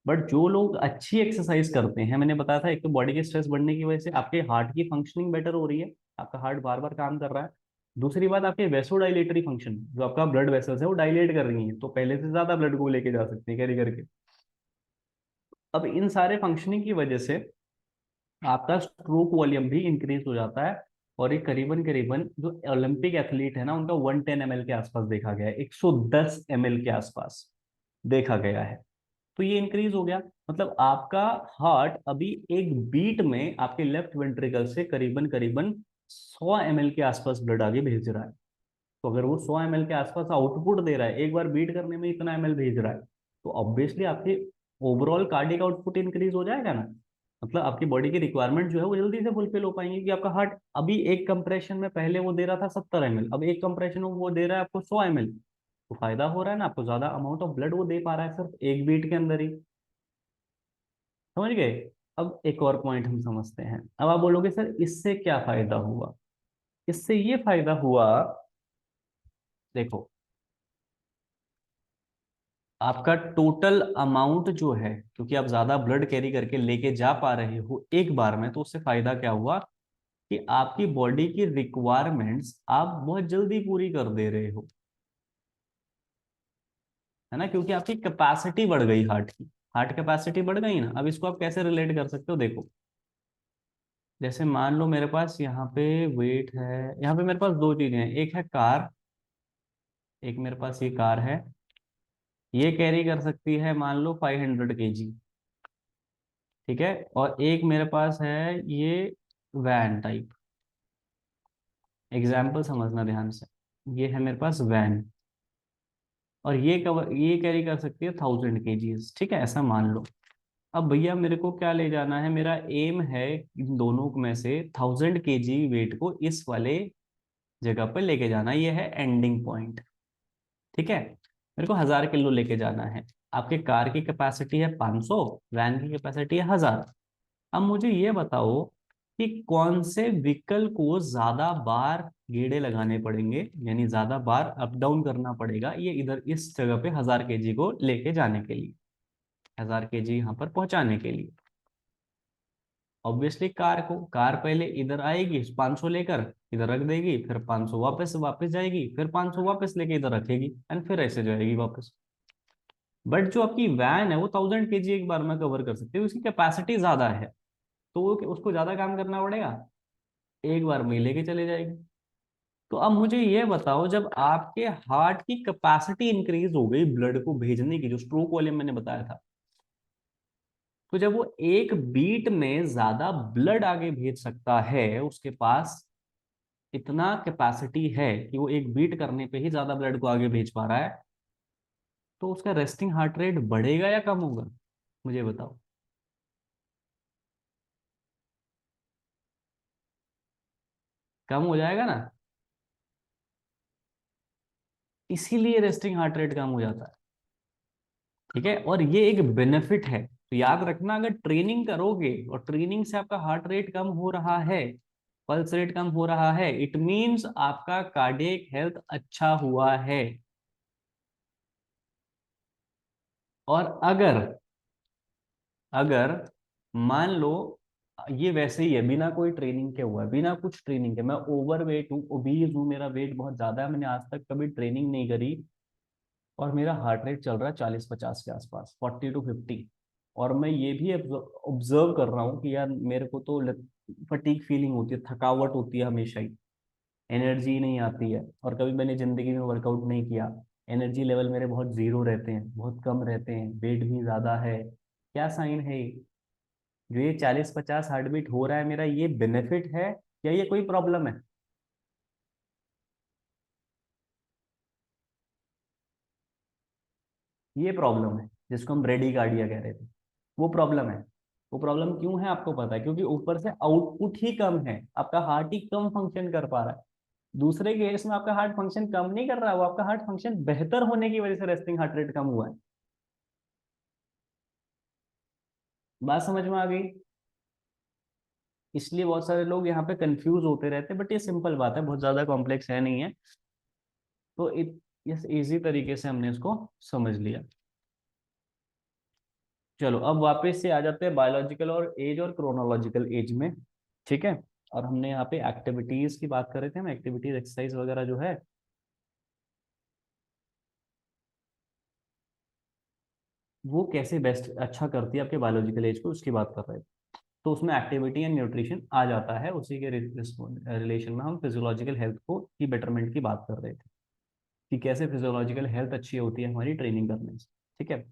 बट जो लोग अच्छी एक्सरसाइज करते हैं, मैंने बताया था, एक तो बॉडी के स्ट्रेस बढ़ने की वजह से आपके हार्ट की फंक्शनिंग बेटर हो रही है, आपका हार्ट बार बार काम कर रहा है। दूसरी बात, आपके वेसोडाइलेटरी फंक्शन, जो आपका ब्लड वेसल्स है वो डायलेट कर रही है, तो पहले से ज्यादा ब्लड को लेके जा सकते हैं कैरी करके। अब इन सारे फंक्शनिंग की वजह से आपका स्ट्रोक वॉल्यूम भी इंक्रीज हो जाता है। और ये करीबन करीबन जो ओलंपिक एथलीट है ना, उनका 110 ml के आसपास देखा गया है, 110 ml के आसपास देखा गया है। तो ये इंक्रीज हो गया, मतलब आपका हार्ट अभी एक बीट में आपके लेफ्ट वेंट्रिकल से करीबन करीबन 100 ml के आसपास ब्लड आगे भेज रहा है। तो अगर वो 100 ml के आसपास आउटपुट दे रहा है, एक बार बीट करने में इतना ml भेज रहा है, तो ऑब्वियसली आपके ओवरऑल कार्डिक आउटपुट इंक्रीज हो जाएगा ना। मतलब आपकी बॉडी की रिक्वायरमेंट जो है वो जल्दी से फुलफिल हो पाएंगे, कि आपका हार्ट अभी एक कंप्रेशन में पहले वो दे रहा था 70 ml, अब एक कंप्रेशन में वो दे रहा है आपको 100 ml। तो फायदा हो रहा है ना, आपको ज्यादा अमाउंट ऑफ ब्लड वो दे पा रहा है सिर्फ एक बीट के अंदर ही। समझ गए। अब एक और पॉइंट हम समझते हैं, अब आप बोलोगे सर इससे क्या फायदा हुआ। इससे ये फायदा हुआ, देखो, आपका टोटल अमाउंट जो है, क्योंकि आप ज्यादा ब्लड कैरी करके लेके जा पा रहे हो एक बार में, तो उससे फायदा क्या हुआ कि आपकी बॉडी की रिक्वायरमेंट्स आप बहुत जल्दी पूरी कर दे रहे हो, है ना, क्योंकि आपकी कैपेसिटी बढ़ गई, हार्ट की, हार्ट कैपेसिटी बढ़ गई ना। अब इसको आप कैसे रिलेट कर सकते हो, देखो, जैसे मान लो मेरे पास यहाँ पे वेट है, यहाँ पे मेरे पास दो चीजें हैं, एक है कार, एक मेरे पास ये कार है, ये कैरी कर सकती है मान लो 500 kg। ठीक है, और एक मेरे पास है ये वैन टाइप, एग्जाम्पल समझना ध्यान से, ये है मेरे पास वैन, और ये कवर, ये कैरी कर सकती है 1000 kgs। ठीक है, ऐसा मान लो। अब भैया मेरे को क्या ले जाना है, मेरा एम है इन दोनों में से 1000 kg वेट को इस वाले जगह पर लेके जाना, ये है एंडिंग पॉइंट। ठीक है, मेरे को 1000 किलो लेके जाना है। आपके कार की कैपेसिटी है 500, वैन की कैपेसिटी है 1000। अब मुझे ये बताओ कि कौन से व्हीकल को ज्यादा बार गेड़े लगाने पड़ेंगे, यानी ज्यादा बार अप डाउन करना पड़ेगा, ये इधर इस जगह पे 1000 kg को लेके जाने के लिए, 1000 kg यहाँ पर पहुंचाने के लिए। ऑब्वियसली कार को, कार पहले इधर आएगी 500 लेकर, इधर रख देगी, फिर 500 वापस वापस जाएगी, फिर 500 वापस लेके इधर रखेगी, एंड फिर ऐसे जाएगी वापस। बट जो आपकी वैन है वो 1000 kg एक बार में कवर कर सकती है, उसकी कैपेसिटी ज्यादा है, तो उसको ज्यादा काम करना पड़ेगा, एक बार में ही लेके चले जाएगी। तो अब मुझे ये बताओ, जब आपके हार्ट की कैपेसिटी इंक्रीज हो गई ब्लड को भेजने की, जो स्ट्रोक वॉल्यूम मैंने बताया था, तो जब वो एक बीट में ज्यादा ब्लड आगे भेज सकता है उसके पास, इतना कैपेसिटी है कि वो एक बीट करने पे ही ज्यादा ब्लड को आगे भेज पा रहा है, तो उसका रेस्टिंग हार्ट रेट बढ़ेगा या कम होगा, मुझे बताओ। कम हो जाएगा ना, इसीलिए रेस्टिंग हार्ट रेट कम हो जाता है। ठीक है, और ये एक बेनिफिट है, तो याद रखना, अगर ट्रेनिंग करोगे और ट्रेनिंग से आपका हार्ट रेट कम हो रहा है, पल्स रेट कम हो रहा है, इट मींस आपका कार्डियक हेल्थ अच्छा हुआ है। और अगर अगर मान लो ये वैसे ही है, बिना कोई ट्रेनिंग के हुआ है, बिना कुछ ट्रेनिंग के, मैं ओवर वेट हूँ, ओबीज हूँ, मेरा वेट बहुत ज्यादा है, मैंने आज तक कभी ट्रेनिंग नहीं करी, और मेरा हार्ट रेट चल रहा है 40-50 के आसपास, 40 to 50, और मैं ये भी ऑब्जर्व कर रहा हूँ कि यार मेरे को तो फटीक फीलिंग होती है, थकावट होती है हमेशा ही, एनर्जी नहीं आती है, और कभी मैंने जिंदगी में वर्कआउट नहीं किया, एनर्जी लेवल मेरे बहुत जीरो रहते हैं, बहुत कम रहते हैं, वेट भी ज्यादा है, क्या साइन है ये? जो ये 40-50 हार्ट बीट हो रहा है मेरा, ये बेनिफिट है या ये कोई प्रॉब्लम है? ये प्रॉब्लम है, जिसको हम ब्रेडिकार्डिया कह रहे थे, वो प्रॉब्लम है। वो प्रॉब्लम क्यों है आपको पता है? क्योंकि ऊपर से आउटपुट ही कम है, आपका हार्ट ही कम फंक्शन कर पा रहा है। दूसरे केस में आपका हार्ट फंक्शन कम नहीं कर रहा है, वो आपका हार्ट फंक्शन बेहतर होने की वजह से रेस्टिंग हार्ट रेट कम हुआ है। बात समझ में आ गई? इसलिए बहुत सारे लोग यहाँ पे कंफ्यूज होते रहते हैं, बट ये सिंपल बात है, बहुत ज्यादा कॉम्प्लेक्स है नहीं है। तो इस इजी तरीके से हमने इसको समझ लिया। चलो अब वापस से आ जाते हैं बायोलॉजिकल और एज और क्रोनोलॉजिकल एज में। ठीक है, और हमने यहाँ पे एक्टिविटीज की बात कर रहे थे, हम एक्टिविटीज एक्सरसाइज वगैरह जो है वो कैसे बेस्ट अच्छा करती है आपके बायोलॉजिकल एज को, उसकी बात कर रहे थे। तो उसमें एक्टिविटी एंड न्यूट्रिशन आ जाता है, उसी के रिलेशन में हम फिजियोलॉजिकल हेल्थ को की बेटरमेंट की बात कर रहे थे, कि कैसे फिजियोलॉजिकल हेल्थ अच्छी होती है हमारी ट्रेनिंग करने से। ठीक है,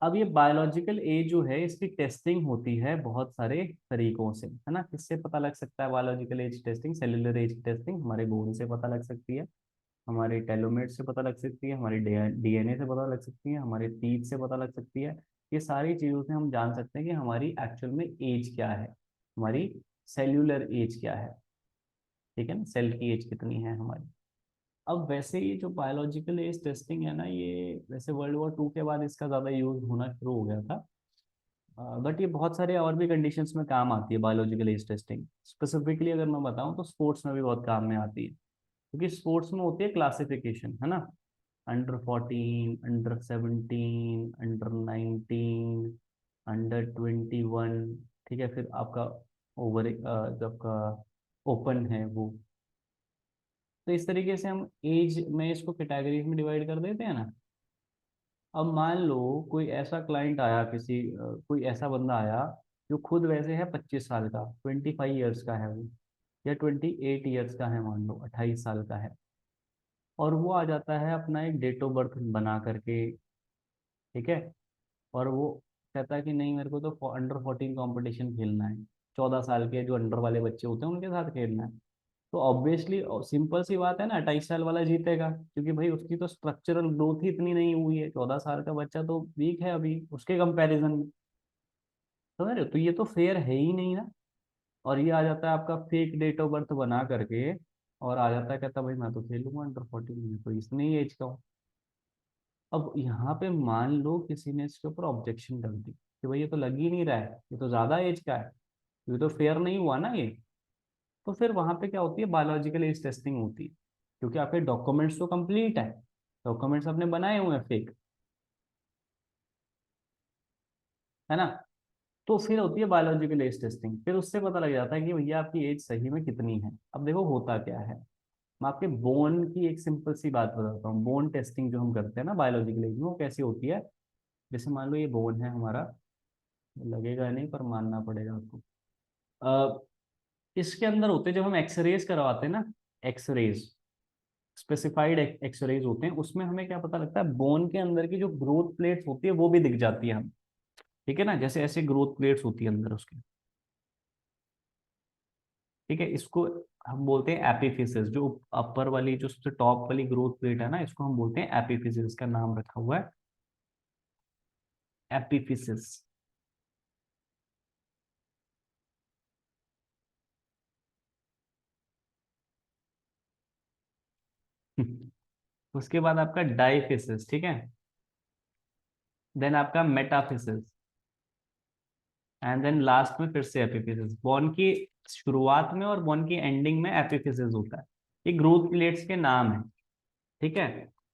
अब ये बायोलॉजिकल एज जो है, इसकी टेस्टिंग होती है बहुत सारे तरीकों से, है ना? किससे पता लग सकता है biological age testing? Cellular age testing हमारे बोन से पता लग सकती है, हमारे टेलोमेट से पता लग सकती है, हमारे डीएनए से पता लग सकती है, हमारे टीथ से पता लग सकती है। ये सारी चीज़ों से हम जान सकते हैं कि हमारी एक्चुअल में एज क्या है, हमारी सेल्यूलर एज क्या है। ठीक है ना, सेल की एज कितनी है हमारी। अब वैसे ये जो बायोलॉजिकल एज टेस्टिंग है ना, ये वैसे वर्ल्ड वॉर 2 के बाद इसका ज़्यादा यूज होना शुरू हो गया था, बट ये बहुत सारे और भी कंडीशंस में काम आती है बायोलॉजिकल एज टेस्टिंग। स्पेसिफिकली अगर मैं बताऊं तो स्पोर्ट्स में भी बहुत काम में आती है, क्योंकि स्पोर्ट्स में होती है क्लासिफिकेशन, है ना? Under 14, under 17, under 19, under 21। ठीक है, फिर आपका ओवर जो आपका ओपन है वो। तो इस तरीके से हम एज में इसको कैटेगरीज में डिवाइड कर देते हैं ना। अब मान लो कोई ऐसा क्लाइंट आया, कोई ऐसा बंदा आया जो खुद वैसे है 25 साल का, 25 ईयर्स का है वो, या 28 ईयर्स का है, मान लो 28 साल का है, और वो आ जाता है अपना एक डेट ऑफ बर्थ बना करके। ठीक है, और वो कहता है कि नहीं, मेरे को तो अंडर 14 कंपटीशन खेलना है, 14 साल के जो अंडर वाले बच्चे होते हैं उनके साथ खेलना है। तो ऑब्वियसली सिंपल सी बात है ना, 28 साल वाला जीतेगा, क्योंकि भाई उसकी तो स्ट्रक्चरल ग्रोथ ही इतनी नहीं हुई है, 14 साल का बच्चा तो वीक है अभी उसके कंपैरिजन में। समझ रहे हो? तो ये तो फेयर है ही नहीं ना। और ये आ जाता है आपका फेक डेट ऑफ बर्थ बना करके, और आ जाता है कहता भाई मैं तो खेलूंगा अंडर 14 में, तो इतनी एज का हूँ। अब यहाँ पे मान लो किसी ने इसके ऊपर ऑब्जेक्शन कर दी कि भाई ये तो लग ही नहीं रहा है, ये तो ज्यादा एज का है, ये तो फेयर नहीं हुआ ना ये। तो फिर वहां पे क्या होती है, बायोलॉजिकल एज टेस्टिंग होती है, क्योंकि आपके डॉक्यूमेंट्स तो कंप्लीट है, डॉक्यूमेंट्स आपने बनाए हुए हैं फेक, है ना? तो फिर होती है बायोलॉजिकल एज टेस्टिंग, फिर उससे पता लग जाता है कि भैया आपकी एज सही में कितनी है। अब देखो होता क्या है, मैं आपके बोन की एक सिंपल सी बात बताता हूँ। बोन टेस्टिंग जो हम करते हैं ना बायोलॉजिकल एज में, वो कैसी होती है? जैसे मान लो ये बोन है हमारा, लगेगा नहीं पर मानना पड़ेगा आपको। इसके अंदर होते हैं, जब हम एक्सरेज करवाते हैं ना, एक्सरेज, स्पेसिफाइड एक्सरेज होते हैं, उसमें हमें क्या पता लगता है, बोन के अंदर की जो ग्रोथ प्लेट्स होती है वो भी दिख जाती है हमें। ठीक है ना, जैसे ऐसे ग्रोथ प्लेट्स होती है अंदर उसके। ठीक है, इसको हम बोलते हैं एपिफिसिस। जो अपर वाली, जो सबसे टॉप वाली ग्रोथ प्लेट है ना, इसको हम बोलते हैं एपिफिसिस, का नाम रखा हुआ है एपिफिसिस। उसके बाद आपका डाइफिसिस, ठीक है। देन आपका मेटाफिसिस, एंड देन लास्ट में फिर से एपिफिसिस। बोन की शुरुआत में और बोन की एंडिंग में एपिफिसिस होता है। ये ग्रोथ प्लेट्स के नाम है, ठीक है।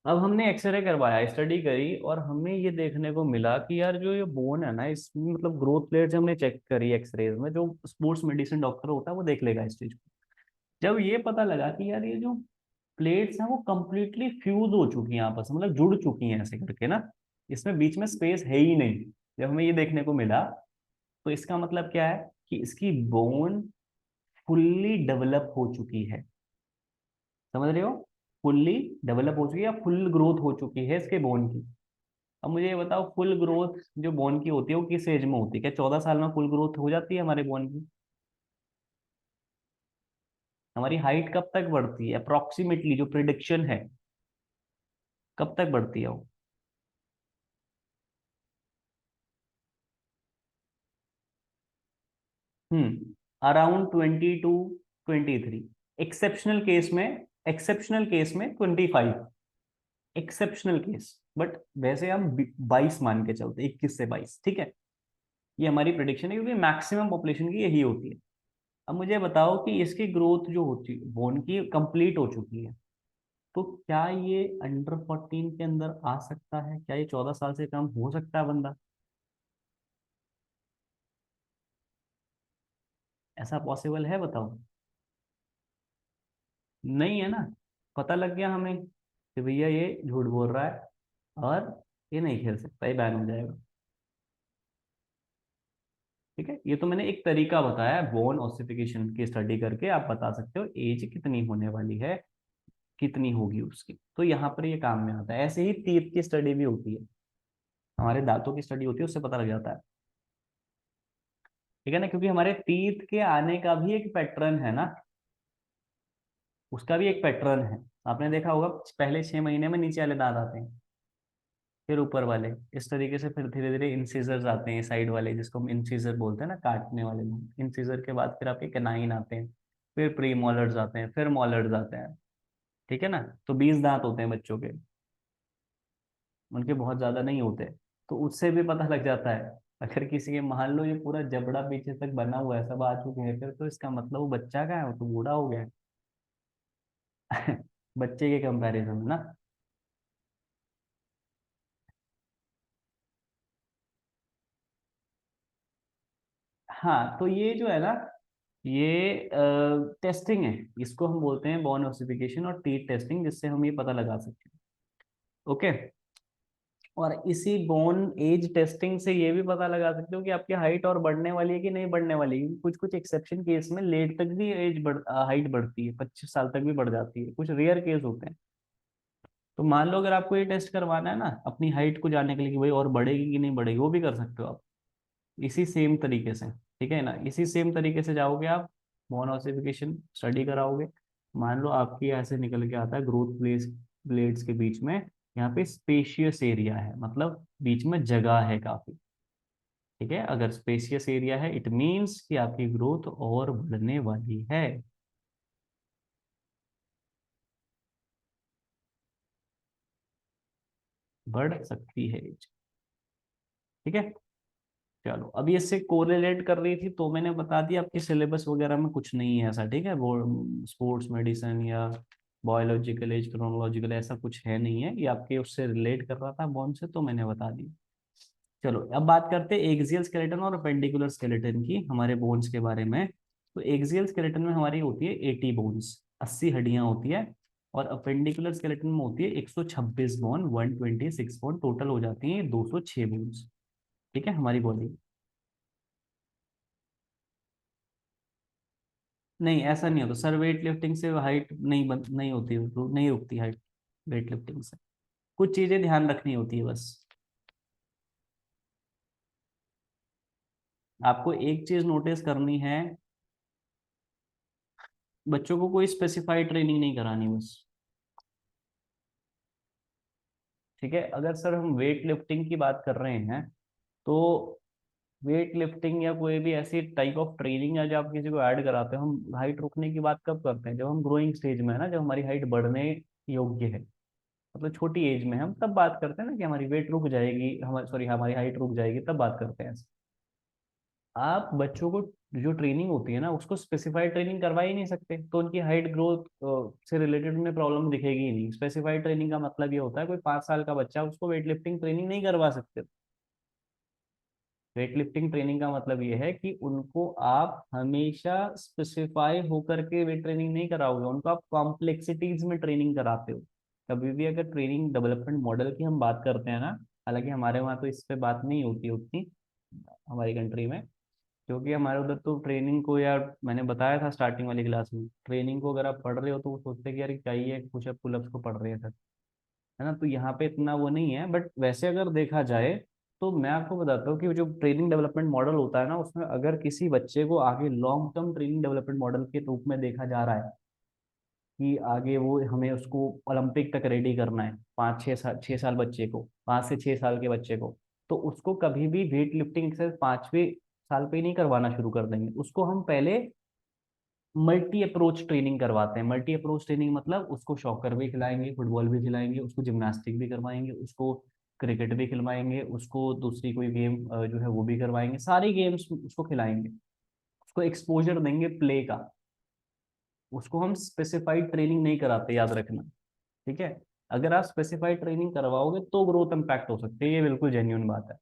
अब हमने एक्सरे करवाया, स्टडी करी, और हमें ये देखने को मिला कि यार जो ये बोन है ना, इसमें मतलब ग्रोथ प्लेट्स हमने चेक करी एक्सरेज में, जो स्पोर्ट्स मेडिसिन डॉक्टर होता है वो देख लेगा इस चीज को। जब ये पता लगा कि यार ये जो प्लेट्स हैं वो कंप्लीटली फ्यूज हो चुकी हैं आपस में, मतलब जुड़ चुकी हैं ऐसे करके ना, इसमें बीच में स्पेस है ही नहीं। जब हमें ये देखने को मिला, तो इसका मतलब क्या है कि इसकी बोन फुल्ली डेवलप हो चुकी है। समझ रहे हो? फुल्ली डेवलप हो चुकी है या फुल ग्रोथ हो चुकी है इसके बोन की। अब मुझे ये बताओ, फुल ग्रोथ जो बोन की होती है वो किस एज में होती है? क्या 14 साल में फुल ग्रोथ हो जाती है हमारे बोन की? हमारी हाइट कब तक बढ़ती है अप्रोक्सीमेटली, जो प्रिडिक्शन है, कब तक बढ़ती है वो? अराउंड 22-23। एक्सेप्शनल केस में, एक्सेप्शनल केस में 25। एक्सेप्शनल केस, बट वैसे हम 22 मान के चलते, 21 से 22, ठीक है। ये हमारी प्रिडिक्शन है, क्योंकि मैक्सिमम पॉपुलेशन की यही होती है। अब मुझे बताओ कि इसकी ग्रोथ जो होती है बोन की कंप्लीट हो चुकी है, तो क्या ये अंडर 14 के अंदर आ सकता है? क्या ये 14 साल से कम हो सकता है बंदा? ऐसा पॉसिबल है, बताओ? नहीं है ना। पता लग गया हमें कि भैया ये झूठ बोल रहा है, और ये नहीं खेल सकता, ये बैन हो जाएगा। ठीक है, ये तो मैंने एक तरीका बताया, बोन ऑसिफिकेशन की स्टडी करके आप बता सकते हो एज कितनी होने वाली है, कितनी होगी उसकी। तो यहाँ पर ये काम में आता है। ऐसे ही टीथ की स्टडी भी होती है, हमारे दांतों की स्टडी होती है, उससे पता लग जाता है। ठीक है ना, क्योंकि हमारे टीथ के आने का भी एक पैटर्न है ना, उसका भी एक पैटर्न है। आपने देखा होगा, पहले 6 महीने में नीचे वाले दांत आते हैं, फिर ऊपर वाले, इस तरीके से फिर धीरे धीरे इंसीजर्स आते हैं साइड वाले, जिसको हम इंसीजर बोलते हैं ना, काटने वाले लोग। इंसीजर के बाद फिर आपके कैनाइन आते हैं, फिर प्री मॉलर्स आते हैं, फिर मॉलर्स आते हैं। ठीक है ना। तो 20 दांत होते हैं बच्चों के, उनके बहुत ज्यादा नहीं होते। तो उससे भी पता लग जाता है। अगर किसी के मान लो ये पूरा जबड़ा पीछे तक बना हुआ है, सब आ चुके हैं, फिर तो इसका मतलब वो बच्चा का है, वो तो बूढ़ा हो गया है। बच्चे के कंपैरिजन में ना। हाँ, तो ये जो है ना, ये टेस्टिंग है, इसको हम बोलते हैं बॉन ओसिफिकेशन और टीथ टेस्टिंग, जिससे हम ये पता लगा सकते हैं। ओके। और इसी बोन एज टेस्टिंग से ये भी पता लगा सकते हो कि आपकी हाइट और बढ़ने वाली है कि नहीं बढ़ने वाली है। कुछ कुछ एक्सेप्शन केस में लेट तक भी हाइट बढ़ती है, 25 साल तक भी बढ़ जाती है, कुछ रेयर केस होते हैं। तो मान लो अगर आपको ये टेस्ट करवाना है ना अपनी हाइट को जानने के लिए कि भाई और बढ़ेगी कि नहीं बढ़ेगी, वो भी कर सकते हो आप इसी सेम तरीके से। ठीक है ना, इसी सेम तरीके से जाओगे आप, मोनोसिफिकेशन स्टडी कराओगे। मान लो आपकी ऐसे निकल के आता है ग्रोथ प्लेस प्लेट्स के बीच में, यहाँ पे स्पेशियस एरिया है, मतलब बीच में जगह है काफी। ठीक है, अगर स्पेशियस एरिया है इट मीन्स कि आपकी ग्रोथ और बढ़ने वाली है, बढ़ सकती है। ठीक है। चलो, अभी इससे कोरिलेट कर रही थी तो मैंने बता दिया, आपके सिलेबस वगैरह में कुछ नहीं है ऐसा। ठीक है, वो स्पोर्ट्स मेडिसिन या बायोलॉजिकल एज क्रोनोलॉजिकल ऐसा कुछ है नहीं है, ये आपके उससे रिलेट कर रहा था बॉन से, तो मैंने बता दी। चलो, अब बात करते हैं एक्सियल स्केलेटन और अपेंडिकुलर स्केलेटन की, हमारे बोन्स के बारे में। तो एक्सियल स्केलेटन में हमारी होती है 80 बोन्स, 80 हड्डियां होती है। और अपेंडिकुलर स्केलेटन में होती है 126 बोन, 126 बोन, टोटल हो जाती है 206 बोन्स। ठीक है, हमारी बॉडी। नहीं, ऐसा नहीं होता सर, वेट लिफ्टिंग से हाइट नहीं होती, नहीं रुकती हाइट वेट लिफ्टिंग से। कुछ चीजें ध्यान रखनी होती है बस। आपको एक चीज नोटिस करनी है, बच्चों को कोई स्पेसिफाइड ट्रेनिंग नहीं करानी बस। ठीक है, अगर सर हम वेट लिफ्टिंग की बात कर रहे हैं तो वेट लिफ्टिंग या कोई भी ऐसी टाइप ऑफ ट्रेनिंग है जो आप किसी को ऐड कराते हो, हम हाइट रुकने की बात कब करते हैं? जब हम ग्रोइंग स्टेज में है ना, जब हमारी हाइट बढ़ने योग्य है, मतलब छोटी एज में हम तब बात करते हैं ना कि हमारी वेट रुक जाएगी, हमारी सॉरी हमारी हाइट रुक जाएगी, तब बात करते हैं। आप बच्चों को जो ट्रेनिंग होती है ना उसको स्पेसिफाइड ट्रेनिंग करवा ही नहीं सकते, तो उनकी हाइट ग्रोथ से रिलेटेड उन्हें प्रॉब्लम दिखेगी ही नहीं। स्पेसिफाइड ट्रेनिंग का मतलब ये होता है कोई 5 साल का बच्चा, उसको वेट लिफ्टिंग ट्रेनिंग नहीं करवा सकते। वेट लिफ्टिंग ट्रेनिंग का मतलब ये है कि उनको आप हमेशा स्पेसिफाई होकर के वेट ट्रेनिंग नहीं कराओगे, उनको आप कॉम्प्लेक्सिटीज में ट्रेनिंग कराते हो। कभी भी अगर ट्रेनिंग डेवलपमेंट मॉडल की हम बात करते हैं ना, हालांकि हमारे वहाँ तो इस पे बात नहीं होती उतनी हमारी कंट्री में, क्योंकि हमारे उधर तो ट्रेनिंग को यार, मैंने बताया था स्टार्टिंग वाली क्लास में, ट्रेनिंग को अगर आप पढ़ रहे हो तो वो सोचते हैं कि यार क्या ही है, पुशअप पुलअप्स को पढ़ रहे हैं सर, है ना। तो यहाँ पे इतना वो नहीं है, बट वैसे अगर देखा जाए तो मैं आपको बताता हूँ कि जो ट्रेनिंग डेवलपमेंट मॉडल होता है ना, उसमें अगर किसी बच्चे को आगे long term training development model के रूप में देखा जा रहा है कि आगे वो हमें उसको ओलंपिक तक रेडी करना है, 5 6 साल 6 साल बच्चे को, 5 से 6 साल के बच्चे को, तो उसको कभी भी वेट लिफ्टिंग एक्सरसाइज 5वें साल पे ही नहीं करवाना शुरू कर देंगे। उसको हम पहले मल्टी अप्रोच ट्रेनिंग करवाते हैं। मल्टी अप्रोच ट्रेनिंग मतलब उसको शॉकर भी खिलाएंगे, फुटबॉल भी खिलाएंगे, उसको जिम्नास्टिक भी करवाएंगे, उसको क्रिकेट भी खिलवाएंगे, उसको दूसरी कोई गेम जो है वो भी करवाएंगे, सारी गेम्स उसको खिलाएंगे, उसको एक्सपोजर देंगे प्ले का। उसको हम स्पेसिफाइड ट्रेनिंग नहीं कराते, याद रखना। ठीक है, अगर आप स्पेसिफाइड ट्रेनिंग करवाओगे तो ग्रोथ इम्पैक्ट हो सकती है, ये बिल्कुल जेन्युइन बात है।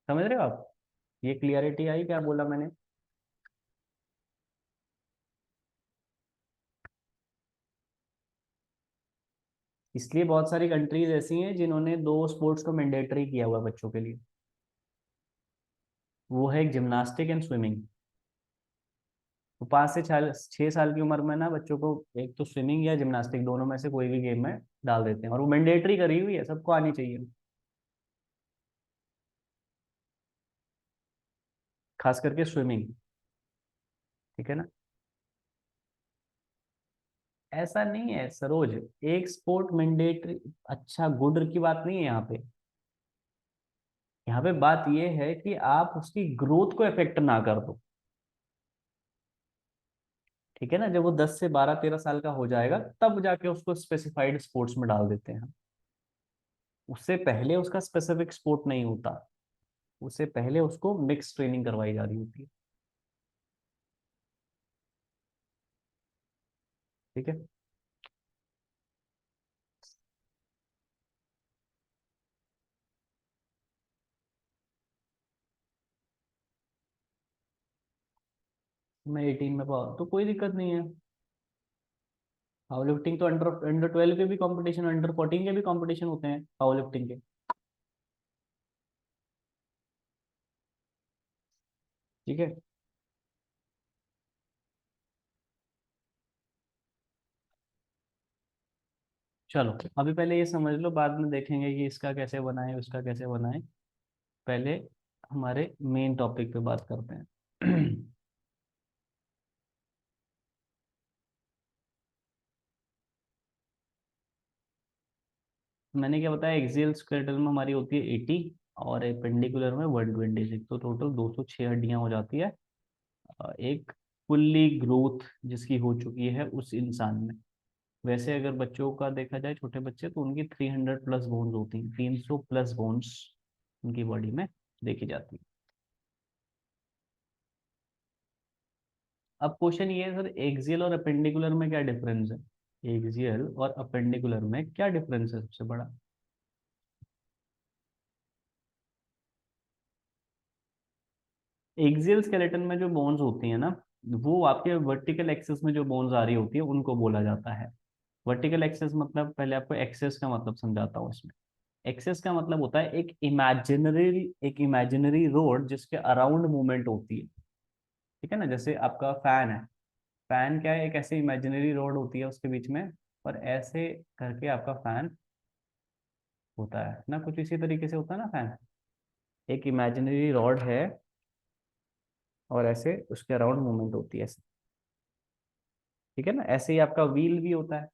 समझ रहे हो आप? ये क्लियरिटी आई क्या बोला मैंने? इसलिए बहुत सारी कंट्रीज ऐसी हैं जिन्होंने 2 स्पोर्ट्स को मैंडेटरी किया हुआ है बच्चों के लिए। वो है एक जिम्नास्टिक एंड स्विमिंग। तो 5 से 6 साल की उम्र में ना बच्चों को एक तो स्विमिंग या जिम्नास्टिक दोनों में से कोई भी गेम में डाल देते हैं, और वो मैंडेटरी करी हुई है, सबको आनी चाहिए, खास करके स्विमिंग। ठीक है ना? ऐसा नहीं है सरोज, एक स्पोर्ट मैंडेटरी अच्छा गुड की बात नहीं है यहाँ पे। यहाँ पे बात ये है कि आप उसकी ग्रोथ को इफेक्ट ना कर दो। ठीक है ना? जब वो 10 से 12 13 साल का हो जाएगा तब जाके उसको स्पेसिफाइड स्पोर्ट्स में डाल देते हैं। उससे पहले उसका स्पेसिफिक स्पोर्ट नहीं होता, उससे पहले उसको मिक्स ट्रेनिंग करवाई जा रही होती है। ठीक है, मैं 18 में पावर तो कोई दिक्कत नहीं है। पावर लिफ्टिंग तो अंडर अंडर 12 के भी कंपटीशन, अंडर 14 के भी कंपटीशन होते हैं पावर लिफ्टिंग के। ठीक है, चलो अभी पहले ये समझ लो, बाद में देखेंगे कि इसका कैसे बनाएं उसका कैसे बनाएं। पहले हमारे मेन टॉपिक पे बात करते हैं। मैंने क्या बताया, एक्सियल स्केलेटल में हमारी होती है 80, और एपेंडिकुलर में 126, तो टोटल 206 हड्डियां हो जाती है एक फुल्ली ग्रोथ जिसकी हो चुकी है उस इंसान में। वैसे अगर बच्चों का देखा जाए, छोटे बच्चे, तो उनकी 300 प्लस बोन्स होती हैं, 300 प्लस बोन्स उनकी बॉडी में देखी जाती है। अब क्वेश्चन ये है सर, एक्सियल और अपेंडिकुलर में क्या डिफरेंस है? एक्सियल और अपेंडिकुलर में क्या डिफरेंस है सबसे बड़ा? एक्सियल स्केलेटन में जो बोन्स होती हैं ना, वो आपके वर्टिकल एक्सिस में जो बोन्स आ रही होती है उनको बोला जाता है। वर्टिकल एक्सिस मतलब, पहले आपको एक्सेस का मतलब समझाता हूँ इसमें। एक्सेस का मतलब होता है एक इमेजिनरी रोड जिसके अराउंड मूवमेंट होती है। ठीक है ना? जैसे आपका फैन है, फैन क्या है, एक ऐसी इमेजिनरी रोड होती है उसके बीच में, और ऐसे करके आपका फैन होता है ना, कुछ इसी तरीके से होता है ना फैन। एक इमेजिनरी रॉड है, और ऐसे उसके अराउंड मूवमेंट होती है ऐसे। ठीक है ना, ऐसे ही आपका व्हील भी होता है,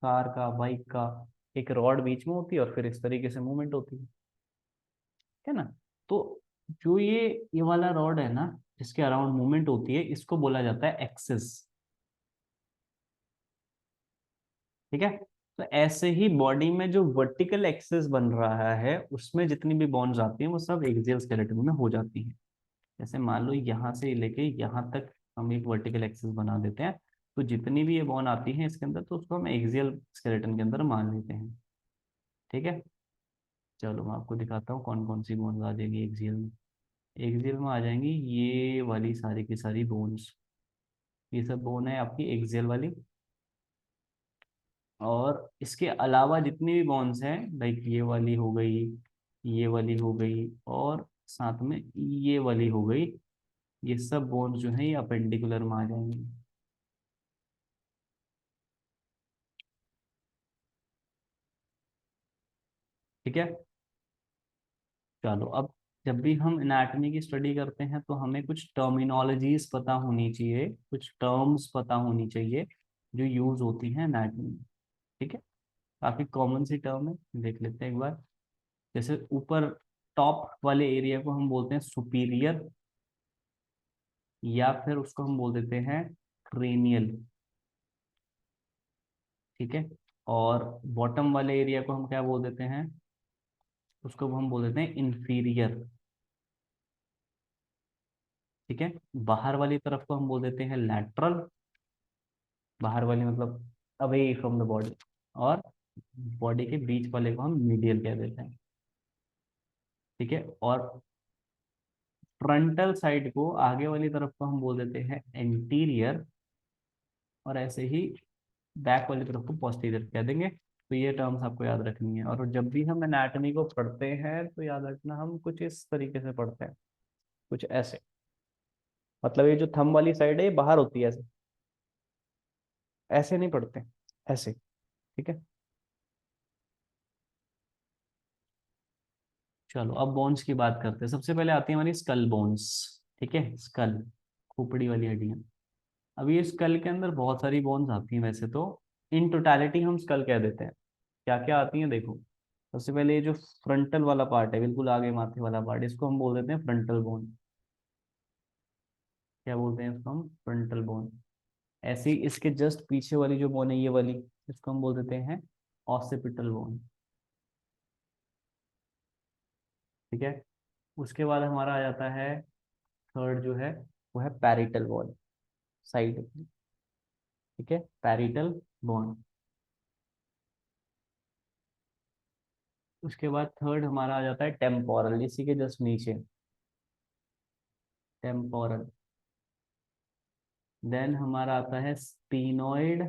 कार का, बाइक का, एक रॉड बीच में होती है और फिर इस तरीके से मूवमेंट होती है ना। तो जो ये वाला रॉड है ना, जिसके अराउंड मूवमेंट होती है, इसको बोला जाता है एक्सिस। ठीक है। तो ऐसे ही बॉडी में जो वर्टिकल एक्सिस बन रहा है, उसमें जितनी भी बॉन्ड्स आती हैं वो सब एक्सियल स्केलेटन में हो जाती हैं। जैसे मान लो यहाँ से लेके यहाँ तक हम एक वर्टिकल एक्सिस बना देते हैं, तो जितनी भी ये बॉन्ड आती हैं इसके अंदर, तो उसको हम एक्सियल स्केलेटन के अंदर मान लेते हैं। ठीक है। चलो मैं आपको दिखाता हूँ कौन कौन सी बोन्स आ जाएंगी एक्सियल में। एक्सियल में आ जाएंगी ये वाली सारी की सारी बोन्स। ये सब बोन है आपकी एक्सियल वाली। और इसके अलावा जितनी भी बोन्स हैं, लाइक ये वाली हो गई, ये वाली हो गई, और साथ में ये वाली हो गई, ये सब बोन्स जो है ये अपेंडिकुलर में आ जाएंगे। ठीक है। चलो अब जब भी हम एनाटॉमी की स्टडी करते हैं तो हमें कुछ टर्मिनोलॉजीज पता होनी चाहिए, कुछ टर्म्स पता होनी चाहिए जो यूज होती हैं एनाटॉमी में। ठीक है। काफी कॉमन सी टर्म है, देख लेते हैं एक बार। जैसे ऊपर टॉप वाले एरिया को हम बोलते हैं सुपीरियर, या फिर उसको हम बोल देते हैं क्रेनियल। ठीक है। और बॉटम वाले एरिया को हम क्या बोल देते हैं, उसको हम बोल देते हैं इंफीरियर। ठीक है। बाहर वाली तरफ को हम बोल देते हैं लैटरल, बाहर वाली मतलब अवे फ्रॉम द बॉडी। और बॉडी के बीच वाले को हम मीडियल कह देते हैं। ठीक है। और फ्रंटल साइड को, आगे वाली तरफ को हम बोल देते हैं एंटीरियर, और ऐसे ही बैक वाली तरफ को पोस्टीरियर कह देंगे। तो ये टर्म्स आपको याद रखनी है। और जब भी हम एनाटॉमी को पढ़ते हैं तो याद रखना हम कुछ इस तरीके से पढ़ते हैं, कुछ ऐसे। मतलब ये जो थंब वाली साइड है ये बाहर होती है, ऐसे ऐसे नहीं पढ़ते, ऐसे। ठीक है। चलो अब बोन्स की बात करते हैं। सबसे पहले आती है हमारी स्कल बोन्स। ठीक है, स्कल, खोपड़ी वाली हड्डियां। अब ये स्कल के अंदर बहुत सारी बोन्स आती हैं वैसे तो, इन टोटालिटी हम स्कल कह देते हैं। क्या क्या आती हैं देखो। सबसे पहले ये जो फ्रंटल वाला पार्ट है, बिल्कुल आगे माथे वाला पार्ट, इसको हम बोल देते हैं फ्रंटल बोन। क्या बोलते हैं इसको हम, फ्रंटल बोन। ऐसे ही इसके जस्ट पीछे वाली जो बोन है ये वाली, इसको हम बोल देते हैं ऑसिपिटल बोन। ठीक है। उसके बाद हमारा आ जाता है थर्ड जो है, वो है पैरिटल बोन, साइड। ठीक है, पैरिटल बोन। उसके बाद थर्ड हमारा आ जाता है टेम्पोरल, इसी के जस्ट नीचे, टेम्पोरल। देन हमारा आता है sphenoid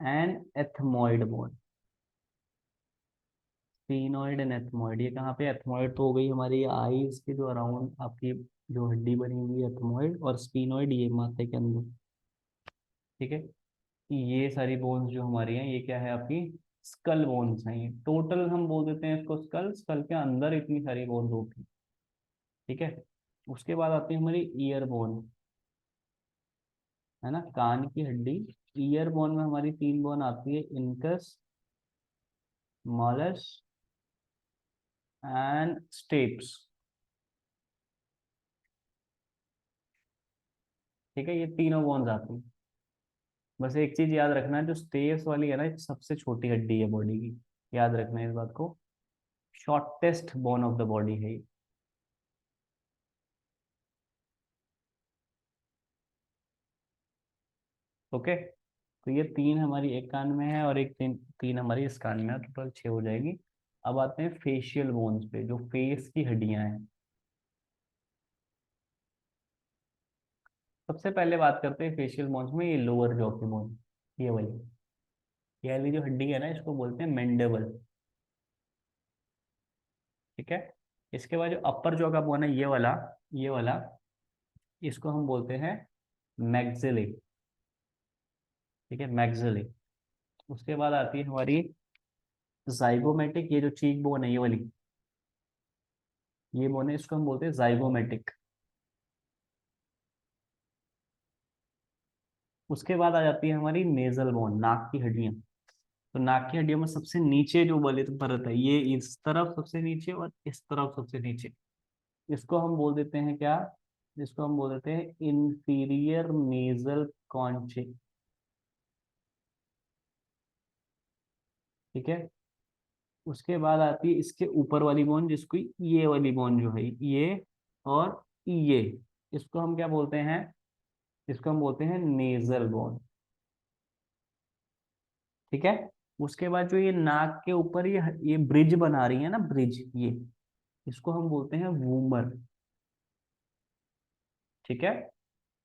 and ethmoid bone. Sphenoid and ethmoid, ये कहाँ पे, एथमोइड तो हो गई हमारी आईज के जो अराउंड आपकी जो हड्डी बनी हुई है एथमोइड, और स्पीनोइड ये माथे के अंदर। ठीक है। ये सारी बोन्स जो हमारी हैं ये क्या है आपकी, स्कल बोन्स हैं। ये टोटल हम बोल देते हैं इसको स्कल, स्कल के अंदर इतनी सारी बोन्स होती हैं। ठीक है। उसके बाद आती है हमारी ईयर बोन, है ना, कान की हड्डी। ईयर बोन में हमारी तीन बोन आती है, इनकस, मॉलस एंड स्टेप्स। ठीक है, ये तीनों बोन्स आती हैं। बस एक चीज याद रखना है, जो स्टेप्स वाली है ना, ये सबसे छोटी हड्डी है बॉडी की, याद रखना है इस बात को। Shortest bone of the body है ये। ओके। तो ये तीन हमारी एक कान में है और एक तीन तीन हमारी इस कान में है, टोटल छह हो जाएगी। अब आते हैं फेशियल बोन्स पे, जो फेस की हड्डियां हैं। सबसे पहले बात करते हैं फेशियल बोन्स में, ये लोअर जॉ की बोन, ये वाली, ये वाली जो हड्डी है ना, इसको बोलते हैं मैंडिबल। ठीक है। इसके बाद जो अपर जॉ का बोन है, ये वाला, इसको हम बोलते हैं मैग्जिली। ठीक है, मैग्जिली। उसके बाद आती है हमारी जाइगोमेटिक, ये जो चीक बोन है ये वाली, ये बोन है, इसको हम बोलते हैं जाइगोमेटिक। उसके बाद आ जाती है हमारी नेजल बोन, नाक की हड्डियां। तो नाक की हड्डियों में सबसे नीचे जो बलित परत है, ये इस तरफ सबसे नीचे और इस तरफ सबसे नीचे, इसको हम बोल देते हैं क्या, इसको हम बोल देते हैं इंफीरियर नेजल कॉन्चे। ठीक है। उसके बाद आती है इसके ऊपर वाली बोन, जिसको ये वाली बोन जो है, ये और ये, इसको हम क्या बोलते हैं, इसको हम बोलते हैं नेजल बोन। ठीक है। उसके बाद जो ये नाक के ऊपर ये ब्रिज बना रही है ना, ब्रिज, ये, इसको हम बोलते हैं वूमर। ठीक है।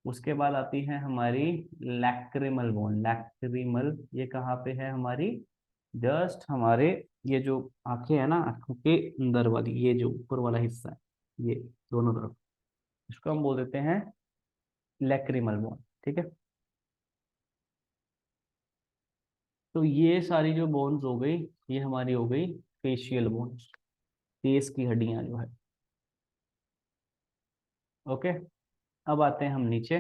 उसके बाद आती है हमारी लैक्रिमल बोन। लैक्रिमल ये कहाँ पे है हमारी, जस्ट हमारे, ये जो आंखें है ना, आंखों के अंदर वाली, ये जो ऊपर वाला हिस्सा है, ये दोनों तरफ, इसको हम बोल देते हैं लैक्रिमल बोन। ठीक है। तो ये सारी जो बोन्स हो गई, ये हमारी हो गई फेशियल बोन्स, फेस की हड्डियां जो है। ओके। अब आते हैं हम नीचे।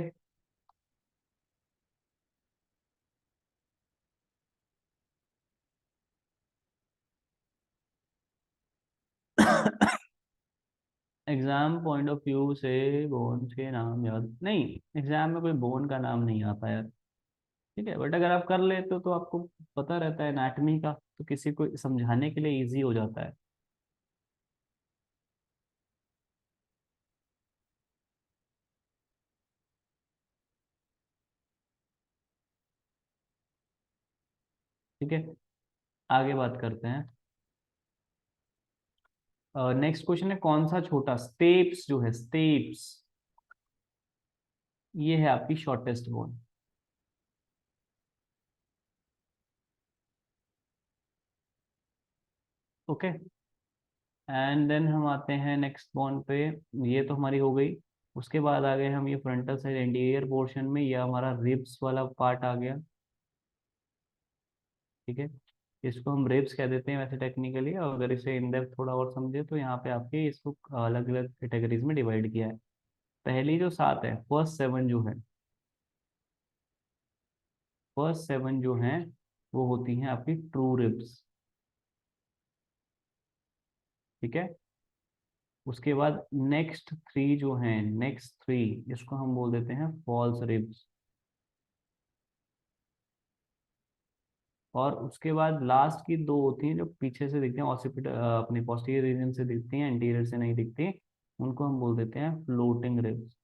एग्जाम पॉइंट ऑफ व्यू से बोन के नाम याद नहीं, एग्जाम में कोई बोन का नाम नहीं आता यार। ठीक है, बट अगर आप कर लेते हो तो आपको पता रहता है एनाटमी का, तो किसी को समझाने के लिए इजी हो जाता है। ठीक है, आगे बात करते हैं। नेक्स्ट क्वेश्चन है, कौन सा छोटा, स्टेप्स जो है, स्टेप्स, ये है आपकी shortest bone. Okay. And then हम आते हैं नेक्स्ट बोन पे, ये तो हमारी हो गई। उसके बाद आ गए हम ये फ्रंटल साइड एंटीरियर पोर्शन में, ये हमारा रिब्स वाला पार्ट आ गया। ठीक है। इसको हम रिब्स कह देते हैं वैसे टेक्निकली, और अगर इसे इन डेप्थ थोड़ा और समझे तो यहाँ पे आपके इसको अलग अलग कैटेगरीज में डिवाइड किया है। पहली जो 7 है, फर्स्ट 7 जो है, फर्स्ट 7 जो हैं वो होती हैं आपकी ट्रू रिब्स। ठीक है। उसके बाद नेक्स्ट 3 जो हैं, नेक्स्ट 3, इसको हम बोल देते हैं फॉल्स रिब्स। और उसके बाद लास्ट की 2 होती हैं जो पीछे से दिखते हैं, ऑसिपिट अपनी पोस्टीरियर रीजन से दिखती हैं, इंटीरियर से नहीं दिखती, उनको हम बोल देते हैं फ्लोटिंग रिब्स।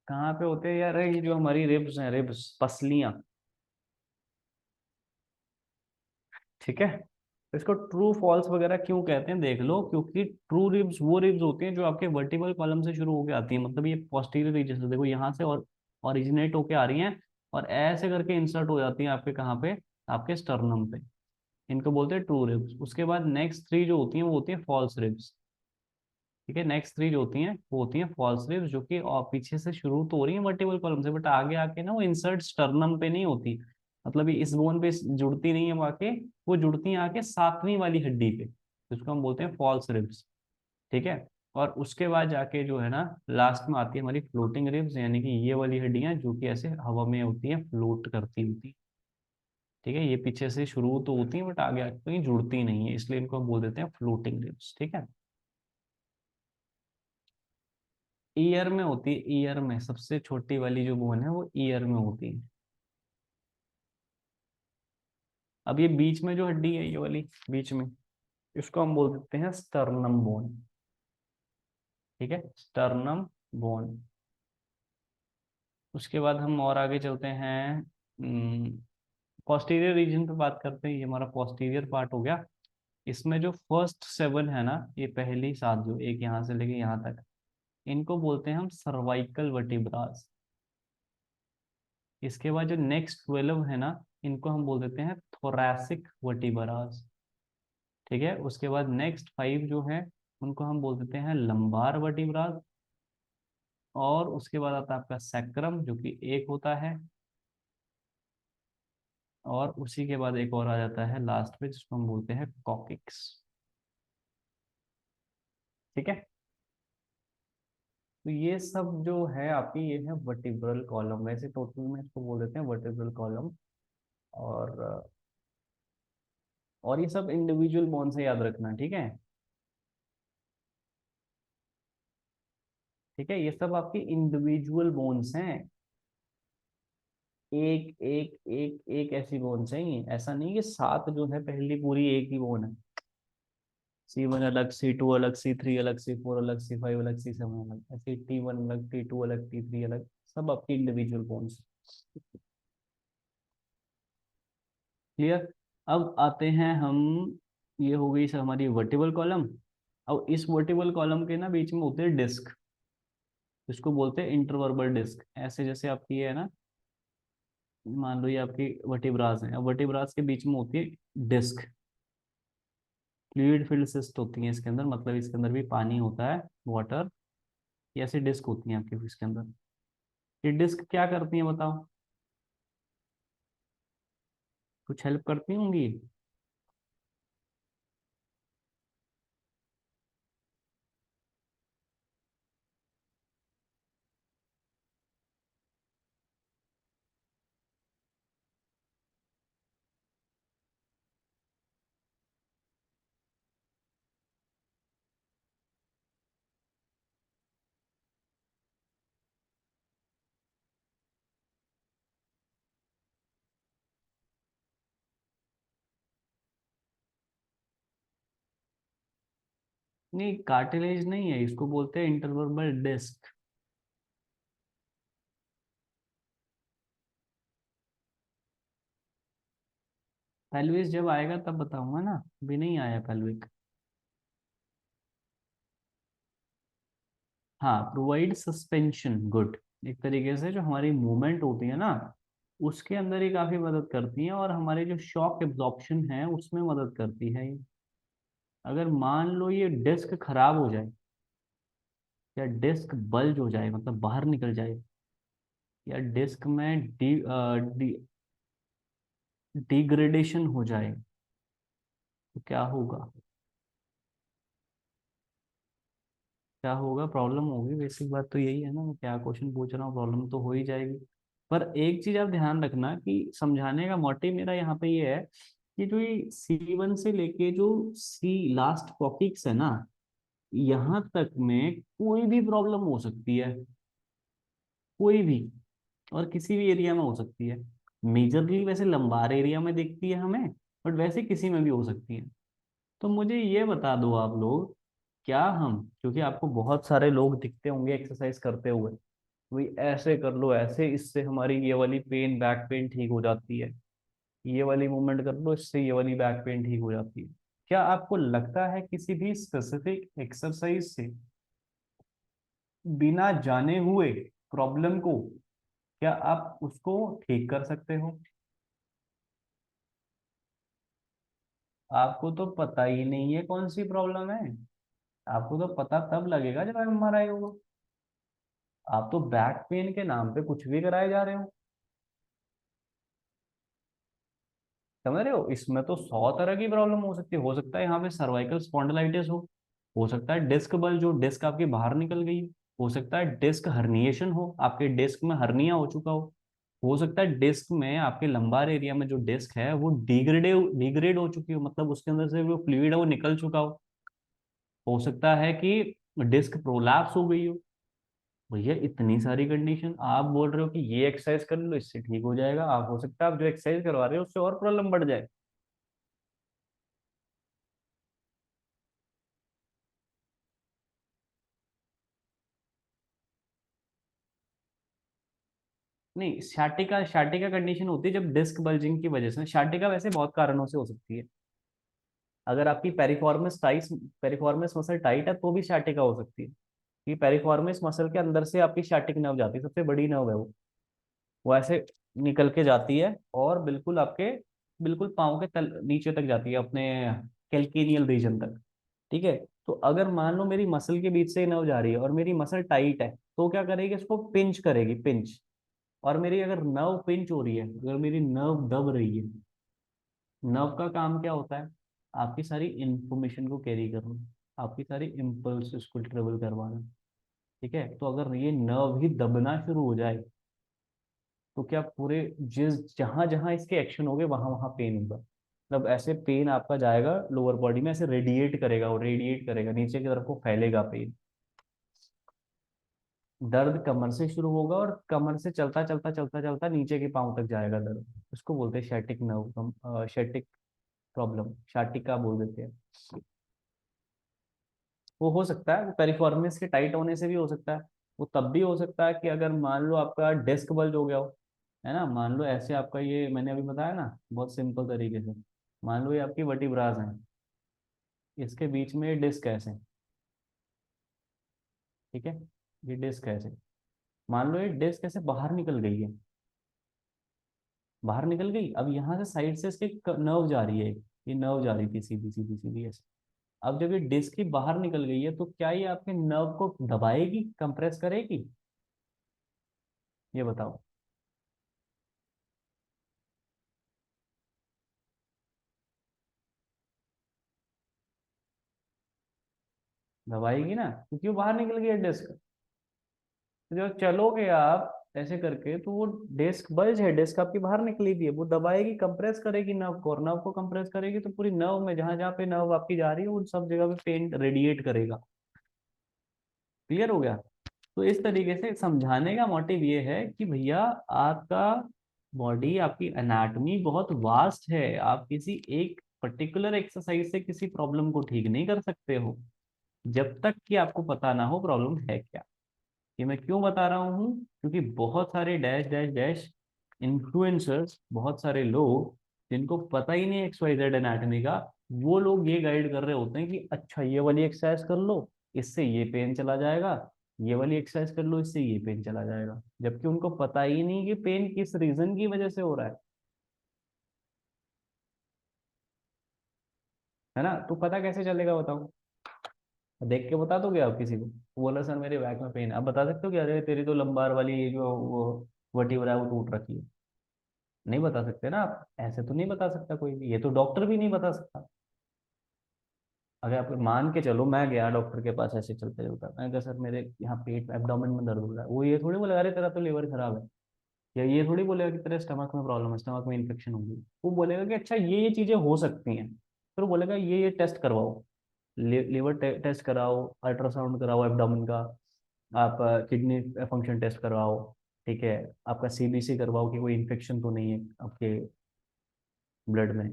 कहाँ पे होते हैं यार ये जो हमारी रिब्स हैं, रिब्स, पसलियां। ठीक है। तो इसको ट्रू फॉल्स वगैरह क्यों कहते हैं देख लो, क्योंकि ट्रू रिब्स वो रिब्स होती हैं जो आपके वर्टिकल कॉलम से शुरू होकर आती हैं, मतलब ये पोस्टीरियर रीजन से, देखो यहाँ से और ओरिजिनेट होके आ रही हैं, और ऐसे करके इंसर्ट हो जाती हैं आपके कहाँ पे, आपके स्टर्नम पे। इनको बोलते हैं ट्रू रिब्स। उसके बाद नेक्स्ट 3 जो होती हैं वो होती हैं फॉल्स रिब्स। ठीक है। नेक्स्ट 3 जो होती हैं वो होती हैं फॉल्स रिब्स, जो कि और पीछे से शुरू तो हो रही है वर्टिकल कॉलम से, बट आगे आके ना वो इंसर्ट स्टर्नम पे नहीं होती, मतलब ये इस बोन पे जुड़ती नहीं है आके, वो जुड़ती हैं आके 7वीं वाली हड्डी पे, जिसको हम बोलते हैं फॉल्स रिब्स। ठीक है। और उसके बाद जाके जो है ना, लास्ट में आती है हमारी फ्लोटिंग रिब्स, यानी कि ये वाली हड्डियां जो कि ऐसे हवा में होती हैं, फ्लोट करती होती हैं। ठीक है। ये पीछे से शुरू तो होती है बट आगे आके कहीं जुड़ती नहीं है, इसलिए इनको हम बोल देते हैं फ्लोटिंग रिब्स। ठीक है। ईयर में होती है, ईयर में सबसे छोटी वाली जो बोन है वो ईयर में होती है। अब ये बीच में जो हड्डी है, ये वाली बीच में, इसको हम बोल देते हैं स्टर्नम बोन। ठीक है, स्टर्नम बोन। उसके बाद हम और आगे चलते हैं, पोस्टीरियर रीजन पे बात करते हैं, ये हमारा पोस्टीरियर पार्ट हो गया। इसमें जो फर्स्ट 7 है ना, ये पहली 7 जो एक यहाँ से लेके यहाँ तक, इनको बोलते हैं हम सर्वाइकल वर्टिब्रास। इसके बाद जो नेक्स्ट 12 है ना, इनको हम बोल देते हैं थोरैसिक वर्टिब्रास। ठीक है। उसके बाद नेक्स्ट 5 जो है, उनको हम बोल देते हैं लंबार वर्टिब्रास। और उसके बाद आता है आपका सैक्रम, जो कि एक होता है। और उसी के बाद एक और आ जाता है लास्ट में, जिसको हम बोलते हैं कॉकिक्स। ठीक है। तो ये सब जो है आपकी, ये है वर्टिब्रल कॉलम। वैसे टोटल में इसको बोल देते हैं वर्टिब्रल कॉलम। और और ये सब इंडिविजुअल बोन से याद रखना, ठीक है। ठीक है, ये सब आपकी इंडिविजुअल बोन्स हैं। एक एक एक एक ऐसी बोन्स हैं ये, ऐसा नहीं कि सात जो है पहली पूरी एक ही बोन है। C1 अलग, C2 अलग, C3 अलग, C4 अलग, C5 अलग, C7 अलग, ऐसे T1 अलग, T2 अलग, T3 अलग, सब आपकी इंडिविजुअल बोन्स। क्लियर। अब आते हैं हम, ये हो गई सर हमारी वर्टिबल कॉलम। अब इस वर्टिबल कॉलम के ना बीच में होते हैं डिस्क, इसको बोलते हैं इंटरवर्बल डिस्क। ऐसे जैसे आपकी ये है ना, मान लो ये आपकी वर्टिब्रास है, अब वर्टिब्रास के बीच में होती है डिस्क। फ्लूइड फिल्ड सिस्ट होती है इसके अंदर, मतलब इसके अंदर भी पानी होता है, वाटर। ये ऐसी डिस्क होती है आपके इसके अंदर। ये डिस्क क्या करती है बताओ, कुछ हेल्प करती होंगी। नहीं, कार्टिलेज नहीं है, इसको बोलते हैं इंटरवर्बल डिस्क। पेल्विस जब आएगा तब बताऊंगा ना, अभी नहीं आया पेल्विक। हाँ, प्रोवाइड सस्पेंशन, गुड। एक तरीके से जो हमारी मूवमेंट होती है ना, उसके अंदर ही काफी मदद करती है, और हमारे जो शॉक एब्जॉर्प्शन है उसमें मदद करती है ये। अगर मान लो ये डिस्क खराब हो जाए, या डिस्क बल्ज हो जाए मतलब बाहर निकल जाए, या डिस्क में डिग्रेडेशन हो जाए, तो क्या होगा, क्या होगा, प्रॉब्लम होगी। बेसिक बात तो यही है ना, मैं क्या क्वेश्चन पूछ रहा हूँ, प्रॉब्लम तो हो ही जाएगी। पर एक चीज आप ध्यान रखना कि समझाने का मोटिव मेरा यहाँ पे ये है कि जो ये C1 से लेके जो सी लास्ट टॉपिक्स है ना, यहाँ तक में कोई भी प्रॉब्लम हो सकती है, कोई भी, और किसी भी एरिया में हो सकती है। मेजरली वैसे लंबार एरिया में दिखती है हमें, बट वैसे किसी में भी हो सकती है। तो मुझे ये बता दो आप लोग, क्या हम, क्योंकि आपको बहुत सारे लोग दिखते होंगे एक्सरसाइज करते हुए, वही ऐसे कर लो, ऐसे, इससे हमारी ये वाली पेन, बैक पेन ठीक हो जाती है, ये वाली मूवमेंट कर लो, इससे ये वाली बैक पेन ठीक हो जाती है। क्या आपको लगता है किसी भी स्पेसिफिक एक्सरसाइज से बिना जाने हुए प्रॉब्लम को, क्या आप उसको ठीक कर सकते हो? आपको तो पता ही नहीं है कौन सी प्रॉब्लम है। आपको तो पता तब लगेगा जब MRI होगा। आप तो बैक पेन के नाम पे कुछ भी कराए जा रहे हो। समझ रहे हो, इसमें तो 100 तरह की प्रॉब्लम हो सकता है यहाँ पे सर्वाइकल स्पॉन्डिलाइटिस हो सकता है डिस्क बल, जो डिस्क आपकी बाहर निकल गई हो सकता है डिस्क हर्निएशन हो, आपके डिस्क में हर्निया हो चुका हो सकता है डिस्क में आपके लंबार एरिया में जो डिस्क है वो डिग्रेड हो चुकी हो, मतलब उसके अंदर से जो फ्लूइड है वो निकल चुका हो सकता है कि डिस्क प्रोलैप्स हो गई हो। भैया इतनी सारी कंडीशन, आप बोल रहे हो कि ये एक्सरसाइज कर लो इससे ठीक हो जाएगा, आप हो सकता है आप जो एक्सरसाइज करवा रहे हो उससे और प्रॉब्लम बढ़ जाए। नहीं, शाटिका कंडीशन होती है जब डिस्क बल्जिंग की वजह से। शाटिका वैसे बहुत कारणों से हो सकती है। अगर आपकी पेरिफॉर्मिस मसल टाइट है तो भी शाटिका हो सकती है, कि पेरिफॉर्मिस मसल के अंदर से आपकी शाटिक नर्व जाती है, सबसे बड़ी नर्व है वो ऐसे निकल के जाती है, और बिल्कुल आपके, बिल्कुल पाँव के तल नीचे तक जाती है, अपने कैल्केनियल रीजन तक। ठीक है। तो अगर मान लो मेरी मसल के बीच से नर्व जा रही है और मेरी मसल टाइट है, तो क्या करेगी, इसको पिंच करेगी, पिंच। और मेरी अगर नर्व पिंच हो रही है, अगर मेरी नर्व दब रही है, नर्व का काम क्या होता है, आपकी सारी इंफॉर्मेशन को कैरी करना, आपकी सारी इम्पल्स को ट्रेवल करवाना। ठीक है, तो अगर ये नर्व ही दबना शुरू हो जाए तो क्या पूरे जिस जहां जहां इसके एक्शन हो गए वहां वहां पेन होगा, मतलब ऐसे पेन आपका जाएगा लोअर बॉडी में, ऐसे रेडिएट करेगा, वो रेडिएट करेगा नीचे की तरफ को, फैलेगा पेन। दर्द कमर से शुरू होगा और कमर से चलता चलता चलता चलता नीचे के पांव तक जाएगा दर्द। उसको बोलते हैं शैटिक नर्व, शैटिक प्रॉब्लम, शाटिका बोल देते हैं। वो हो सकता है वो पेरिफॉर्मिस के टाइट होने से भी हो सकता है। वो तब भी हो सकता है कि अगर मान लो आपका डिस्क बल्ज हो गया हो, है ना, मान लो ऐसे आपका ये मैंने अभी बताया ना बहुत सिंपल तरीके से, मान लो ये आपकी वर्टिब्रास हैं, इसके बीच में डिस्क ऐसे, ठीक है, ये डिस्क ऐसे, मान लो ये डिस्क ऐसे बाहर निकल गई है, बाहर निकल गई, अब यहाँ से साइड से इसके नर्व जा रही है, ये नर्व जा रही थी सीधी सीधी सीधी ऐसे। अब जब ये डिस्क ही बाहर निकल गई है तो क्या ये आपके नर्व को दबाएगी, कंप्रेस करेगी, ये बताओ। दबाएगी ना, क्योंकि वो बाहर निकल गया डिस्क। तो जब चलोगे आप ऐसे करके तो वो डिस्क बल्ज है, डिस्क आपकी बाहर निकली भी है, वो दबाएगी, कंप्रेस करेगी नर्व को, और नर्व को कंप्रेस करेगी तो पूरी नर्व में जहां जहां पे नर्व आपकी जा रही है उन सब जगह पे पेन रेडिएट करेगा। क्लियर हो गया। तो इस तरीके से समझाने का मोटिव ये है कि भैया आपका बॉडी, आपकी एनाटॉमी बहुत वास्ट है, आप किसी एक पर्टिकुलर एक्सरसाइज से किसी प्रॉब्लम को ठीक नहीं कर सकते हो जब तक कि आपको पता ना हो प्रॉब्लम है क्या। ये मैं क्यों बता रहा हूँ, क्योंकि बहुत सारे डैश डैश डैश इन्फ्लुएंसर्स, बहुत सारे लोग जिनको पता ही नहीं एक्स वाई जेड एनाटॉमी का, वो लोग ये गाइड कर रहे होते हैं कि अच्छा ये वाली एक्सरसाइज कर लो, इससे ये पेन चला जाएगा, ये वाली एक्सरसाइज कर लो, इससे ये पेन चला जाएगा, जबकि उनको पता ही नहीं कि पेन किस रीजन की वजह से हो रहा है ना। तो पता कैसे चलेगा बताओ, देख के बता दोगे आप किसी को, वो बोला सर मेरे बैक में पेन है, आप बता सकते हो कि अरे तेरी तो लंबार वाली ये जो वो वर्टिब्रा है वो टूट रखी है। नहीं बता सकते ना आप, ऐसे तो नहीं बता सकता कोई भी, ये तो डॉक्टर भी नहीं बता सकता। अगर आप मान के चलो मैं गया डॉक्टर के पास ऐसे चलते चलता, मैंने कहा सर मेरे यहाँ पेट एब्डोमेन में दर्द हो रहा है, वो ये थोड़ी बोलेगा अरे तेरा तो लीवर खराब है, या ये थोड़ी बोलेगा कि तेरे स्टमक में प्रॉब्लम है, स्टमक में इन्फेक्शन होगी। वो बोलेगा कि अच्छा ये चीजें हो सकती हैं, फिर वो बोलेगा ये टेस्ट करवाओ, लीवर टेस्ट कराओ, अल्ट्रासाउंड कराओ एब्डोमेन का, आप किडनी फंक्शन टेस्ट करवाओ, ठीक है, आपका सीबीसी करवाओ कि कोई इन्फेक्शन तो नहीं है आपके ब्लड में,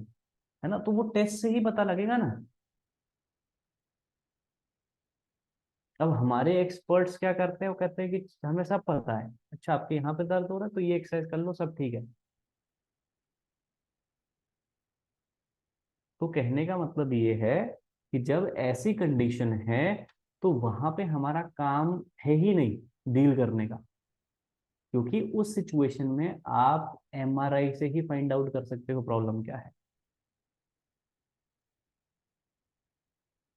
है ना, तो वो टेस्ट से ही पता लगेगा ना। अब हमारे एक्सपर्ट्स क्या करते हैं, वो कहते हैं कि हमें सब पता है, अच्छा आपके यहाँ पे दर्द हो रहा है तो ये एक्सरसाइज कर लो सब ठीक है। तो कहने का मतलब ये है कि जब ऐसी कंडीशन है तो वहां पे हमारा काम है ही नहीं डील करने का, क्योंकि उस सिचुएशन में आप एमआरआई से ही फाइंड आउट कर सकते हो प्रॉब्लम क्या है।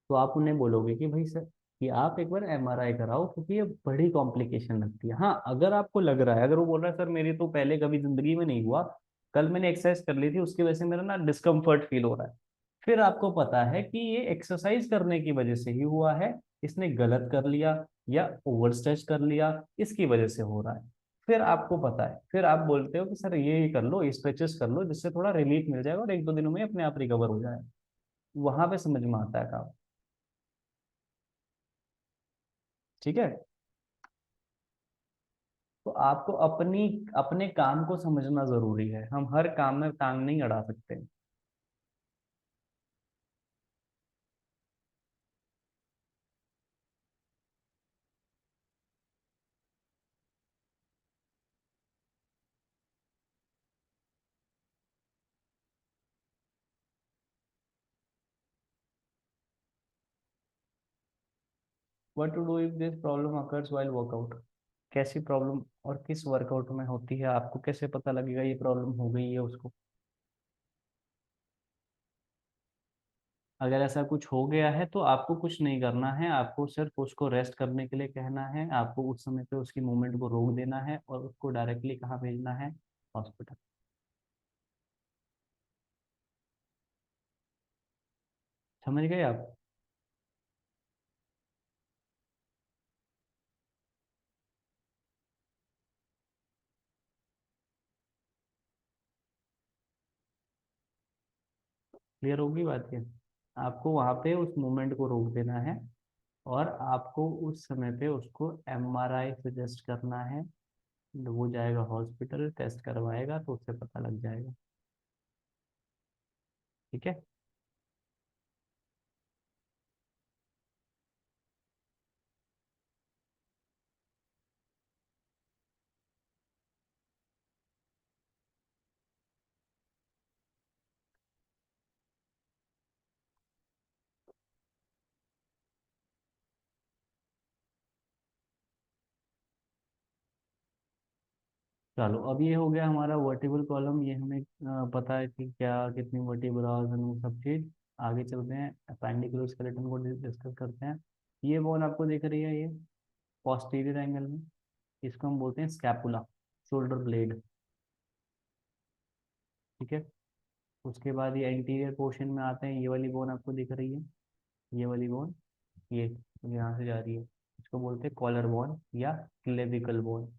तो आप उन्हें बोलोगे कि भाई सर कि आप एक बार एमआरआई कराओ क्योंकि ये बड़ी कॉम्प्लिकेशन लगती है। हाँ अगर आपको लग रहा है, अगर वो बोल रहा है सर मेरी तो पहले कभी जिंदगी में नहीं हुआ, कल मैंने एक्सरसाइज कर ली थी उसकी वजह से मेरा ना डिस्कम्फर्ट फील हो रहा है, फिर आपको पता है कि ये एक्सरसाइज करने की वजह से ही हुआ है, इसने गलत कर लिया या ओवर स्ट्रेच कर लिया, इसकी वजह से हो रहा है, फिर आपको पता है, फिर आप बोलते हो कि सर ये कर लो, स्ट्रेचेस कर लो जिससे थोड़ा रिलीफ मिल जाएगा और एक दो दिनों में अपने आप रिकवर हो जाएगा। वहां पे समझ में आता है काम। ठीक है, तो आपको अपनी अपने काम को समझना जरूरी है, हम हर काम में टांग नहीं अड़ा सकते। What to do if this problem occurs while workout, कैसी प्रॉब्लम और किस वर्कआउट में होती है, आपको कैसे पता लगेगा ये प्रॉब्लम हो गई है उसको। अगर ऐसा कुछ हो गया है तो आपको कुछ नहीं करना है, आपको सिर्फ उसको रेस्ट करने के लिए कहना है, आपको उस समय पे उसकी मूवमेंट को रोक देना है और उसको डायरेक्टली कहाँ भेजना है, हॉस्पिटल। समझ गए आप। क्लियर होगी बात ये? आपको वहां पे उस मूवमेंट को रोक देना है और आपको उस समय पे उसको एमआरआई सजेस्ट करना है। वो जाएगा हॉस्पिटल, टेस्ट करवाएगा तो उससे पता लग जाएगा। ठीक है। चलो, अब ये हो गया हमारा वर्टिबल कॉलम। ये हमें पता है कि क्या कितनी वर्टिब्रास है, वो सब चीज। आगे चलते हैं, अपेंडिकुलर स्केलेटन को डिस्कस करते हैं। ये बोन आपको दिख रही है, ये पोस्टीरियर एंगल में, इसको हम बोलते हैं स्कैपुला, शोल्डर ब्लेड। ठीक है। उसके बाद ये एंटीरियर पोर्शन में आते हैं, ये वाली बोन आपको दिख रही है, ये वाली बोन, ये यहाँ से जा रही है, इसको बोलते हैं कॉलर बोन या क्लेविकल बोन।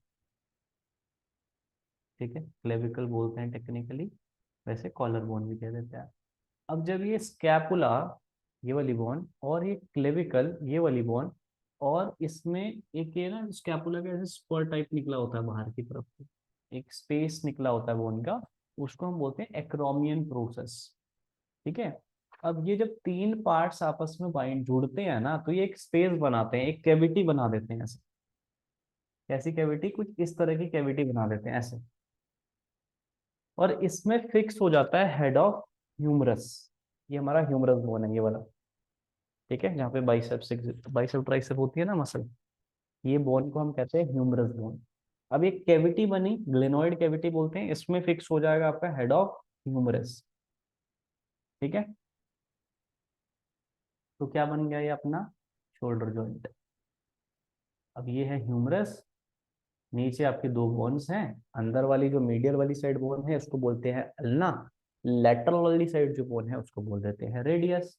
ठीक है, क्लेविकल बोलते हैं टेक्निकली, वैसे कॉलर बोन भी कह देते हैं। अब जब ये स्कैपुला, ये वाली बोन, और ये क्लेविकल, ये वाली बोन, और इसमें एक ये ना स्कैपुला का ऐसे स्पर टाइप निकला होता है बाहर की तरफ से, एक स्पेस निकला होता है बोन का, उसको हम बोलते हैं एक्रोमियन प्रोसेस। ठीक है। अब ये जब तीन पार्ट्स आपस में बाइंड जुड़ते हैं ना, तो ये एक स्पेस बनाते हैं, एक कैविटी बना देते हैं ऐसे। कैसी कैविटी? कुछ इस तरह की कैविटी बना देते हैं ऐसे। और इसमें फिक्स हो जाता है हेड ऑफ ह्यूमरस। ये हमारा ह्यूमरस बोन है, ये वाला। ठीक है, जहाँ पे बाइसेप ट्राइसेप होती है ना मसल, ये बोन को हम कहते हैं ह्यूमरस बोन। अब एक कैविटी बनी, ग्लेनोइड कैविटी बोलते हैं, इसमें फिक्स हो जाएगा आपका हेड ऑफ ह्यूमरस। ठीक है। तो क्या बन गया ये अपना शोल्डर जॉइंट। अब ये है ह्यूमरस, नीचे आपके दो बोन्स हैं। अंदर वाली जो मीडियल वाली साइड बोन है उसको बोलते हैं अल्ना, लेटरल वाली साइड जो बोन है उसको बोल देते हैं रेडियस।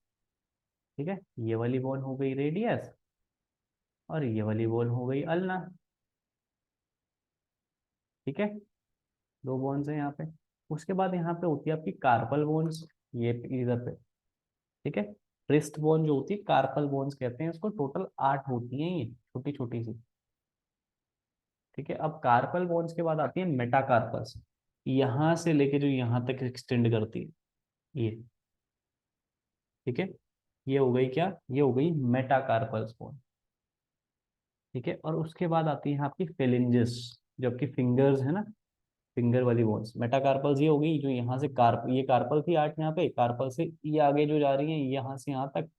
ठीक है, ये वाली बोन हो गई रेडियस और ये वाली बोन हो गई अल्ना। ठीक है, दो बोन्स हैं यहाँ पे। उसके बाद यहाँ पे होती है आपकी कार्पल बोन्स, ये इधर पे। ठीक है, रिस्ट बोन जो होती है कार्पल बोन्स कहते हैं इसको। टोटल 8 होती हैं ये, छोटी छोटी सी। ठीक है, अब कार्पल बोन्स के बाद आती है मेटाकार्पल्स, यहाँ से लेके जो यहाँ तक एक्सटेंड करती है ये। ठीक है, ये हो गई क्या? ये हो गई मेटाकार्पल्स बोन। ठीक है, और उसके बाद आती है आपकी फेलिंजेस, जो आपकी फिंगर्स है ना, फिंगर वाली बोन्स। मेटाकार्पल्स ये हो गई जो यहाँ से कार्प, ये कार्पल थी 8 यहाँ पे, कार्पल से ये आगे जो जा रही है यहाँ से यहाँ तक,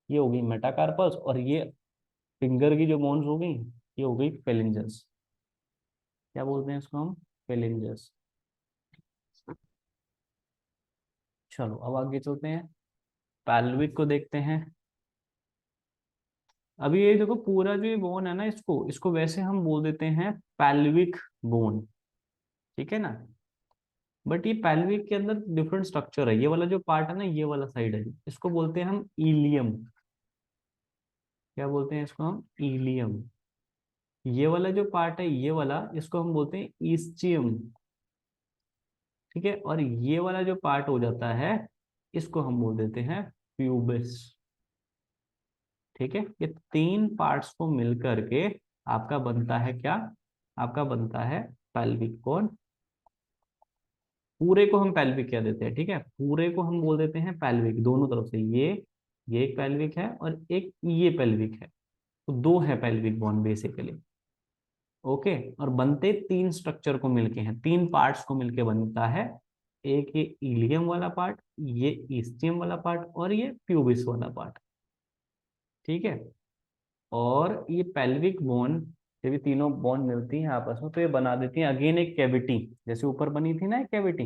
ये हो गई मेटाकार्पल्स। और ये फिंगर की जो बोन्स हो गई, ये हो गई फेलिंजेस। क्या बोलते हैं इसको हम? फेलिंजेस। चलो, अब आगे चलते हैं, पैल्विक को देखते हैं। अभी ये देखो, पूरा जो ये बोन है ना, इसको इसको वैसे हम बोल देते हैं पैल्विक बोन। ठीक है ना। बट ये पैल्विक के अंदर डिफरेंट स्ट्रक्चर है। ये वाला जो पार्ट है ना, ये वाला साइड है, इसको बोलते हैं हम इलियम। क्या बोलते हैं इसको हम? इलियम। ये वाला जो पार्ट है, ये वाला, इसको हम बोलते हैं ईस्चियम। ठीक है, और ये वाला जो पार्ट हो जाता है, इसको हम बोल देते हैं प्यूबिस। ठीक है, ये तीन पार्ट्स को मिलकर के आपका बनता है क्या? आपका बनता है पैल्विक बोन। पूरे को हम पैल्विक कह देते हैं। ठीक है, पूरे को हम बोल देते हैं पैल्विक, दोनों तरफ से। ये एक पैल्विक है और एक ये पैल्विक है, तो दो है पैल्विक बोन बेसिकली। ओके, और बनते तीन स्ट्रक्चर को मिलके हैं, तीन पार्ट्स को मिलके बनता है। एक ये इलियम वाला पार्ट, ये ईस्टियम वाला पार्ट, और ये प्यूबिस वाला पार्ट। ठीक है, और ये पेल्विक बोन, जब ये तीनों बोन मिलती हैं आपस में, तो ये बना देती हैं अगेन एक कैविटी। जैसे ऊपर बनी थी ना एक कैविटी,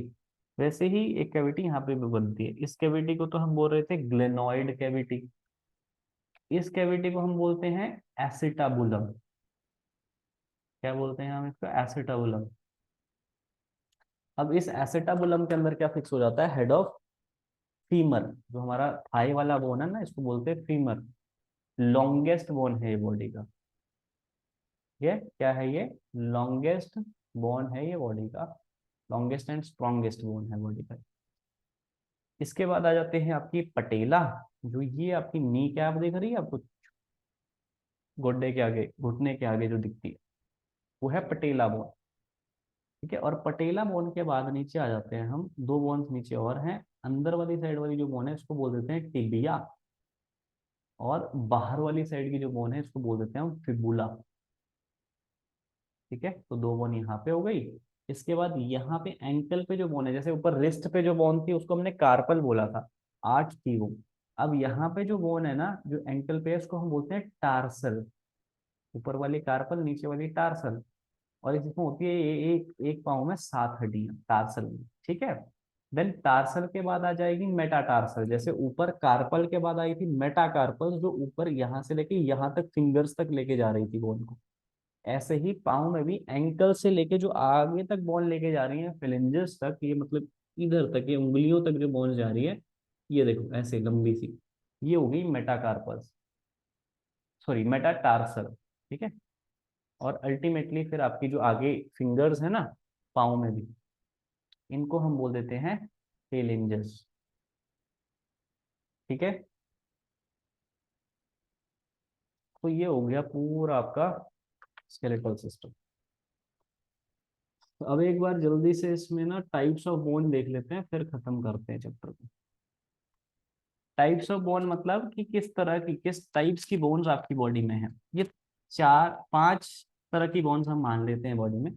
वैसे ही एक कैविटी यहाँ पे भी बनती है। इस कैविटी को तो हम बोल रहे थे ग्लेनॉइड कैविटी। इस कैविटी को हम बोलते हैं एसिटाबुलम। क्या बोलते हैं हम इसको? एसिटाबुलम। अब इस एसिटाबुलम के अंदर क्या फिक्स हो जाता है? Head of femur. जो हमारा थाई वाला बोन है ना, इसको बोलते हैं फीमर। लॉन्गेस्ट बोन है ये बॉडी का। ये क्या है? ये लॉन्गेस्ट बोन है ये बॉडी का, लॉन्गेस्ट एंड स्ट्रॉन्गेस्ट बोन है बॉडी का। इसके बाद आ जाते हैं आपकी पटेला, जो ये आपकी नी कैप दिख रही है आपको, गोड्डे के आगे, घुटने के आगे जो दिखती है, वो है पटेला बोन। ठीक है, और पटेला बोन के बाद नीचे आ जाते हैं हम, दो बोन्स नीचे और हैं। अंदर वाली साइड वाली जो बोन है इसको बोल देते हैं टिबिया, और बाहर वाली साइड की जो बोन है इसको बोल देते हैं हम फिबुला। ठीक है, तो दो बोन यहाँ पे हो गई। इसके बाद यहाँ पे एंकल पे जो बोन है, जैसे ऊपर रिस्ट पे जो बोन थी उसको हमने कार्पल बोला था, आठ थी वो। अब यहाँ पे जो बोन है ना, जो एंकल पे है, उसको हम बोलते हैं टार्सल। ऊपर वाली कार्पल, नीचे वाली टार्सल। और इसमें होती है एक एक पाँव में सात हड्डियां टार्सल में। ठीक है, देन टार्सल के बाद आ जाएगी मेटाटार्सल। जैसे ऊपर कार्पल के बाद आई थी मेटाकार्पल, जो ऊपर यहाँ से लेके यहाँ तक फिंगर्स तक लेके जा रही थी बोन को। ऐसे ही पाँव में भी एंकल से लेके जो आगे तक बोन लेके जा रही है फिलेंजेस तक, ये मतलब इधर तक, ये उंगलियों तक जो बोन जा रही है, ये देखो ऐसे लंबी सी, ये हो गई मेटाकार्पस, सॉरी मेटाटार्सल। ठीक है, और अल्टीमेटली फिर आपकी जो आगे फिंगर्स है ना पाँव में भी, इनको हम बोल देते हैं फेलेंजेस। ठीक है, तो ये हो गया पूरा आपका स्केलेटल सिस्टम। तो अब एक बार जल्दी से इसमें ना टाइप्स ऑफ बोन देख लेते हैं, फिर खत्म करते हैं चैप्टर को। टाइप्स ऑफ बोन मतलब कि किस तरह की, किस टाइप्स की बोन्स आपकी बॉडी में है। ये चार पांच तरह की बोन्स हम मान लेते हैं बॉडी में,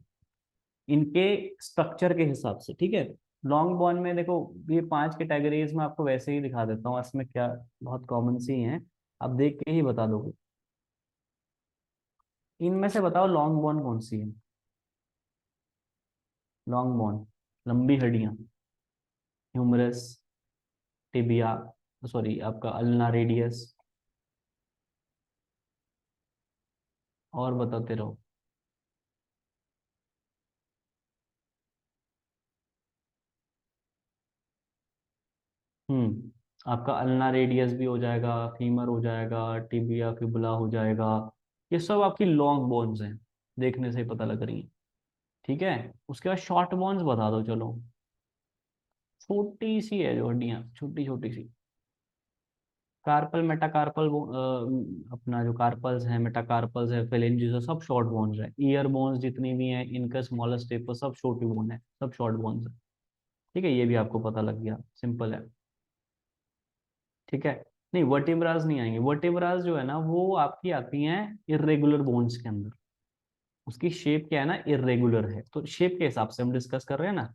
इनके स्ट्रक्चर के हिसाब से। ठीक है, लॉन्ग बोन में देखो, ये पांच कैटेगरीज में आपको वैसे ही दिखा देता हूँ, इसमें क्या बहुत कॉमन सी हैं, आप देख के ही बता दोगे। इनमें से बताओ लॉन्ग बोन कौन सी है। लॉन्ग बोन, लंबी हड्डियां, ह्यूमरस, टिबिया, सॉरी आपका अल्ना रेडियस, और बताते रहो। आपका अल्ना रेडियस भी हो जाएगा, फीमर हो जाएगा, टिबिया फिबुला हो जाएगा। ये सब आपकी लॉन्ग बोन्स हैं, देखने से ही पता लग रही है। ठीक है, उसके बाद शॉर्ट बोन्स बता दो चलो। छोटी सी है जो हड्डियां, छोटी छोटी सी। कार्पल मेटाकार्पल अपना जो कार्पल्स है, मेटाकार्पल्स है, फेलेंजिस है, सब शॉर्ट बोन्स है। ईयर बोन्स जितनी भी हैं, इनका स्मॉलेस्ट टेपर, सब छोटी बोन है, सब शॉर्ट बोन्स है। ठीक है, ये भी आपको पता लग गया, सिंपल है। ठीक है, नहीं वर्टिब्रास नहीं आएंगे। वर्टिब्रास जो है ना वो आपकी आती हैं इरेगुलर बोन्स के अंदर। उसकी शेप क्या है ना, इरेगुलर है, तो शेप के हिसाब से हम डिस्कस कर रहे हैं ना,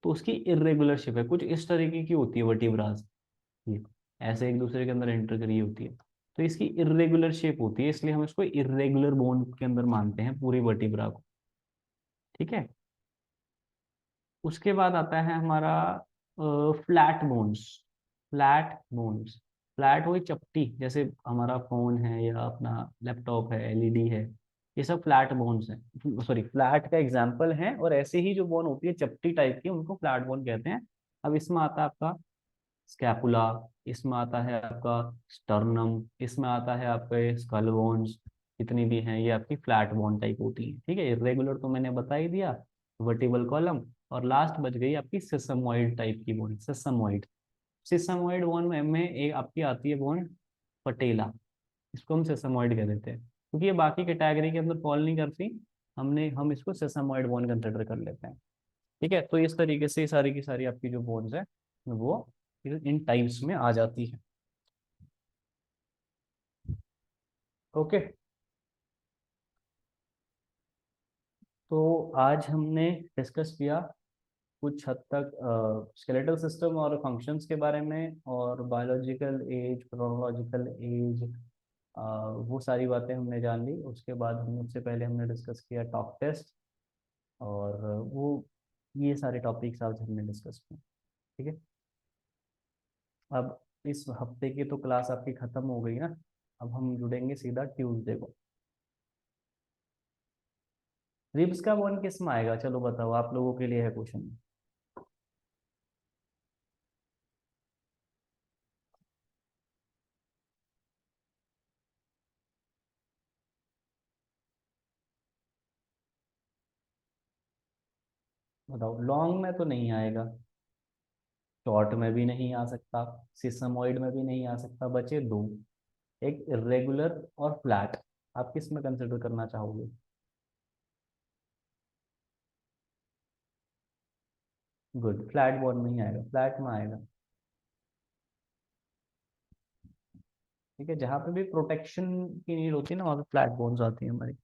तो उसकी इरेगुलर शेप है, कुछ इस तरीके की होती है वर्टिब्रास। ये ऐसे एक दूसरे के अंदर एंटर करी होती है, तो इसकी इरेगुलर शेप होती है, इसलिए हम इसको इरेगुलर बोन के अंदर मानते हैं पूरी वर्टिब्रा को। ठीक है, उसके बाद आता है हमारा flat bones. Flat bones, flat वही चपटी, जैसे हमारा फोन है या अपना लैपटॉप है, एलईडी है, ये सब फ्लैट बोन्स हैं, सॉरी फ्लैट का एग्जाम्पल है। और ऐसे ही जो बोन होती है चपटी टाइप की, उनको फ्लैट बोन कहते हैं। अब इसमें आता है आपका स्कैपुला, इसमें आता है आपका स्टर्नम, इसमें आता है आपके स्कल बोन्स, जितनी भी हैं ये आपकी फ्लैट बोन टाइप होती हैं। ठीक है, इरेगुलर तो मैंने बता ही दिया, वर्टिबल कॉलम। और लास्ट बच गई आपकी सिसमोइड टाइप की बोन, सिसमोइड। सिसमोइड बोन में एक आपकी आती है बोन पटेला, इसको हम सिसमोइड कह देते हैं, क्योंकि ये बाकी कैटेगरी के अंदर फॉल नहीं करती, हम इसको सिसमोइड बोन कंसिडर कर लेते हैं। ठीक है, तो इस तरीके से सारी की सारी आपकी जो बोन्स है वो इन टाइप्स में आ जाती है। ओके, तो आज हमने डिस्कस किया कुछ हद तक स्केलेटल सिस्टम और फंक्शंस के बारे में, और बायोलॉजिकल एज, क्रोनोलॉजिकल एज, वो सारी बातें हमने जान ली। उसके बाद हम उससे पहले हमने डिस्कस किया टॉक टेस्ट, और वो ये सारे टॉपिक्स आज हमने डिस्कस किए। ठीक है, अब इस हफ्ते की तो क्लास आपकी ख़त्म हो गई ना, अब हम जुड़ेंगे सीधा ट्यूसडे को। रिब्स का वन किस में आएगा, चलो बताओ, आप लोगों के लिए है क्वेश्चन। बताओ, लॉन्ग में तो नहीं आएगा। शॉर्ट में भी नहीं आ सकता, सिसमोइड में भी नहीं आ सकता, बचे दो, एक इरेगुलर और फ्लैट। आप किस में कंसिडर करना चाहोगे? गुड, फ्लैट बोन नहीं आएगा, फ्लैट में आएगा। ठीक है, जहाँ पे भी प्रोटेक्शन की नीड होती है ना, वहाँ पे फ्लैट बोन्स आती है हमारी।